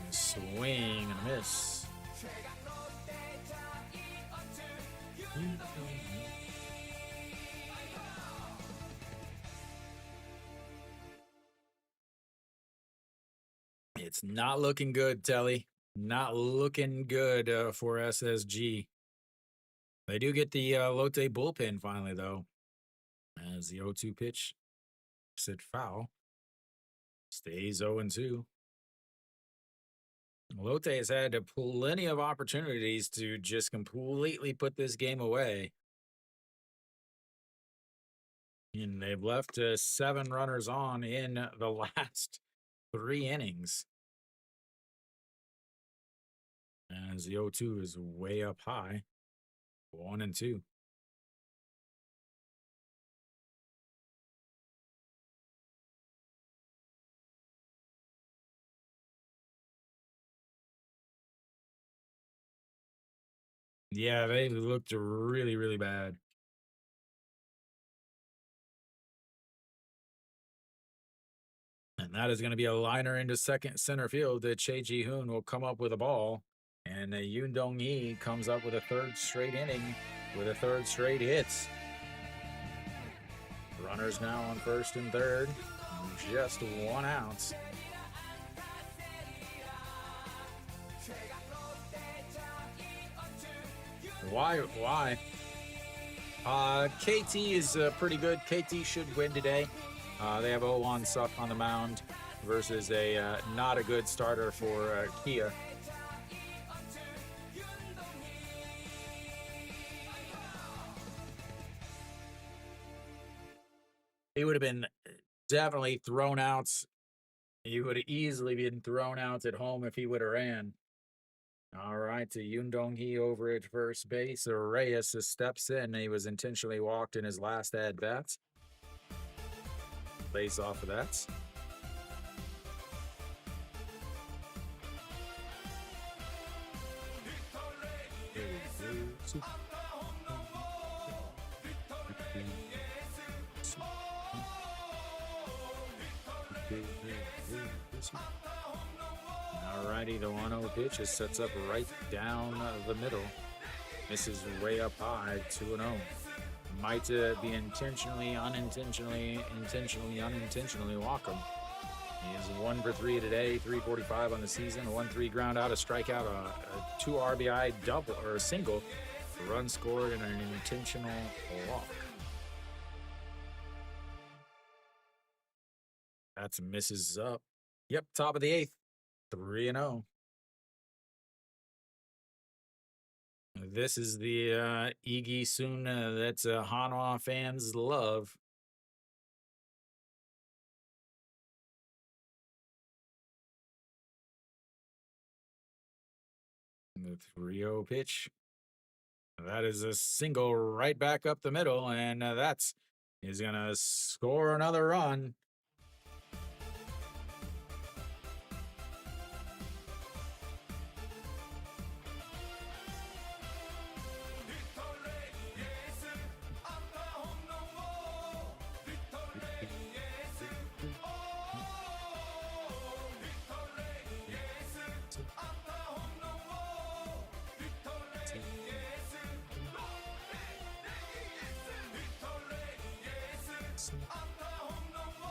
[SPEAKER 1] Swing and a miss. It's not looking good, Telly. Not looking good for SSG. They do get the Lotte bullpen finally, though. As the 0-2 pitch said foul. Stays 0-2. Lotte has had plenty of opportunities to just completely put this game away. And they've left 7 runners on in the last 3 innings. As the 0-2 is way up high. 1-2. Yeah, they looked really, really bad. And that is going to be a liner into second center field. Che Ji-hoon will come up with a ball. And Yoon Dong-hee comes up with a 3rd straight inning with a 3rd straight hit. Runners now on 1st and 3rd. Just 1 out. Why? KT is pretty good. KT should win today. They have Oh-won Suk on the mound versus a not a good starter for Kia. He would have been definitely thrown out. He would have easily been thrown out at home if he would have ran. All right, to Yoon Dong-hee over at first base. Reyes steps in. He was intentionally walked in his last at-bat. Plays off of that. Alrighty, the 1-0 pitch is sets up right down the middle. Misses way up high, 2-0. Might be intentionally, unintentionally walk him. He is 1 for 3 today, 345 on the season, a 1-3 ground out, a strikeout, a 2 RBI double or a single, a run scored, and an intentional walk. That's misses up. Yep, top of the 8th, 3-0. This is the Iggy Soon that Hanwha fans love. The 3-0 pitch. That is a single right back up the middle, and he's going to score another run.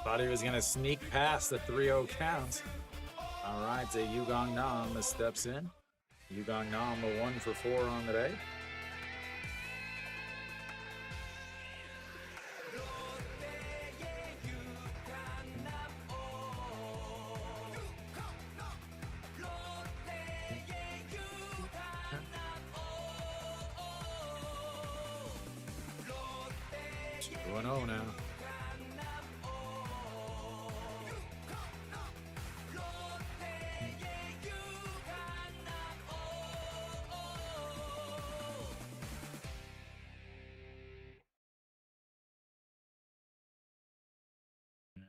[SPEAKER 1] Thought he was going to sneak past the 3-0 count. All right, so Yugong Nam steps in. Yugong Nam, a 1 for 4 on the day. It's 1-0 now.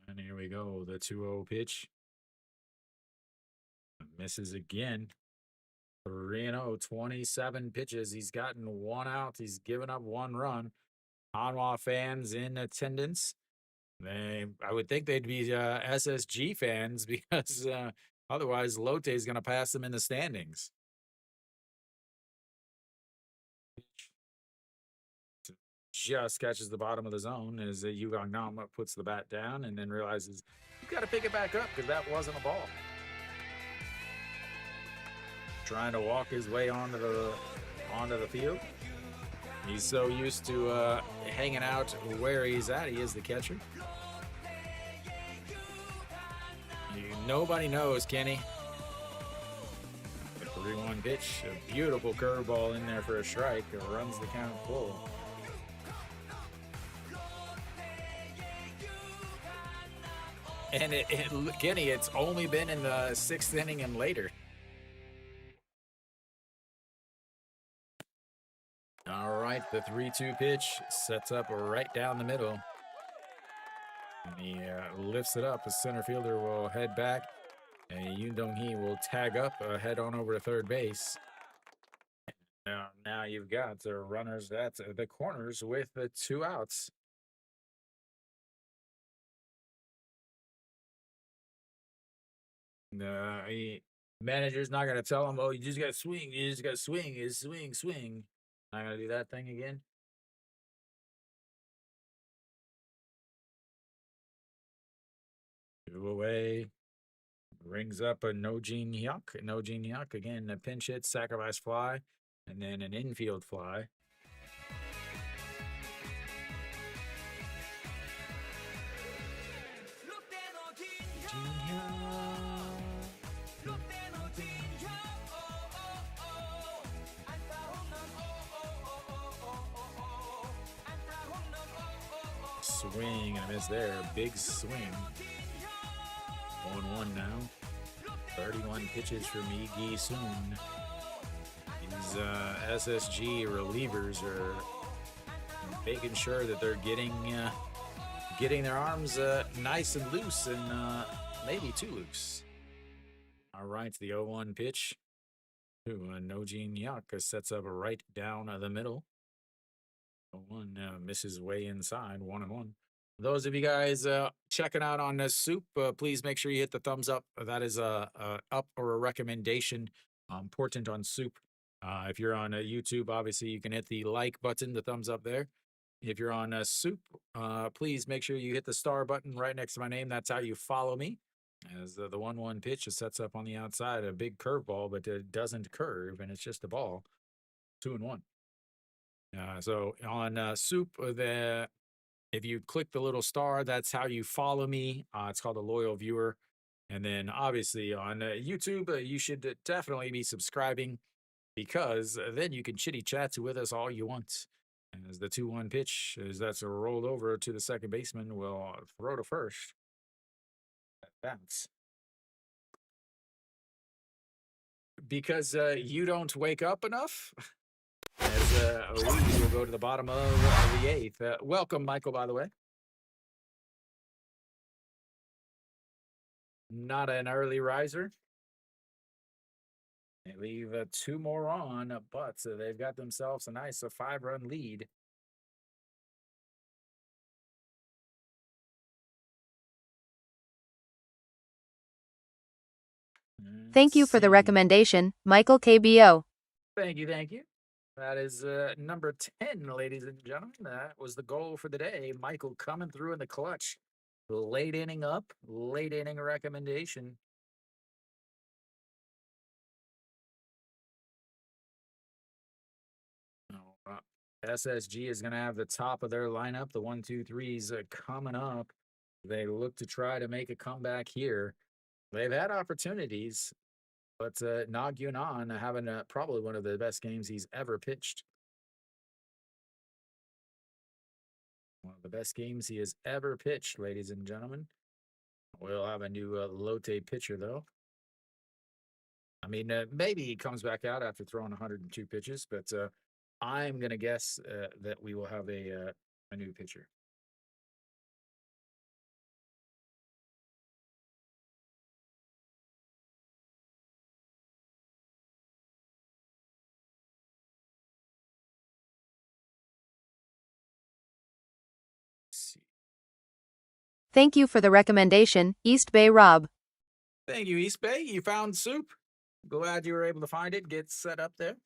[SPEAKER 1] And here we go, the 2-0 pitch. Misses again. 3-0, 27 pitches. He's gotten 1 out. He's given up 1 run. Hanwha fans in attendance. I would think they'd be SSG fans because otherwise Lotte is going to pass them in the standings. Just catches the bottom of the zone as Yugong Nam puts the bat down and then realizes you got to pick it back up because that wasn't a ball. Trying to walk his way onto the field. He's so used to hanging out where he's at. He is the catcher. Nobody knows, Kenny. The 3-1 pitch, a beautiful curveball in there for a strike. It runs the count full. And Kenny, it's only been in the 6th inning and later. All right, the 3-2 pitch sets up right down the middle. And he lifts it up. The center fielder will head back. And Yoon Dong-hee will tag up, head on over to third base. Now you've got the runners at the corners with the 2 outs. Manager's not going to tell him, oh, you just got to swing. You just got to swing. Is swing. Not going to do that thing again. Two away. Rings up a No-Jin Hyuk again, a pinch hit, sacrifice fly, and then an infield fly. Swing and a miss there. Big swing. 1-1 now. 31 pitches from Iggy Soon. These SSG relievers are making sure that they're getting their arms nice and loose and maybe too loose. All right, the 0-1 pitch. Nojin Yak sets up right down the middle. One misses way inside, 1-1. Those of you guys checking out on this SOOP, please make sure you hit the thumbs up. That is a up or a recommendation important on SOOP. If you're on YouTube, obviously you can hit the like button, the thumbs up there. If you're on SOOP, please make sure you hit the star button right next to my name. That's how you follow me. As the 1-1 pitch sets up on the outside, a big curveball, but it doesn't curve, and it's just a ball. 2-1. So on SOOP, if you click the little star, that's how you follow me. It's called a loyal viewer. And then obviously on YouTube, you should definitely be subscribing, because then you can chitty chat with us all you want. And as the 2-1 pitch, as that's rolled over to the second baseman, will throw to first. Bounce. Because you don't wake up enough? As we will go to the bottom of the eighth. Welcome, Michael, by the way. Not an early riser. They leave 2 more on, but they've got themselves a nice 5-run lead.
[SPEAKER 2] Thank you for the recommendation, Michael KBO.
[SPEAKER 1] Thank you, thank you. That is number 10, ladies and gentlemen. That was the goal for the day. Michael coming through in the clutch. Late inning up, late inning recommendation. SSG is going to have the top of their lineup. The 1-2-3s coming up. They look to try to make a comeback here. They've had opportunities, but Nagyunan having probably one of the best games he's ever pitched. One of the best games he has ever pitched, ladies and gentlemen. We'll have a new Lotte pitcher, though. I mean, maybe he comes back out after throwing 102 pitches, but I'm going to guess that we will have a new pitcher.
[SPEAKER 2] Thank you for the recommendation, East Bay Rob.
[SPEAKER 1] Thank you, East Bay. You found SOOP. Glad you were able to find it, get set up there.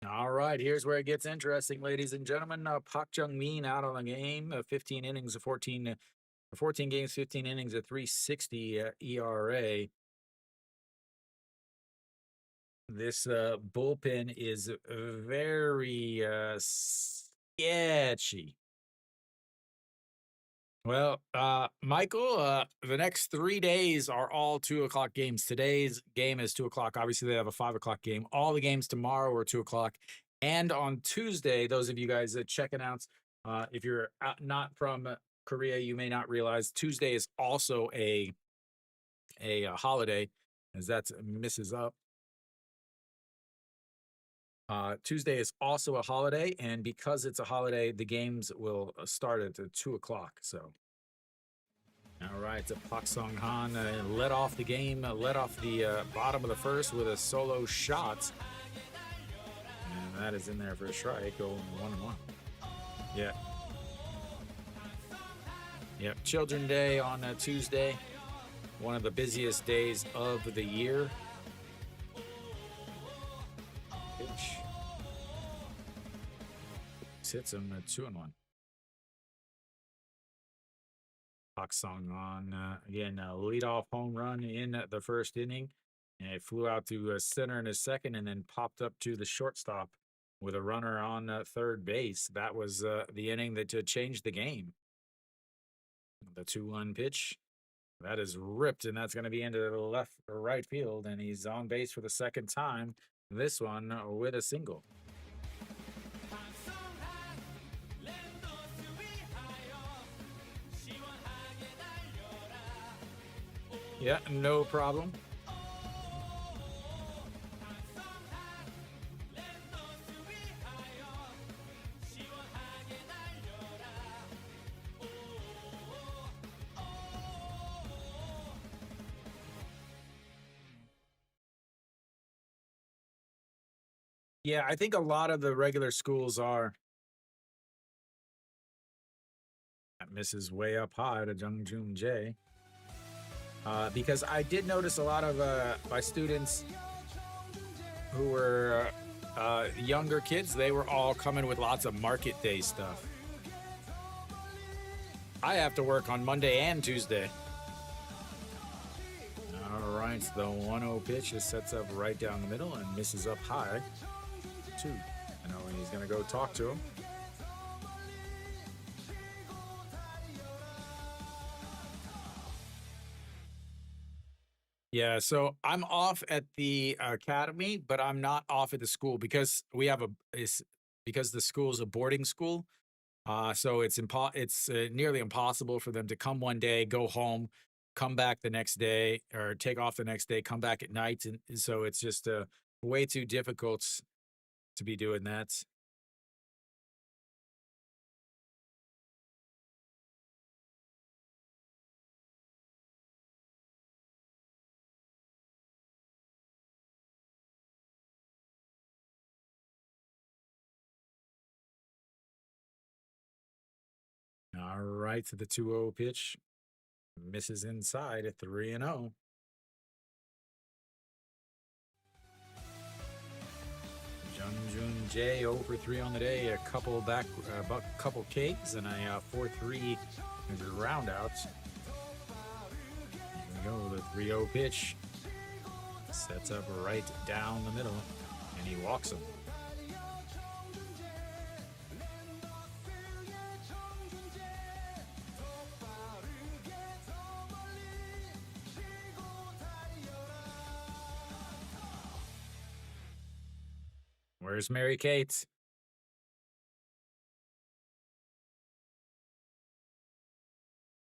[SPEAKER 1] All right, here's where it gets interesting, ladies and gentlemen. Pak Jung-min out on the game, 15 innings, 14 games, 15 innings, a 3.60 ERA. This bullpen is very sketchy. Well, Michael, the next 3 days are all 2 o'clock games. Today's game is 2 o'clock. Obviously, they have a 5 o'clock game. All the games tomorrow are 2 o'clock. And on Tuesday, those of you guys checking out, if you're not from Korea, you may not realize Tuesday is also a holiday, as that misses up. Tuesday is also a holiday, and because it's a holiday, the games will start at 2 o'clock. So, all right, Pak Sung-han led off the game, led off the bottom of the first with a solo shot, and that is in there for a strike, going 1-1. Yeah. Yep, Children's Day on Tuesday, one of the busiest days of the year. Pitch. Hits him 2-1. Pak Sung-han again, leadoff home run in the first inning. And it flew out to center in his second, and then popped up to the shortstop with a runner on third base. That was the inning that changed the game. The 2-1 pitch. That is ripped, and that's going to be into the left or right field, and he's on base for the second time. This one with a single. Yeah, no problem. Yeah, I think a lot of the regular schools are. That misses way up high to Jung Joon Jae. Because I did notice a lot of my students who were younger kids, they were all coming with lots of market day stuff. I have to work on Monday and Tuesday. All right, the 1-0 pitch just sets up right down the middle and misses up high. 2. I know he's going to go talk to him. Yeah, so I'm off at the academy, but I'm not off at the school because we have because the school's a boarding school. So it's nearly impossible for them to come one day, go home, come back the next day, or take off the next day, come back at night, and so it's just way too difficult to be doing that. All right, to the 2-0 pitch, misses inside at 3-0. Jung Joon Jae 0 for 3 on the day, a couple couple Ks and a 4-3 round outs. Here we go, the 3-0 pitch sets up right down the middle, and he walks him. Where's Mary Kate?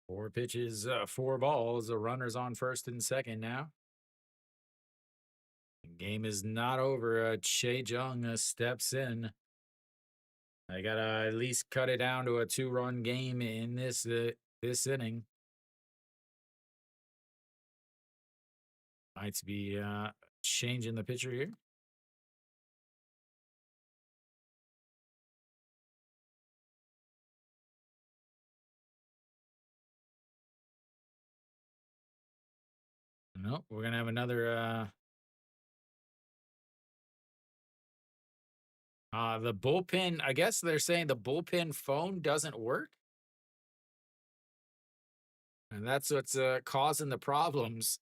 [SPEAKER 1] Four pitches, 4 balls. The runner's on first and second now. The game is not over. Che Jung steps in. I gotta at least cut it down to a 2-run game in this inning. Might be changing the pitcher here. Nope, we're gonna have another. The bullpen. I guess they're saying the bullpen phone doesn't work, and that's what's causing the problems.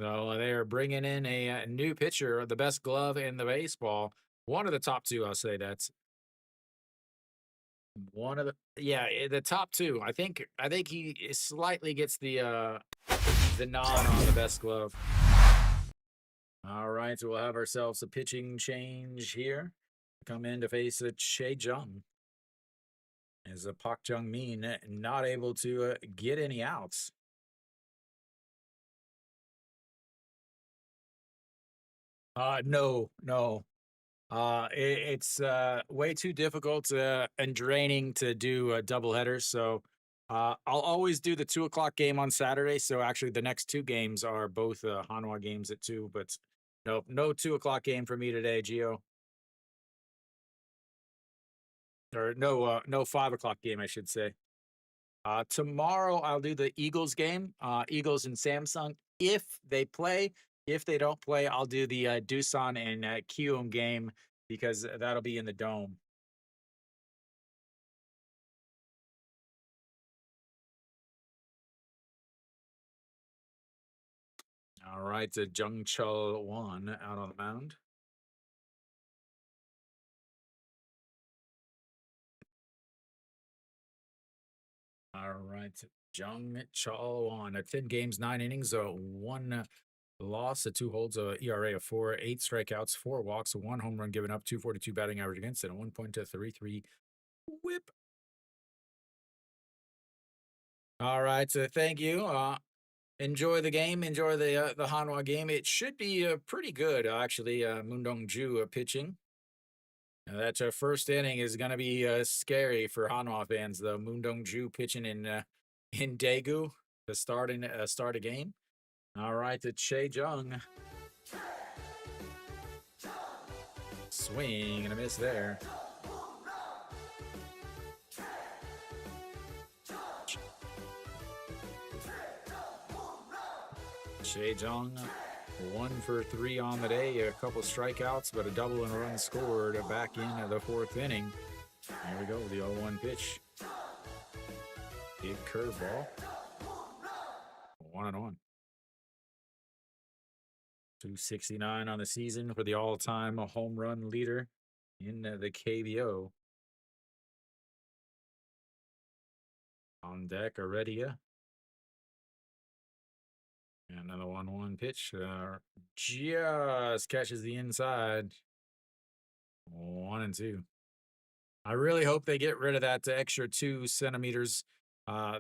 [SPEAKER 1] So they are bringing in a new pitcher, the best glove in the baseball. One of the top 2, I'll say that's one of the top 2. I think he slightly gets the nod on the best glove. All right, so we'll have ourselves a pitching change here. Come in to face Che Jung. As Park Jung Min not able to get any outs. No. It's way too difficult and draining to do double headers. So I'll always do the 2:00 game on Saturday. So actually, the next 2 games are both Hanwha games at 2. But no 2:00 game for me today, Gio. Or no 5:00 game, I should say. Tomorrow I'll do the Eagles game, Eagles and Samsung. If they play, if they don't play, I'll do the Doosan and Kiwoom game because that'll be in the dome. All right, Jung Chul Won out on the mound. All right, Jung Chul Won. 10 games, 9 innings, 1 loss, 2 holds, ERA of 4, 8 strikeouts, 4 walks, 1 home run given up, 242 batting average against, and a 1.33 whip. All right, so thank you. Enjoy the game. Enjoy the Hanwha game. It should be pretty good, actually. Moon Dong-ju pitching. That first inning is going to be scary for Hanwha fans, though. Moon Dong-ju pitching in Daegu to start a game. All right, to Che Jung. Swing and a miss there. Shea Jung, 1 for 3 on the day, a couple strikeouts, but a double and a run scored back in the 4th inning. Here we go, the 0-1 pitch. Big curveball. 1-1. 269 on the season for the all-time home run leader in the KBO. On deck, Heredia. And another 1-1 pitch. Just catches the inside. 1-2. I really hope they get rid of that extra 2 centimeters.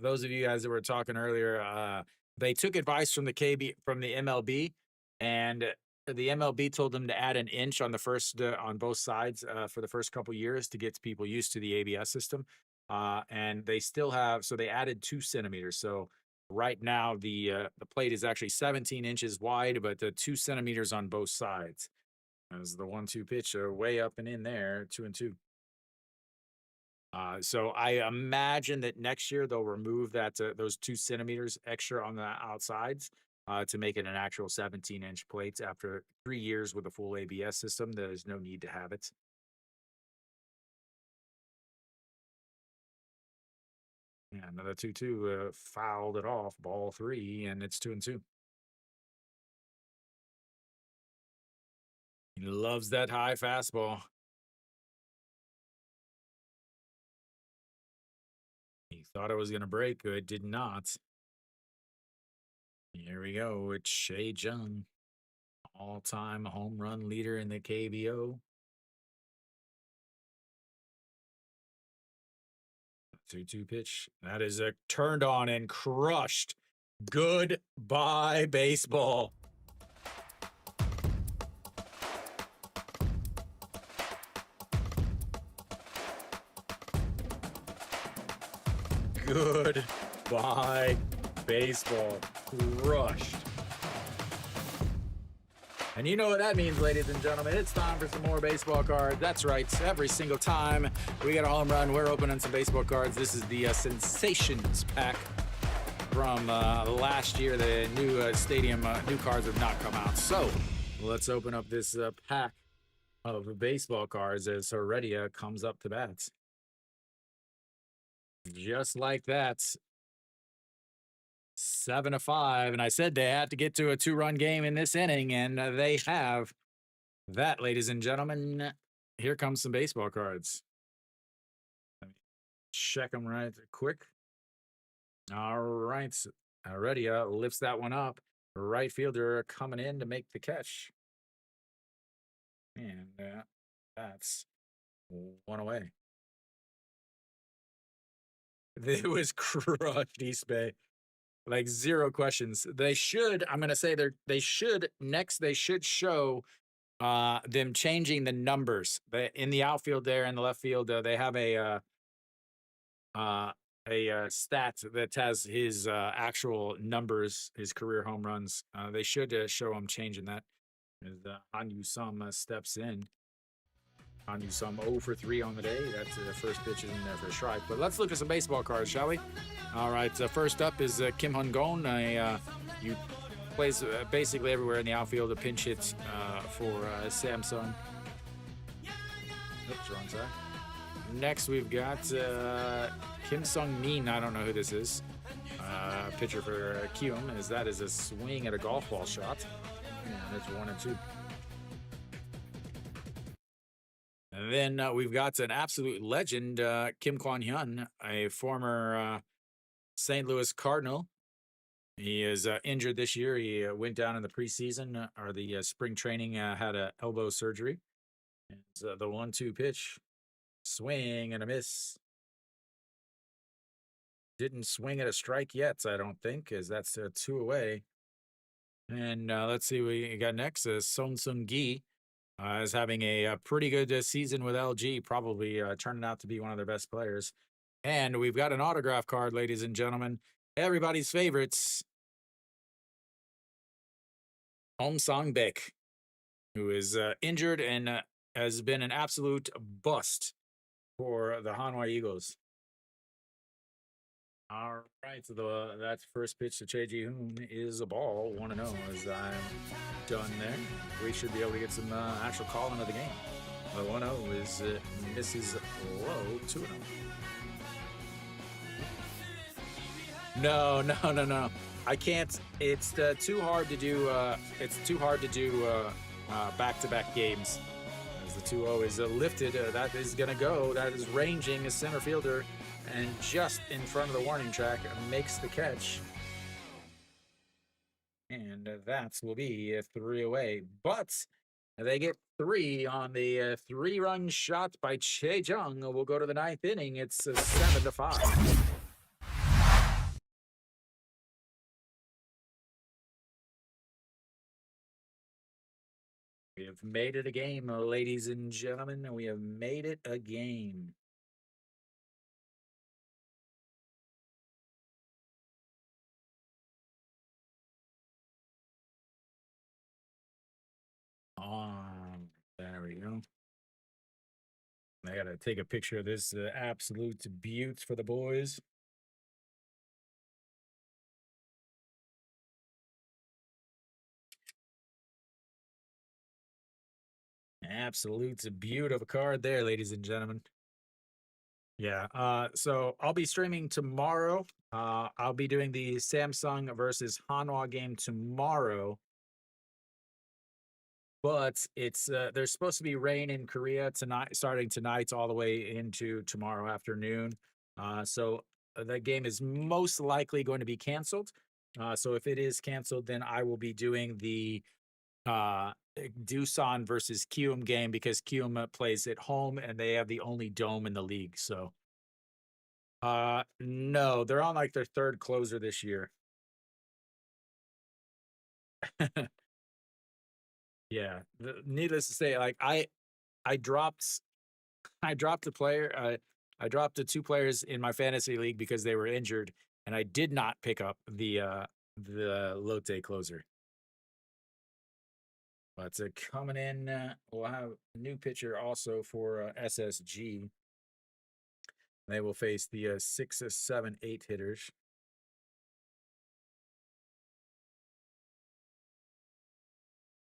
[SPEAKER 1] Those of you guys that were talking earlier, they took advice from the MLB, and the MLB told them to add an inch on the first on both sides for the first couple years to get people used to the ABS system. And they still have, so they added 2 centimeters. So right now the plate is actually 17 inches wide, but 2 centimeters on both sides. As the 1-2 pitch way up and in there, 2-2. So I imagine that next year they'll remove that those 2 centimeters extra on the outsides to make it an actual 17-inch plate. After 3 years with a full ABS system, there's no need to have it. Yeah, another 2-2 fouled it off, ball 3, and it's 2-2. He loves that high fastball. He thought it was going to break. It did not. Here we go. It's Shea Jung, all-time home run leader in the KBO. 2-2 pitch. That is turned on and crushed. Goodbye, baseball. Goodbye, baseball. Crushed. And you know what that means, ladies and gentlemen. It's time for some more baseball cards. That's right. Every single time we get a home run, we're opening some baseball cards. This is the Sensations pack from last year. The new stadium, new cards have not come out. So let's open up this pack of baseball cards as Heredia comes up to bat. Just like that. 7-5, and I said they had to get to a 2-run game in this inning, and they have that, ladies and gentlemen. Here comes some baseball cards. Let me check them right quick. All right, Heredia lifts that one up. Right fielder coming in to make the catch, and that's 1 away. It was crushed, East Bay. Like 0 questions. They should, I'm going to say they should show them changing the numbers. In the outfield there in the left field, they have a stat that has his actual numbers, his career home runs. They should show him changing that. As Hanyu Sum steps in. Hanyu Sum 0 for 3 on the day. That's the first pitch in there for a strike. But let's look at some baseball cards, shall we? All right. First up is Kim Hun-gon. He plays basically everywhere in the outfield. A pinch hit for Samsung. Oops, wrong side. Next, we've got Kim Sung-min. I don't know who this is. Pitcher for Kium, as that is a swing at a golf ball shot. And it's 1-2. And then we've got an absolute legend, Kim Kwon-hyun, a former St. Louis Cardinal. He is injured this year. He went down in the preseason or the spring training, had an elbow surgery. And the 1-2 pitch, swing and a miss. Didn't swing at a strike yet, I don't think, as that's 2 away. And let's see what we got next. Son Seung-gi is having a pretty good season with LG, probably turning out to be one of their best players. And we've got an autograph card, ladies and gentlemen. Everybody's favorites. Hong Sang-baek, who is injured and has been an absolute bust for the Hanwha Eagles. All right, so that's first pitch to Che Ji-hoon is a ball, 1-0 as I'm done there. We should be able to get some actual call into the game. The 1-0 is misses low, 2-0. No. I can't. It's too hard to do. It's too hard to do back-to-back games. As the 2-0 is lifted, that is going to go. That is ranging a center fielder, and just in front of the warning track makes the catch. And that will be a 3 away. But they get 3 on the 3-run shot by Che Jung. We'll go to the 9th inning. It's 7-5. We have made it a game, ladies and gentlemen. We have made it a game. There we go. I gotta take a picture of this absolute beaut for the boys. Absolute beaut of a card there, ladies and gentlemen. Yeah, so I'll be streaming tomorrow. I'll be doing the Samsung versus Hanwha game tomorrow. But it's there's supposed to be rain in Korea tonight, starting tonight all the way into tomorrow afternoon. So the game is most likely going to be canceled. So if it is canceled, then I will be doing the Doosan versus Kium game because Kium plays at home and they have the only dome in the league. So no, they're on like their 3rd closer this year. Yeah, needless to say, like I dropped a player. I dropped the 2 players in my fantasy league because they were injured, and I did not pick up the Lotte closer. But coming in, we'll have a new pitcher also for SSG. They will face the 6, 7, 8 hitters.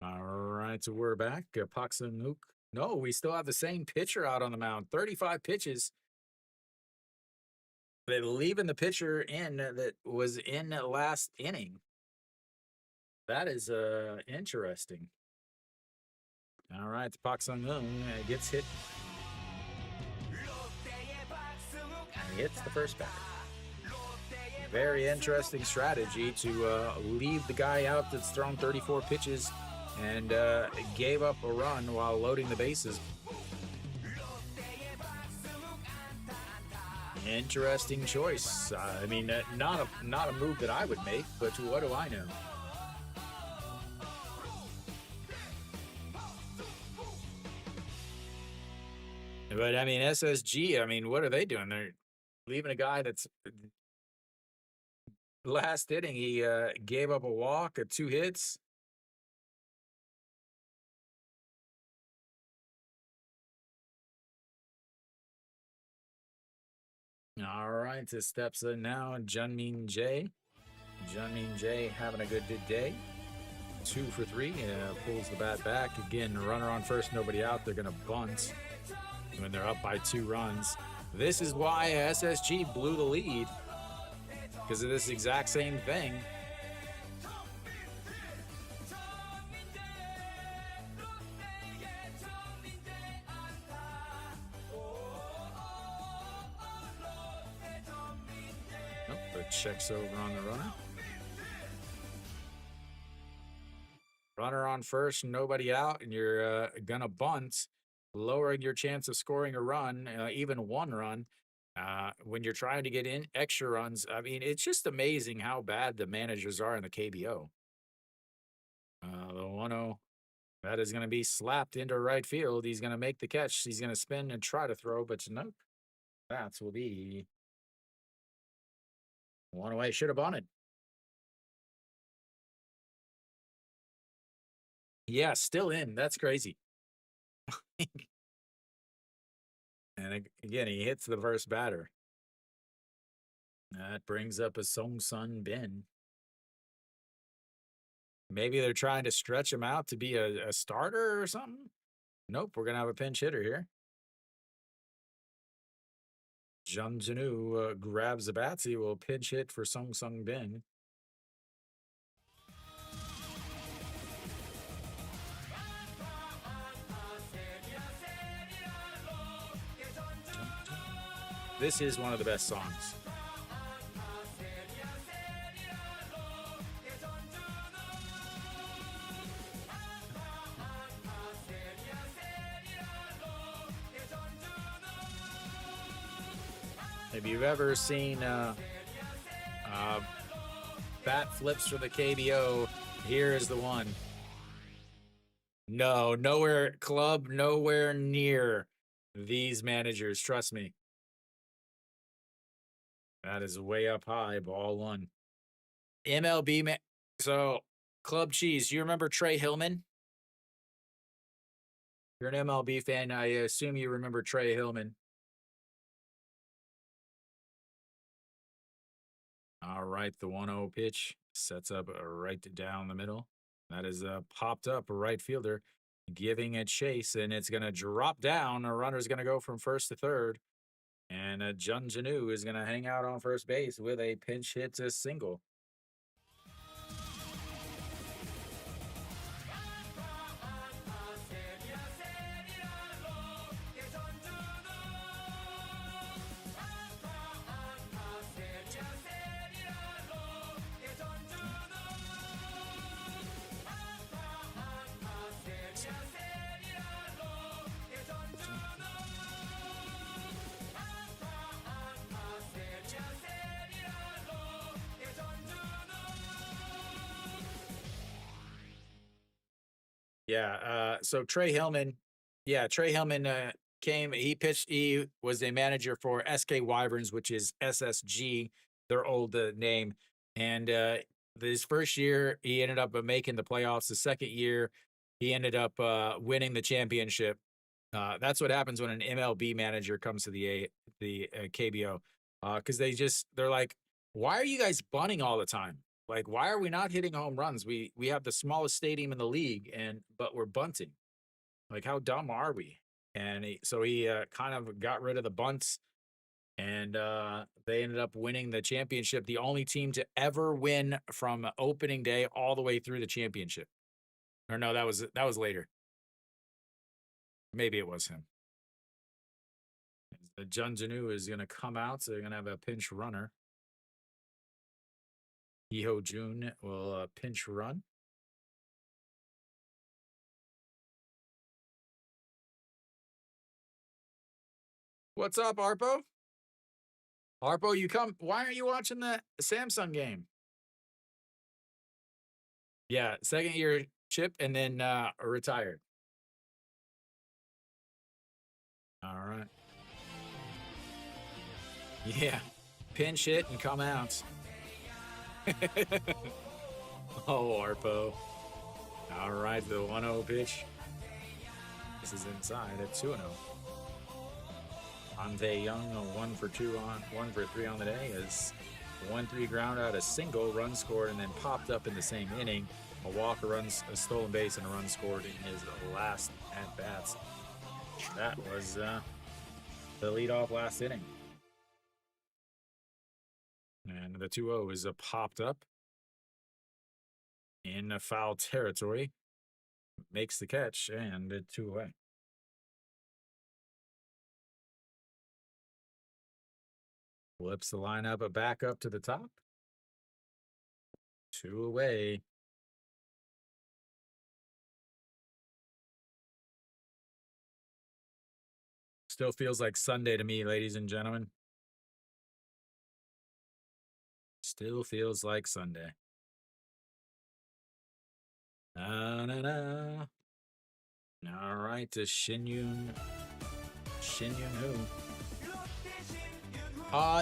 [SPEAKER 1] All right, so we're back. Pak Sung-hook. No, we still have the same pitcher out on the mound. 35 pitches. They're leaving the pitcher in that was in the last inning. That is interesting. All right, Pak Sung-hook gets hit. And hits the first batter. Very interesting strategy to leave the guy out that's thrown 34 pitches and gave up a run while loading the bases. Interesting choice. I mean, not a move that I would make, but what do I know? But I mean, SSG. I mean, what are they doing? They're leaving a guy that's last inning. He gave up a walk, 2 hits. All right, this steps in now. Junmin Jae. Junmin Jae having a good day. 2 for 3. Pulls the bat back. Again, runner on first, nobody out. They're going to bunt when they're up by 2 runs. This is why SSG blew the lead, because of this exact same thing. Checks over on the runner. Runner on first, nobody out, and you're gonna bunt, lowering your chance of scoring a run, even 1 run. When you're trying to get in extra runs, I mean, it's just amazing how bad the managers are in the KBO. The 1-0, that is going to be slapped into right field. He's going to make the catch. He's going to spin and try to throw, but nope. That will be 1 away. Should have bunted. Yeah, still in. That's crazy. And again, he hits the first batter. That brings up a Song Sun Bin. Maybe they're trying to stretch him out to be a starter or something. Nope, we're going to have a pinch hitter here. Jun Janu grabs the bats. He will pinch hit for Song Sung Bin. This is one of the best songs. If you've ever seen bat flips for the KBO, here is the one. No, nowhere near these managers. Trust me. That is way up high, ball one. MLB man. So, Club Cheese, you remember Trey Hillman? You're an MLB fan. I assume you remember Trey Hillman. All right, the 1-0 pitch sets up right down the middle. That is popped up a right fielder, giving a chase, and it's going to drop down. A runner's going to go from first to third, and Jun Janu is going to hang out on first base with a pinch hit to single. Yeah, so Trey Hillman came, he pitched, he was a manager for SK Wyverns, which is SSG, their old name. And his first year, he ended up making the playoffs. The second year, he ended up winning the championship. That's what happens when an MLB manager comes to the KBO, because they're like, why are you guys bunting all the time? Like, why are we not hitting home runs? We have the smallest stadium in the league, but we're bunting. Like, how dumb are we? And so he kind of got rid of the bunts, and they ended up winning the championship. The only team to ever win from opening day all the way through the championship. Or no, that was later. Maybe it was him. The Jun Janu is going to come out, so they're going to have a pinch runner. Yeho Jun will pinch run. What's up, Arpo? Arpo, you come. Why aren't you watching the Samsung game? Yeah, second year chip and then retired. All right. Yeah, pinch hit and come out. Oh, Arpo. All right, the 1-0 pitch. This is inside at 2-0. Ante Young, 1 for 3 on the day, is 1-3 ground out, a single run scored, and then popped up in the same inning. A walk, a stolen base, and a run scored in his last at bats. That was the leadoff last inning. And the 2-0 is popped up in foul territory. Makes the catch, and 2 away. Flips the lineup back up to the top. 2 away. Still feels like Sunday to me, ladies and gentlemen. Still feels like Sunday. Na-na-na. All right, to Shin-Yun who?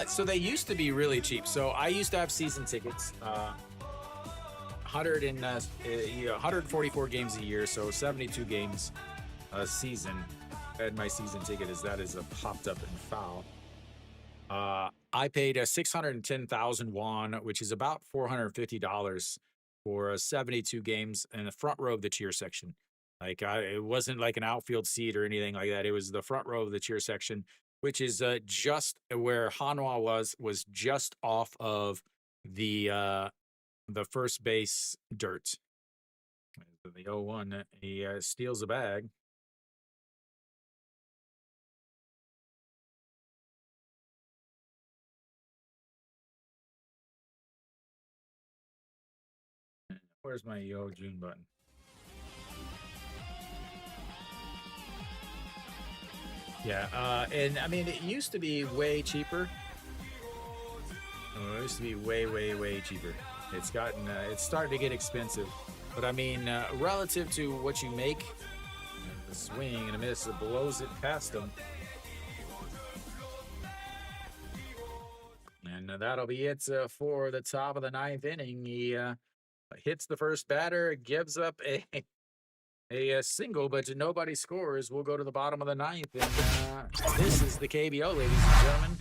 [SPEAKER 1] So they used to be really cheap. So I used to have season tickets, 144 games a year, so 72 games. season. I had my season ticket as that is a popped up and foul. I paid 610,000 won, which is about $450 for 72 games in the front row of the cheer section. Like it wasn't like an outfield seat or anything like that. It was the front row of the cheer section, which is just where Hanwha was just off of the first base dirt. The 0-1, he steals a bag. Where's my June button? Yeah, and I mean, it used to be way cheaper. Oh, it used to be way cheaper. It's gotten, it's starting to get expensive. But I mean, relative to what you make, the swing and a miss blows it past them. And that'll be it for the top of the ninth inning. He hits the first batter, gives up a single, but nobody scores. We'll go to the bottom of the ninth. And this is the KBO, ladies and gentlemen.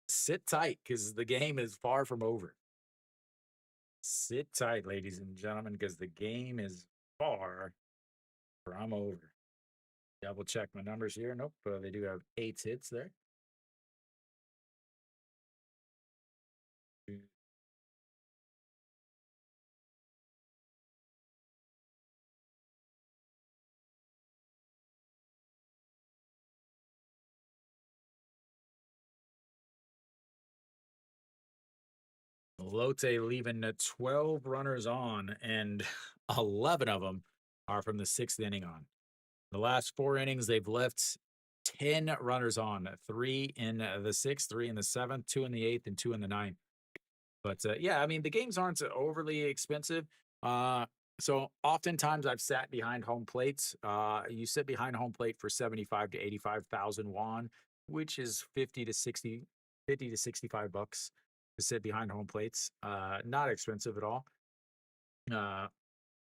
[SPEAKER 1] Sit tight because the game is far from over. Sit tight, ladies and gentlemen, because the game is far from over. Double check my numbers here. Nope, they do have 8 hits there. Lotte leaving 12 runners on, and 11 of them are from the 6th inning on. The last 4 innings, they've left 10 runners on, 3 in the 6th, 3 in the 7th, 2 in the 8th, and 2 in the 9th. But yeah, I mean, the games aren't overly expensive. So oftentimes I've sat behind home plate. You sit behind home plate for 75 to 85,000 won, which is 50 to 65 bucks to sit behind home plates. Not expensive at all.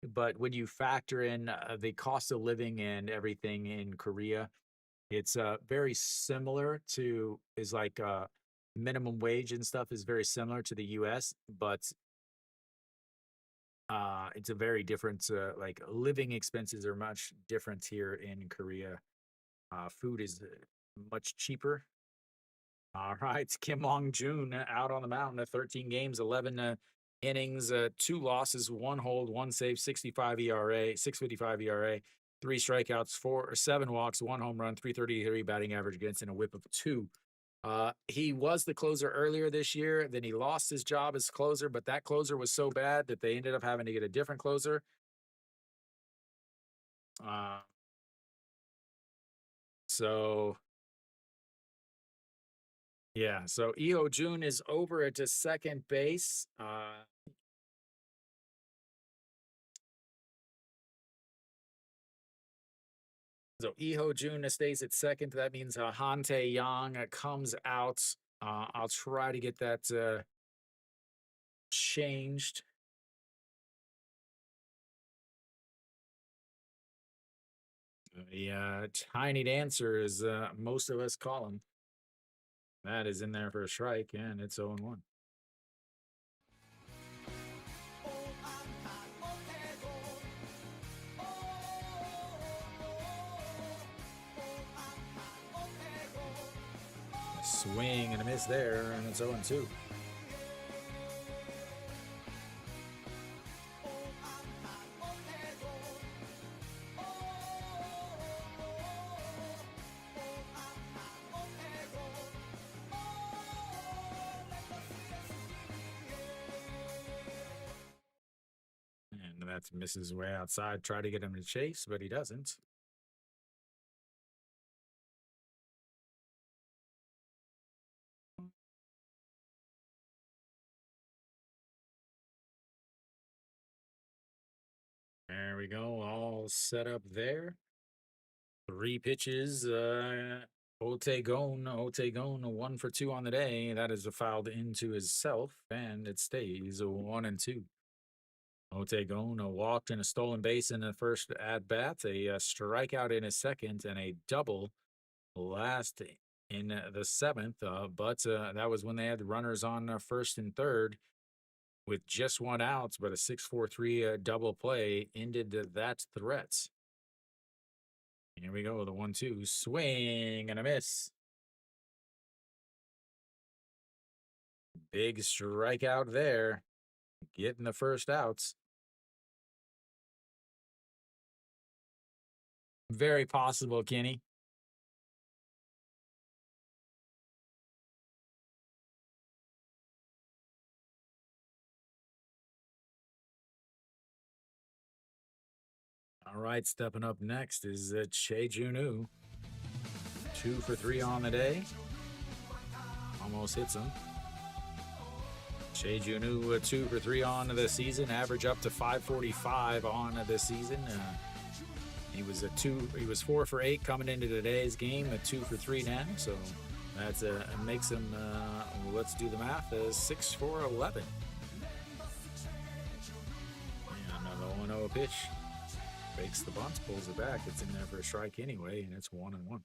[SPEAKER 1] But when you factor in the cost of living and everything in Korea, it's very similar to is like minimum wage and stuff is very similar to the U.S., but it's a very different like living expenses are much different here in Korea. Food is much cheaper. All right, Kim Hong-jun out on the mound. 13 games, 11 innings, 2 losses, 1 hold, 1 save, 65 ERA, 6.55 ERA, 3 strikeouts, 7 walks, 1 home run, 333 batting average against, and a whip of 2. He was the closer earlier this year. Then he lost his job as closer, but that closer was so bad that they ended up having to get a different closer. So yeah, so Eo Jun is over at the second base. So Iho Jun stays at second. That means Han Tae Yang comes out. I'll try to get that changed. The tiny dancer, as most of us call him. That is in there for a strike, and it's 0-1. Swing and a miss there, and it's 0-2. And that misses way outside. Try to get him to chase, but he doesn't. There we go, all set up there. 3 pitches. Otegon, 1 for 2 on the day. That is fouled into himself, and it stays 1-2. Otegona walked and a stolen base in the first at bat, a strikeout in his second, and a double last in the seventh. But that was when they had the runners on first and third with just one out. But a 6-4-3 double play ended that threat. Here we go. The 1-2 swing and a miss. Big strikeout there, getting the first outs. Very possible, Kenny. All right, stepping up next is Che Junu. 2 for 3 on the day. Almost hits him. Che Junu 2 for 3 on the season, average up to 545 on the season. He was 4 for 8 coming into today's game, a 2 for 3 now. So that's makes him. Let's do the math. 6 for 11. And another 1-0 pitch. Fakes the bunt, pulls it back. It's in there for a strike anyway, and it's 1-1.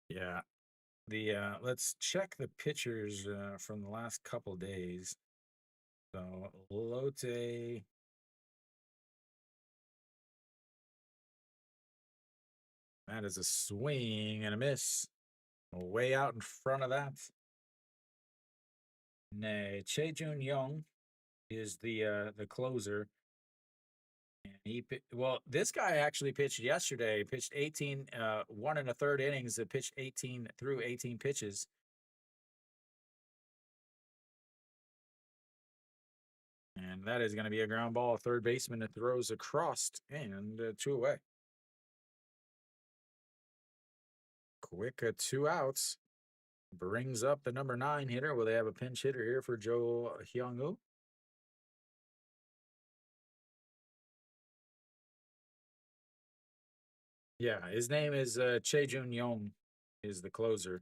[SPEAKER 1] Yeah. Let's check the pitchers from the last couple days. So Lotte. That is a swing and a miss. Way out in front of that. Nay, Che Jun Young is the closer. And this guy actually pitched yesterday. Pitched 18, 1 1/3 innings. Pitched 18 through 18 pitches. And that is going to be a ground ball. Third baseman that throws across and 2 away. Quick 2 outs. Brings up the number 9 hitter. Will they have a pinch hitter here for Jo Hyung-woo? Yeah, his name is Che Jun Young, is the closer.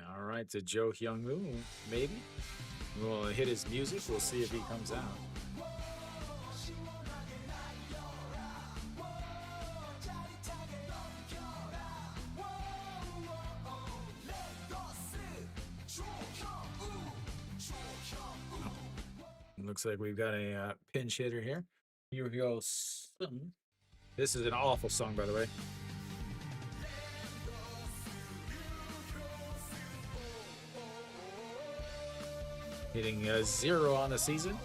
[SPEAKER 1] All right, to Jo Hyung-woo, maybe. We'll hit his music. We'll see if he comes out. Looks like we've got a pinch hitter here. Here we go. This is an awful song, by the way. Hitting 0 on the season.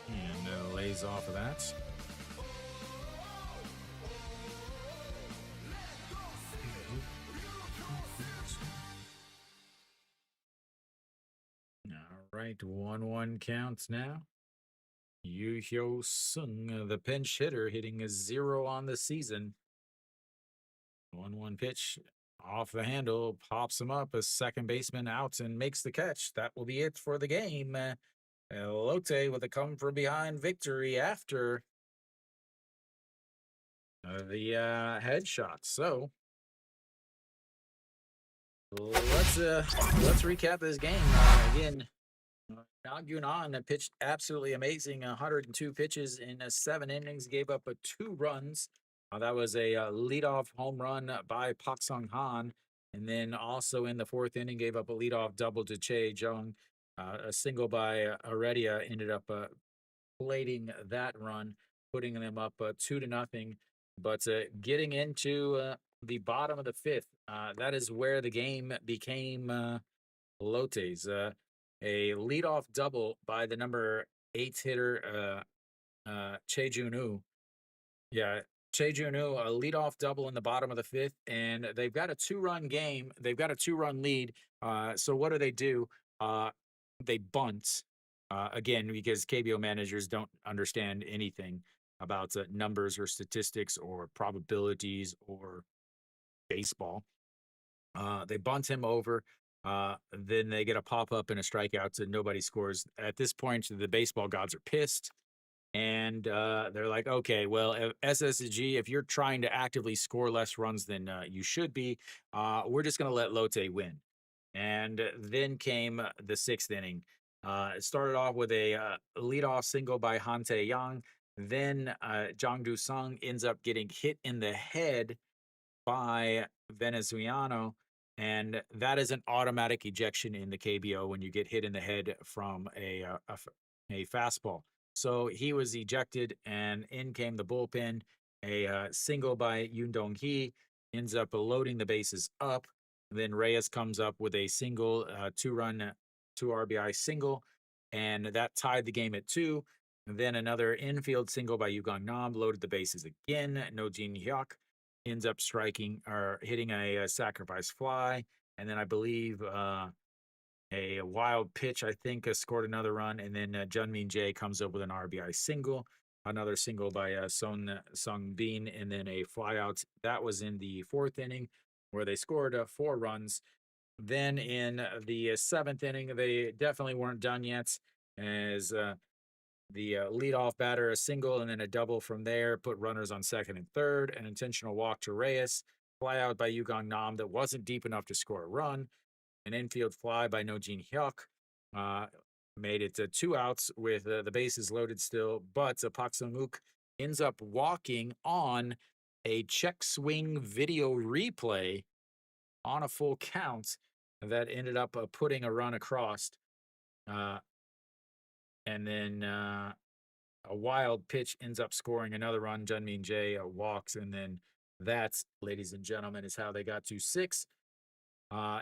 [SPEAKER 1] And lays off of that. All right, 1-1 counts now. Yu Hyo Sung, the pinch hitter, hitting 0 on the season. 1-1 pitch off the handle, pops him up. A second baseman out and makes the catch. That will be it for the game. Lotte with a come from behind victory after the headshot. So let's recap this game again. Nagunan pitched absolutely amazing. 102 pitches in 7 innings, gave up 2 runs. That was a leadoff home run by Pak Sung Han. And then also in the 4th inning, gave up a leadoff double to Che Jung. A single by Heredia ended up plating that run, putting them up 2-0. But getting into the bottom of the 5th, that is where the game became Lotte's. A leadoff double by the number 8 hitter, Che Junu. Yeah, Che Junu, a leadoff double in the bottom of the 5th, and they've got a 2-run game. They've got a 2-run lead. So what do? They bunt again because KBO managers don't understand anything about numbers or statistics or probabilities or baseball. They bunt him over. Then they get a pop up and a strikeout, and nobody scores. At this point, the baseball gods are pissed. And they're like, okay, well, SSG, if you're trying to actively score less runs than you should be, we're just going to let Lotte win. And then came the sixth inning. It started off with a leadoff single by Han Tae-yang. Then Jang Do-sung ends up getting hit in the head by Venezuelano, and that is an automatic ejection in the KBO when you get hit in the head from a fastball. So he was ejected, and in came the bullpen. A single by Yoon Dong-hee ends up loading the bases up. Then Reyes comes up with a single, 2-run, 2 RBI single, and that tied the game at 2. And then another infield single by Yu Gang Nam loaded the bases again. No Jin Hyuk ends up striking or hitting a sacrifice fly. And then I believe a wild pitch, I think, scored another run. And then Junmin Jae comes up with an RBI single, another single by Sung Bin, and then a flyout. That was in the fourth inning where they scored 4 runs. Then in the seventh inning, they definitely weren't done yet, as the leadoff batter, a single and then a double from there, put runners on second and third, an intentional walk to Reyes, fly out by Yu Gang Nam that wasn't deep enough to score a run, an infield fly by No Jin Hyuk, made it 2 outs with the bases loaded still, but Pak Sung-uk ends up walking on a check swing video replay on a full count that ended up putting a run across. And then a wild pitch ends up scoring another run. Junmin Jae walks, and then that, ladies and gentlemen, is how they got to 6.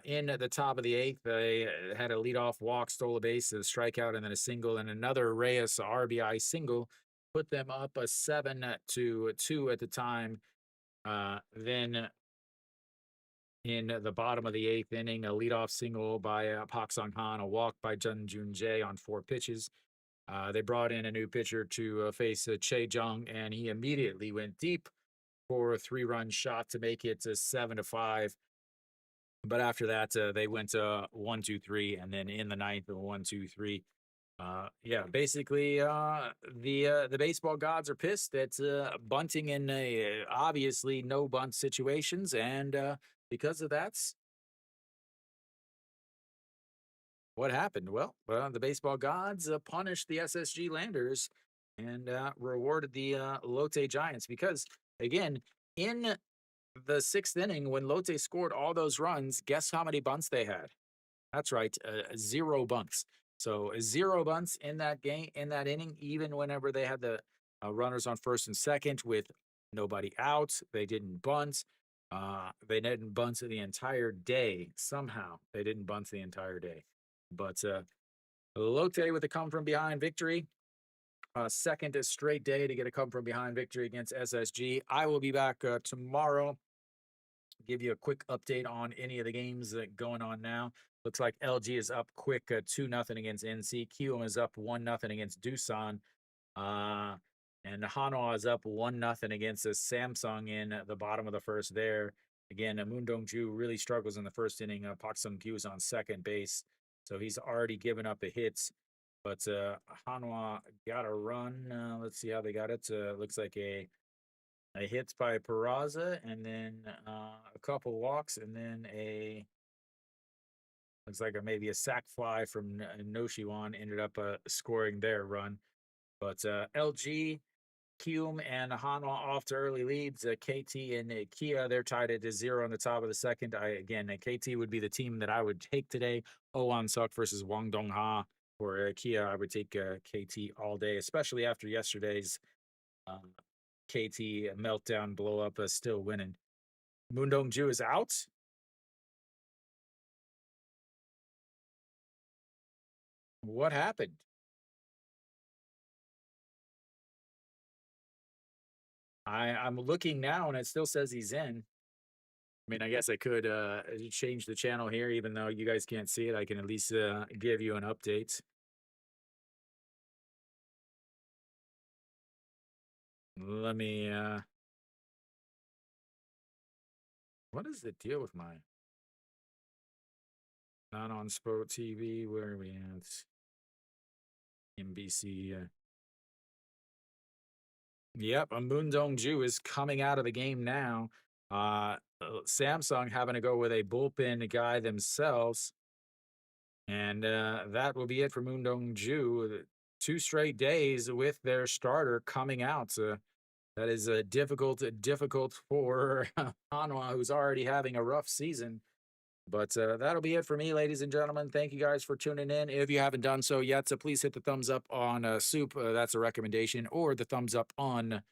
[SPEAKER 1] In at the top of the 8th, they had a leadoff walk, stole a base, a strikeout, and then a single, and another Reyes RBI single put them up a 7-2 at the time. Then in the bottom of the 8th inning, a leadoff single by Pak Sung-han, a walk by Jun Jun Jae on 4 pitches. They brought in a new pitcher to face Che Jung, and he immediately went deep for a 3-run shot to make it 7-5. But after that, they went 1-2-3, and then in the 9th, 1-2-3. Yeah, basically, the baseball gods are pissed at bunting in obviously no bunt situations, and because of that, what happened? Well, the baseball gods punished the SSG Landers and rewarded the Lotte Giants because, again, in the 6th inning, when Lotte scored all those runs, guess how many bunts they had? That's right, 0 bunts. So 0 bunts in that game, in that inning, even whenever they had the runners on first and second with nobody out, they didn't bunt. They didn't bunt the entire day. Somehow they didn't bunt the entire day. But Lotte with a come from behind victory. Second straight day to get a come from behind victory against SSG. I will be back tomorrow. Give you a quick update on any of the games going on now. Looks like LG is up quick 2-0 against NC. QM is up 1-0 against Doosan. And Hanwha is up 1-0 against Samsung in the bottom of the first there. Again, Moon Dong-ju really struggles in the first inning. Park Sung-kyu is on second base, so he's already given up a hit. But Hanwha got a run. Let's see how they got it. Looks like a hit by Peraza, and then a couple walks, and then looks like maybe a sac fly from Noshiwan ended up scoring their run. But LG, Kume, and Hanwha off to early leads. KT and Kia, they're tied at 0 on the top of the second. KT would be the team that I would take today. Owan Suk versus Wang Dong-ha. For Kia, I would take KT all day, especially after yesterday's KT meltdown blow up, still winning. Moon Dong-ju is out. What happened? I'm looking now and it still says he's in. I mean, I guess I could change the channel here, even though you guys can't see it. I can at least give you an update. Let me what is the deal with my Not on Sport TV. Where are we at? NBC. Yep, a Moondong Ju is coming out of the game now. Samsung having to go with a bullpen guy themselves. And that will be it for Moondong Ju. 2 straight days with their starter coming out. That is difficult for Hanwha, who's already having a rough season. But that'll be it for me, ladies and gentlemen. Thank you guys for tuning in. If you haven't done so yet, so please hit the thumbs up on SOOP. That's a recommendation, or the thumbs up on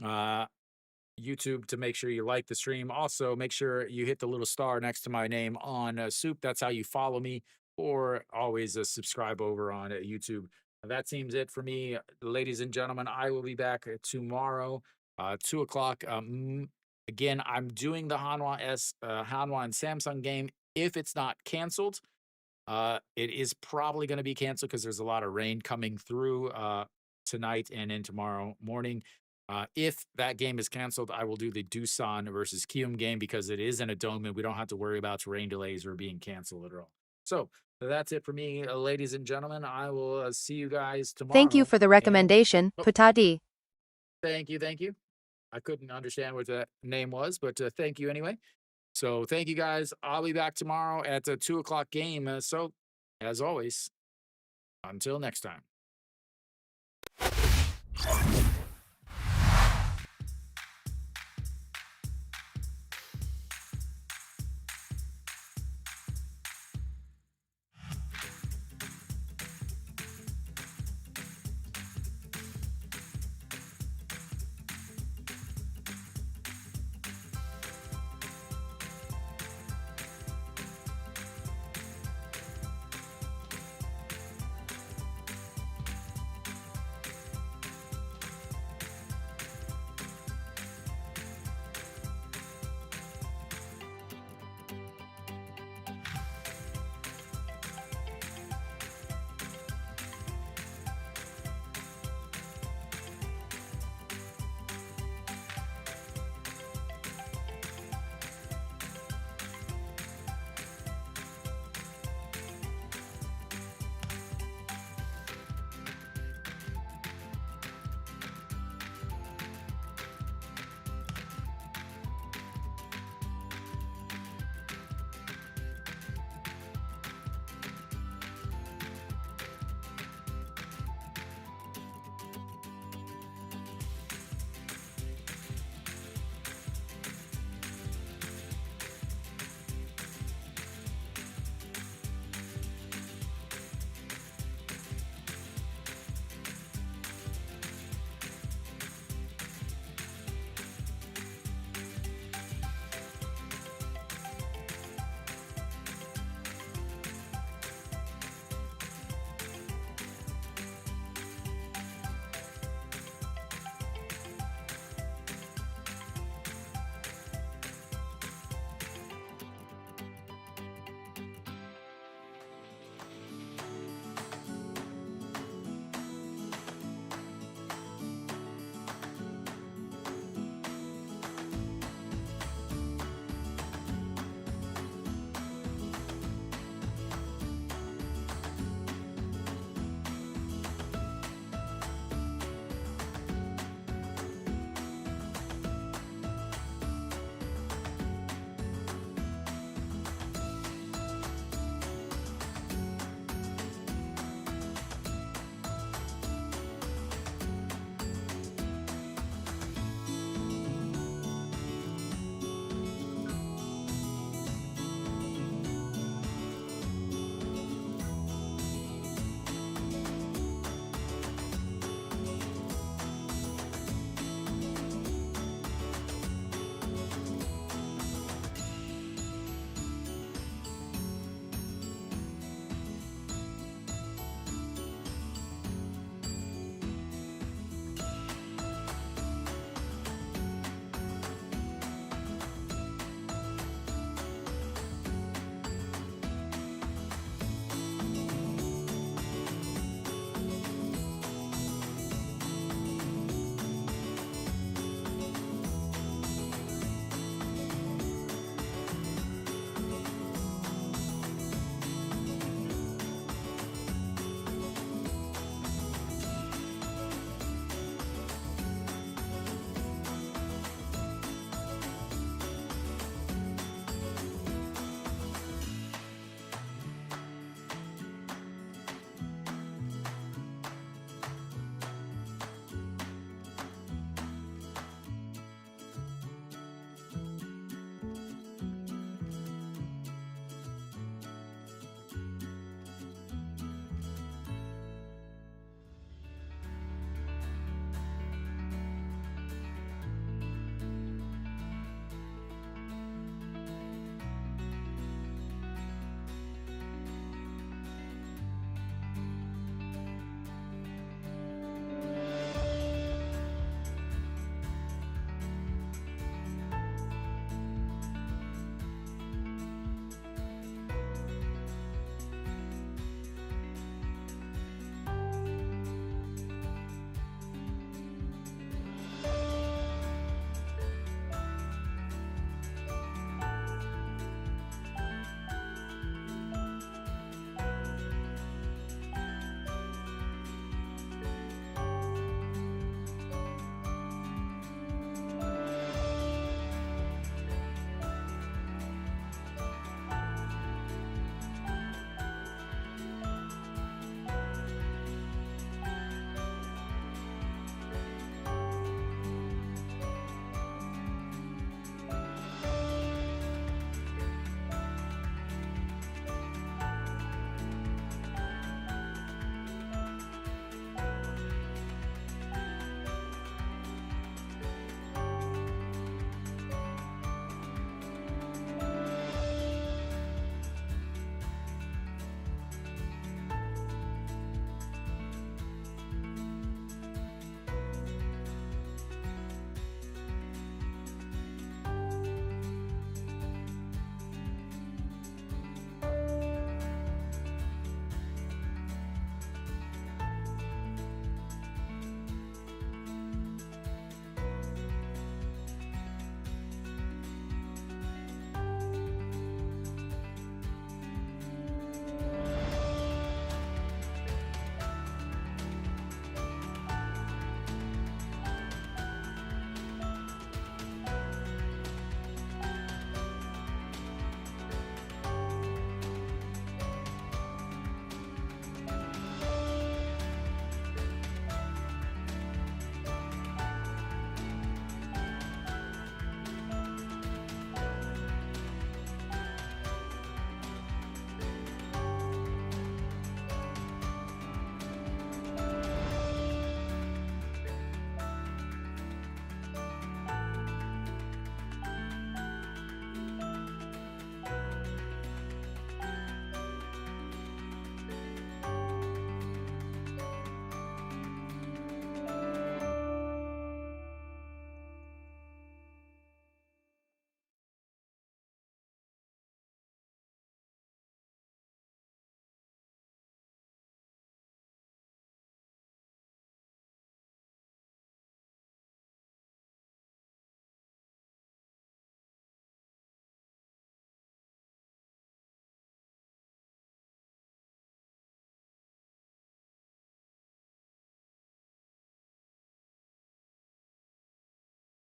[SPEAKER 1] YouTube to make sure you like the stream. Also, make sure you hit the little star next to my name on SOOP. That's how you follow me, or always subscribe over on YouTube. That seems it for me, ladies and gentlemen. I will be back tomorrow, 2 o'clock. Again, I'm doing the Hanwha and Samsung game. If it's not canceled, it is probably going to be canceled because there's a lot of rain coming through tonight and in tomorrow morning. If that game is canceled, I will do the Doosan versus Kium game because it is in a dome and we don't have to worry about rain delays or being canceled at all. So that's it for me, ladies and gentlemen. I will see you guys tomorrow.
[SPEAKER 2] Thank you for the recommendation, Putadi.
[SPEAKER 1] Thank you. I couldn't understand what that name was, but thank you anyway. So thank you guys. I'll be back tomorrow at the 2 o'clock game. So as always, until next time.